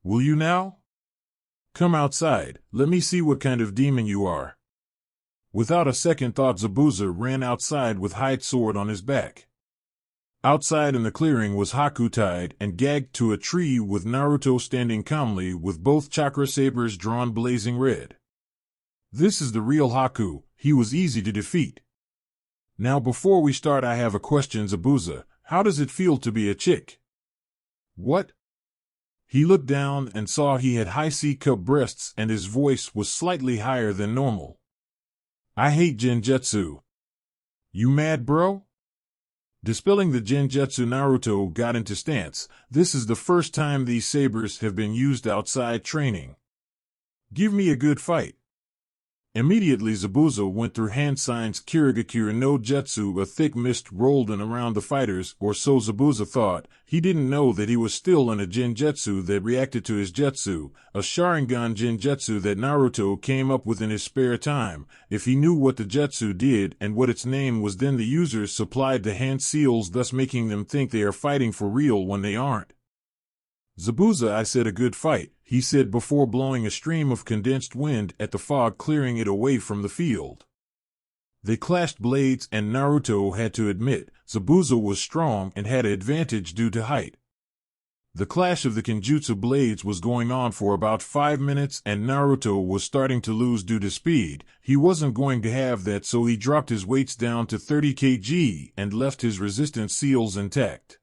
Will you now? Come outside, let me see what kind of demon you are. Without a second thought, Zabuza ran outside with hide sword on his back. Outside in the clearing was Haku tied and gagged to a tree, with Naruto standing calmly with both chakra sabers drawn blazing red. This is the real Haku. He was easy to defeat. Now before we start, I have a question, Zabuza. How does it feel to be a chick? What? He looked down and saw he had high C-cup breasts, and his voice was slightly higher than normal. I hate genjutsu. You mad, bro? Dispelling the genjutsu, Naruto got into stance. This is the first time these sabers have been used outside training. Give me a good fight. Immediately Zabuza went through hand signs Kirigakure no Jutsu. A thick mist rolled in around the fighters, or so Zabuza thought. He didn't know that he was still in a genjutsu that reacted to his jutsu, a Sharingan genjutsu that Naruto came up with in his spare time. If he knew what the jutsu did and what its name was, then the users supplied the hand seals, thus making them think they are fighting for real when they aren't. Zabuza, I said a good fight, he said before blowing a stream of condensed wind at the fog, clearing it away from the field. They clashed blades, and Naruto had to admit, Zabuza was strong and had an advantage due to height. The clash of the Genjutsu blades was going on for about 5 minutes, and Naruto was starting to lose due to speed. He wasn't going to have that, so he dropped his weights down to 30 kg and left his resistance seals intact.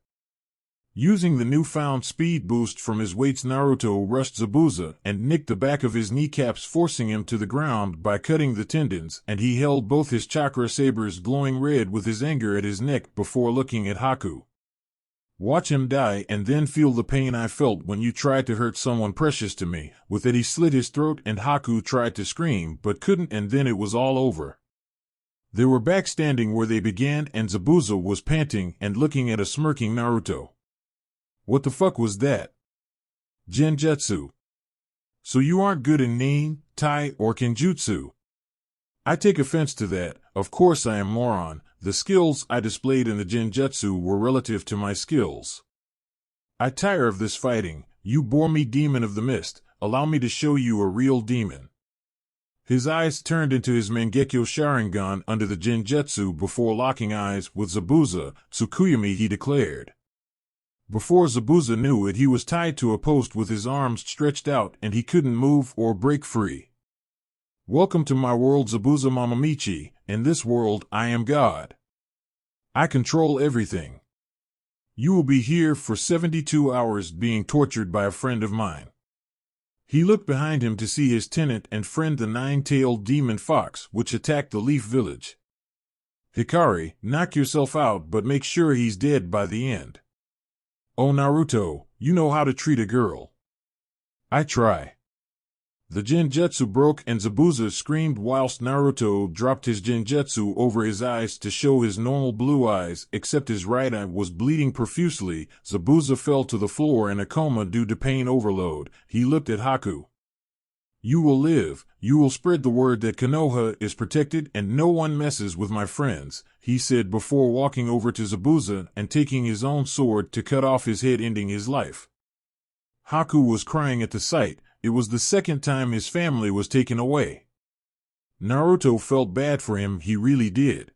Using the newfound speed boost from his weights, Naruto rushed Zabuza and nicked the back of his kneecaps, forcing him to the ground by cutting the tendons, and he held both his chakra sabers glowing red with his anger at his neck before looking at Haku. Watch him die and then feel the pain I felt when you tried to hurt someone precious to me. With it he slit his throat, and Haku tried to scream but couldn't, and then it was all over. They were back standing where they began, and Zabuza was panting and looking at a smirking Naruto. What the fuck was that? Genjutsu. So you aren't good in nin, tai, or kenjutsu? I take offense to that. Of course I am, moron. The skills I displayed in the genjutsu were relative to my skills. I tire of this fighting. You bore me, demon of the mist. Allow me to show you a real demon. His eyes turned into his mangekyo Sharingan under the genjutsu before locking eyes with Zabuza. Tsukuyami, he declared. Before Zabuza knew it, he was tied to a post with his arms stretched out, and he couldn't move or break free. Welcome to my world, Zabuza Mamamichi. In this world, I am God. I control everything. You will be here for 72 hours being tortured by a friend of mine. He looked behind him to see his tenant and friend, the nine-tailed demon fox, which attacked the Leaf Village. Hikari, knock yourself out, but make sure he's dead by the end. Oh Naruto, you know how to treat a girl. I try. The genjutsu broke and Zabuza screamed whilst Naruto dropped his genjutsu over his eyes to show his normal blue eyes, except his right eye was bleeding profusely. Zabuza fell to the floor in a coma due to pain overload. He looked at Haku. You will live, you will spread the word that Konoha is protected and no one messes with my friends, he said before walking over to Zabuza and taking his own sword to cut off his head, ending his life. Haku was crying at the sight. It was the second time his family was taken away. Naruto felt bad for him, he really did.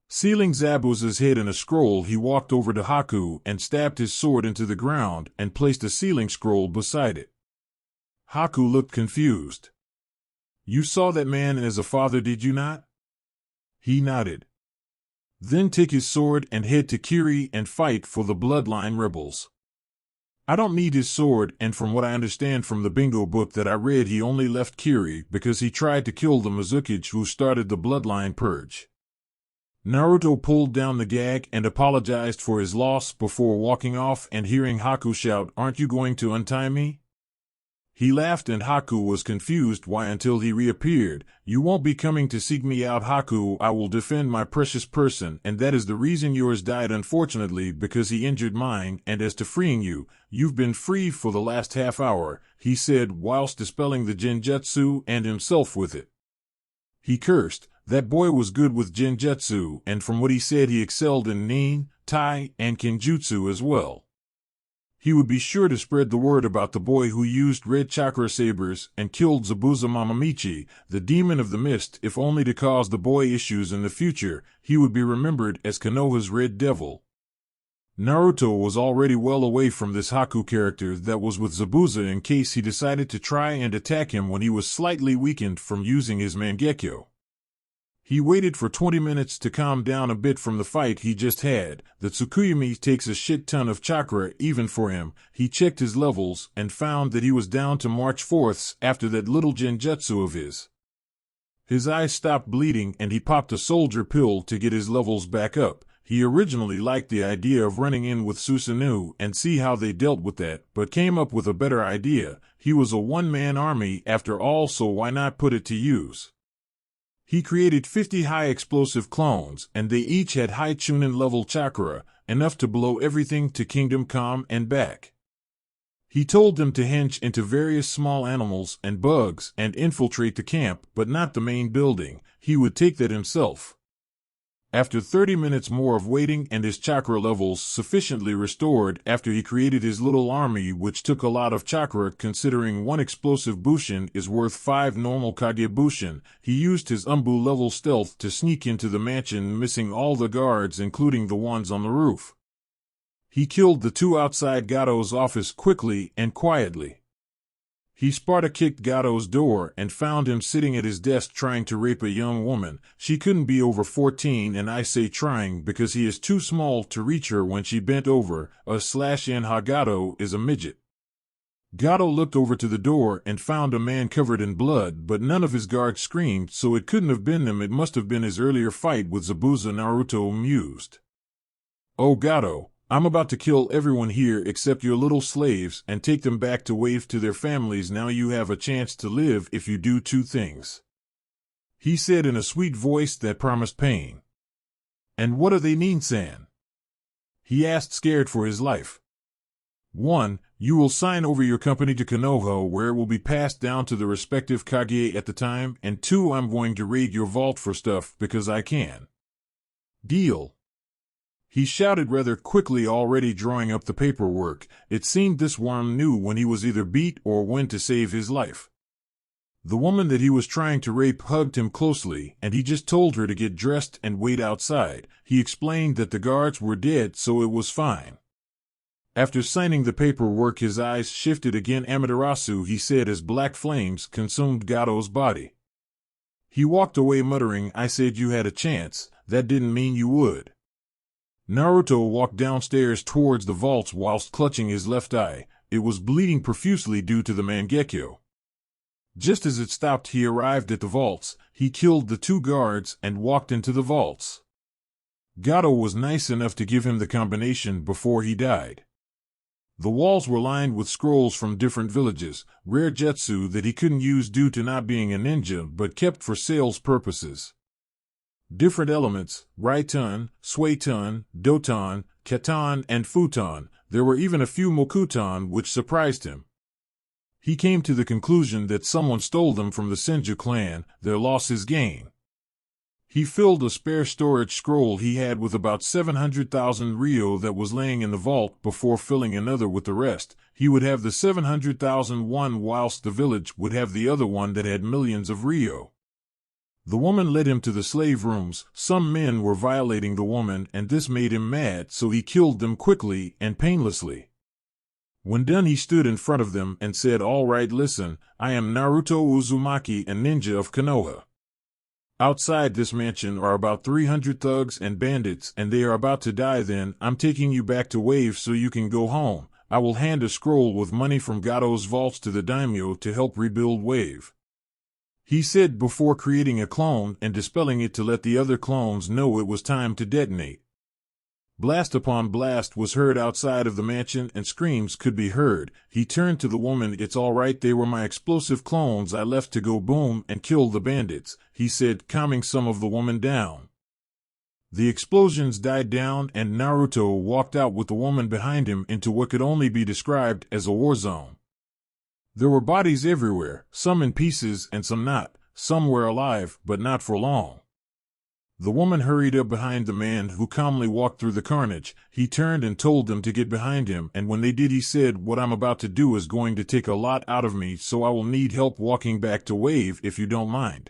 Sealing Zabuza's head in a scroll, he walked over to Haku and stabbed his sword into the ground and placed a sealing scroll beside it. Haku looked confused. You saw that man as a father, did you not? He nodded. Then take his sword and head to Kiri and fight for the bloodline rebels. I don't need his sword, and from what I understand from the bingo book that I read, he only left Kiri because he tried to kill the Mizukage who started the bloodline purge. Naruto pulled down the gag and apologized for his loss before walking off and hearing Haku shout, "Aren't you going to untie me?" He laughed and Haku was confused why until he reappeared. You won't be coming to seek me out, Haku. I will defend my precious person, and that is the reason yours died unfortunately, because he injured mine, and as to freeing you, you've been free for the last half hour, he said whilst dispelling the Genjutsu and himself with it. He cursed. That boy was good with Genjutsu, and from what he said he excelled in Nin, Tai, and Genjutsu as well. He would be sure to spread the word about the boy who used red chakra sabers and killed Zabuza Mamamichi, the demon of the mist, if only to cause the boy issues in the future. He would be remembered as Konoha's Red Devil. Naruto was already well away from this Haku character that was with Zabuza in case he decided to try and attack him when he was slightly weakened from using his mangekyo. He waited for 20 minutes to calm down a bit from the fight he just had. The Tsukuyomi takes a shit ton of chakra even for him. He checked his levels and found that he was down to March 4ths after that little genjutsu of his. His eyes stopped bleeding and he popped a soldier pill to get his levels back up. He originally liked the idea of running in with Susanoo and see how they dealt with that, but came up with a better idea. He was a one-man army after all, so why not put it to use? He created 50 high-explosive clones, and they each had high Chunin-level chakra, enough to blow everything to Kingdom Come and back. He told them to hench into various small animals and bugs and infiltrate the camp, but not the main building. He would take that himself. After 30 minutes more of waiting and his chakra levels sufficiently restored after he created his little army, which took a lot of chakra considering one explosive bushin is worth 5 normal Kage bushin, he used his Umbu level stealth to sneak into the mansion, missing all the guards including the ones on the roof. He killed the 2 outside Gato's office quickly and quietly. He Sparta-kicked Gato's door and found him sitting at his desk trying to rape a young woman. She couldn't be over 14, and I say trying because he is too small to reach her when she bent over. /N Gato is a midget. Gato looked over to the door and found a man covered in blood, but none of his guards screamed, so it couldn't have been them. It must have been his earlier fight with Zabuza, Naruto mused. Oh Gato, I'm about to kill everyone here except your little slaves and take them back to wave to their families. Now you have a chance to live if you do 2 things. He said in a sweet voice that promised pain. And what are they, Nin-san? He asked, scared for his life. 1. You will sign over your company to Konoha, where it will be passed down to the respective Kage at the time, and 2. I'm going to raid your vault for stuff because I can. Deal. He shouted rather quickly, already drawing up the paperwork. It seemed this worm knew when he was either beat or when to save his life. The woman that he was trying to rape hugged him closely, and he just told her to get dressed and wait outside. He explained that the guards were dead, so it was fine. After signing the paperwork, his eyes shifted again. Amaterasu, he said as black flames consumed Gato's body. He walked away muttering, I said you had a chance, that didn't mean you would. Naruto walked downstairs towards the vaults whilst clutching his left eye. It was bleeding profusely due to the mangekyo. Just as it stopped, he arrived at the vaults. He killed the 2 guards and walked into the vaults. Gato was nice enough to give him the combination before he died. The walls were lined with scrolls from different villages, rare jutsu that he couldn't use due to not being a ninja but kept for sales purposes. Different elements, Raiton, Suiton, Doton, Katan, and Futon. There were even a few Mokuton which surprised him. He came to the conclusion that someone stole them from the Senju clan. Their loss is gain. He filled a spare storage scroll he had with about 700,000 ryo that was laying in the vault before filling another with the rest. He would have the 700,000 one whilst the village would have the other one that had millions of ryo. The woman led him to the slave rooms. Some men were violating the woman and this made him mad, so he killed them quickly and painlessly. When done, he stood in front of them and said, "All right, listen, I am Naruto Uzumaki, a ninja of Konoha. Outside this mansion are about 300 thugs and bandits, and they are about to die. Then I'm taking you back to Wave so you can go home. I will hand a scroll with money from Gato's vaults to the daimyo to help rebuild Wave," he said before creating a clone and dispelling it to let the other clones know it was time to detonate. Blast upon blast was heard outside of the mansion and screams could be heard. He turned to the woman. "It's all right, they were my explosive clones I left to go boom and kill the bandits," he said, calming some of the woman down. The explosions died down and Naruto walked out with the woman behind him into what could only be described as a war zone. There were bodies everywhere, some in pieces and some not. Some were alive, but not for long. The woman hurried up behind the man who calmly walked through the carnage. He turned and told them to get behind him, and when they did he said, "What I'm about to do is going to take a lot out of me, so I will need help walking back to Wave if you don't mind."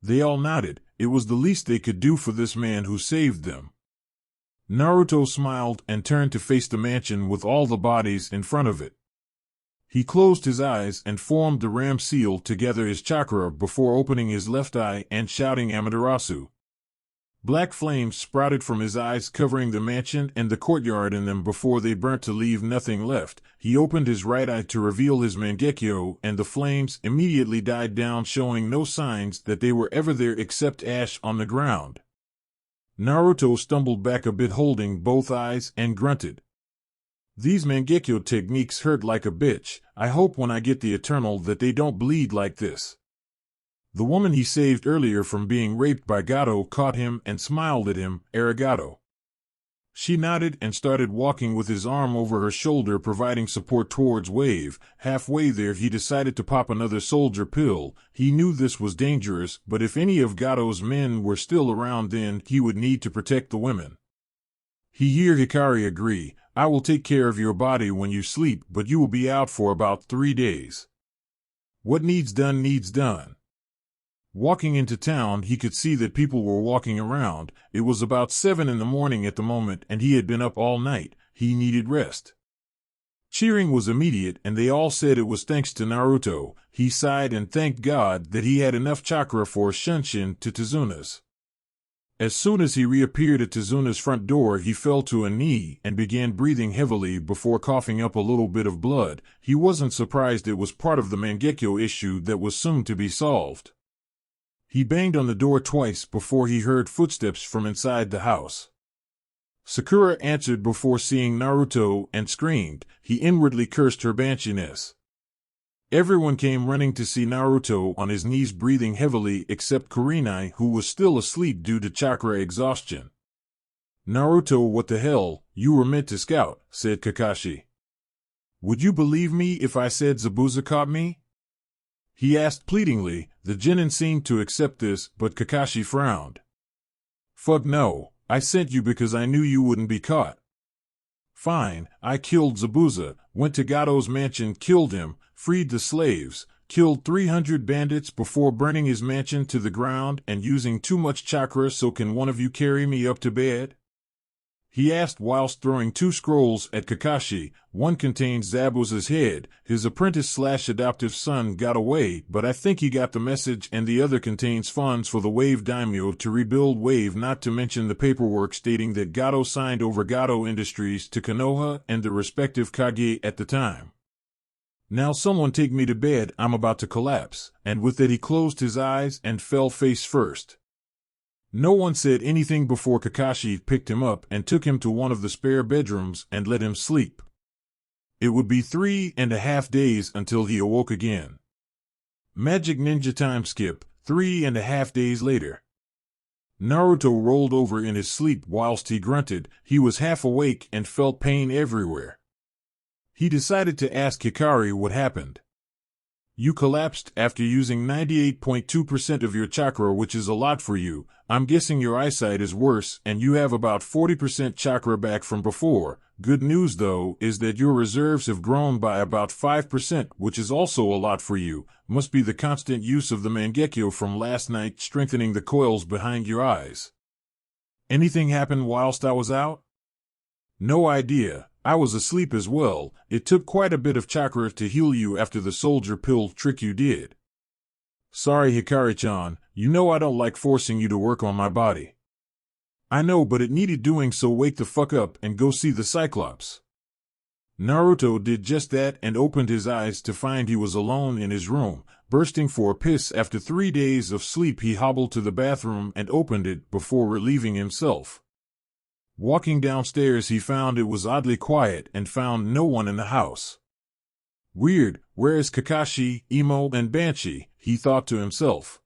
They all nodded. It was the least they could do for this man who saved them. Naruto smiled and turned to face the mansion with all the bodies in front of it. He closed his eyes and formed the Ram seal to gather his chakra before opening his left eye and shouting Amaterasu. Black flames sprouted from his eyes, covering the mansion and the courtyard in them before they burnt to leave nothing left. He opened his right eye to reveal his mangekyo, and the flames immediately died down, showing no signs that they were ever there except ash on the ground. Naruto stumbled back a bit holding both eyes and grunted. "These mangekyo techniques hurt like a bitch. I hope when I get the eternal that they don't bleed like this." The woman he saved earlier from being raped by Gato caught him and smiled at him. "Arigato." She nodded and started walking with his arm over her shoulder, providing support towards Wave. Halfway there he decided to pop another soldier pill. He knew this was dangerous, but if any of Gato's men were still around then he would need to protect the women. He heard Hikari agree. "I will take care of your body when you sleep, but you will be out for about 3 days. What needs done needs done." Walking into town, he could see that people were walking around. It was about 7 in the morning at the moment, and he had been up all night. He needed rest. Cheering was immediate, and they all said it was thanks to Naruto. He sighed and thanked God that he had enough chakra for a shunshin to Tazuna's. As soon as he reappeared at Tazuna's front door, he fell to a knee and began breathing heavily before coughing up a little bit of blood. He wasn't surprised. It was part of the mangekyo issue that was soon to be solved. He banged on the door twice before he heard footsteps from inside the house. Sakura answered before seeing Naruto and screamed. He inwardly cursed her banshiness. Everyone came running to see Naruto on his knees breathing heavily except Kurenai, who was still asleep due to chakra exhaustion. "Naruto, what the hell, you were meant to scout," said Kakashi. "Would you believe me if I said Zabuza caught me?" he asked pleadingly. The genin seemed to accept this, but Kakashi frowned. "Fuck no, I sent you because I knew you wouldn't be caught." "Fine, I killed Zabuza, went to Gato's mansion, killed him, freed the slaves, killed 300 bandits before burning his mansion to the ground and using too much chakra. So can one of you carry me up to bed?" he asked whilst throwing 2 scrolls at Kakashi. One contained Zabuza's head. His apprentice/adoptive son got away, but I think he got the message, and the other contains funds for the Wave daimyo to rebuild Wave, not to mention the paperwork stating that Gato signed over Gato Industries to Konoha and the respective Kage at the time. "Now someone take me to bed, I'm about to collapse," and with that he closed his eyes and fell face first. No one said anything before Kakashi picked him up and took him to one of the spare bedrooms and let him sleep. It would be 3.5 days until he awoke again. Magic ninja time skip, 3.5 days later. Naruto rolled over in his sleep whilst he grunted. He was half awake and felt pain everywhere. He decided to ask Hikari what happened. You collapsed after using 98.2% of your chakra, which is a lot for you. I'm guessing your eyesight is worse and you have about 40% chakra back from before. Good news though is that your reserves have grown by about 5%, which is also a lot for you. Must be the constant use of the mangekyo from last night strengthening the coils behind your eyes. Anything happened whilst I was out? No idea. I was asleep as well. It took quite a bit of chakra to heal you after the soldier pill trick you did. Sorry, Hikari-chan. You know I don't like forcing you to work on my body. I know, but it needed doing, so wake the fuck up and go see the Cyclops. Naruto did just that and opened his eyes to find he was alone in his room. Bursting for a piss after 3 days of sleep, he hobbled to the bathroom and opened it before relieving himself. Walking downstairs, he found it was oddly quiet and found no one in the house. Weird, where is Kakashi, Emo, and Banshee? He thought to himself.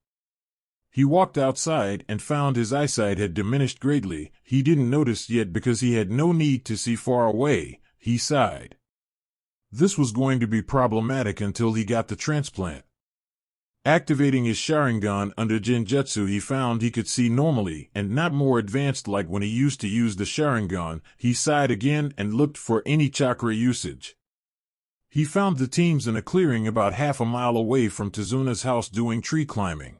He walked outside and found his eyesight had diminished greatly. He didn't notice yet because he had no need to see far away. He sighed. This was going to be problematic until he got the transplant. Activating his Sharingan under Genjutsu, he found he could see normally and not more advanced like when he used to use the Sharingan. He sighed again and looked for any chakra usage. He found the teams in a clearing about half a mile away from Tazuna's house doing tree climbing.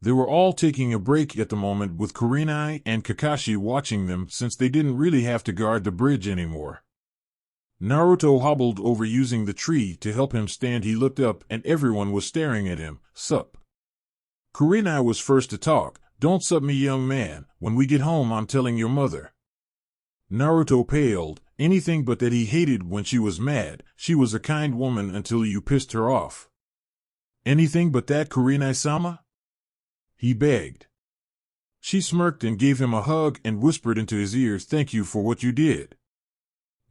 They were all taking a break at the moment, with Kurenai and Kakashi watching them since they didn't really have to guard the bridge anymore. Naruto hobbled over using the tree to help him stand. He looked up and everyone was staring at him. Sup? Kurenai was first to talk. Don't sup me, young man. When we get home, I'm telling your mother. Naruto paled. Anything but that. He hated when she was mad. She was a kind woman until you pissed her off. Anything but that, Kurenai-sama? He begged. She smirked and gave him a hug and whispered into his ears, "Thank you for what you did."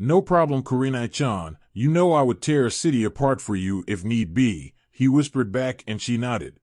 "No problem, Kurenai-chan. You know I would tear a city apart for you if need be," he whispered back, and she nodded.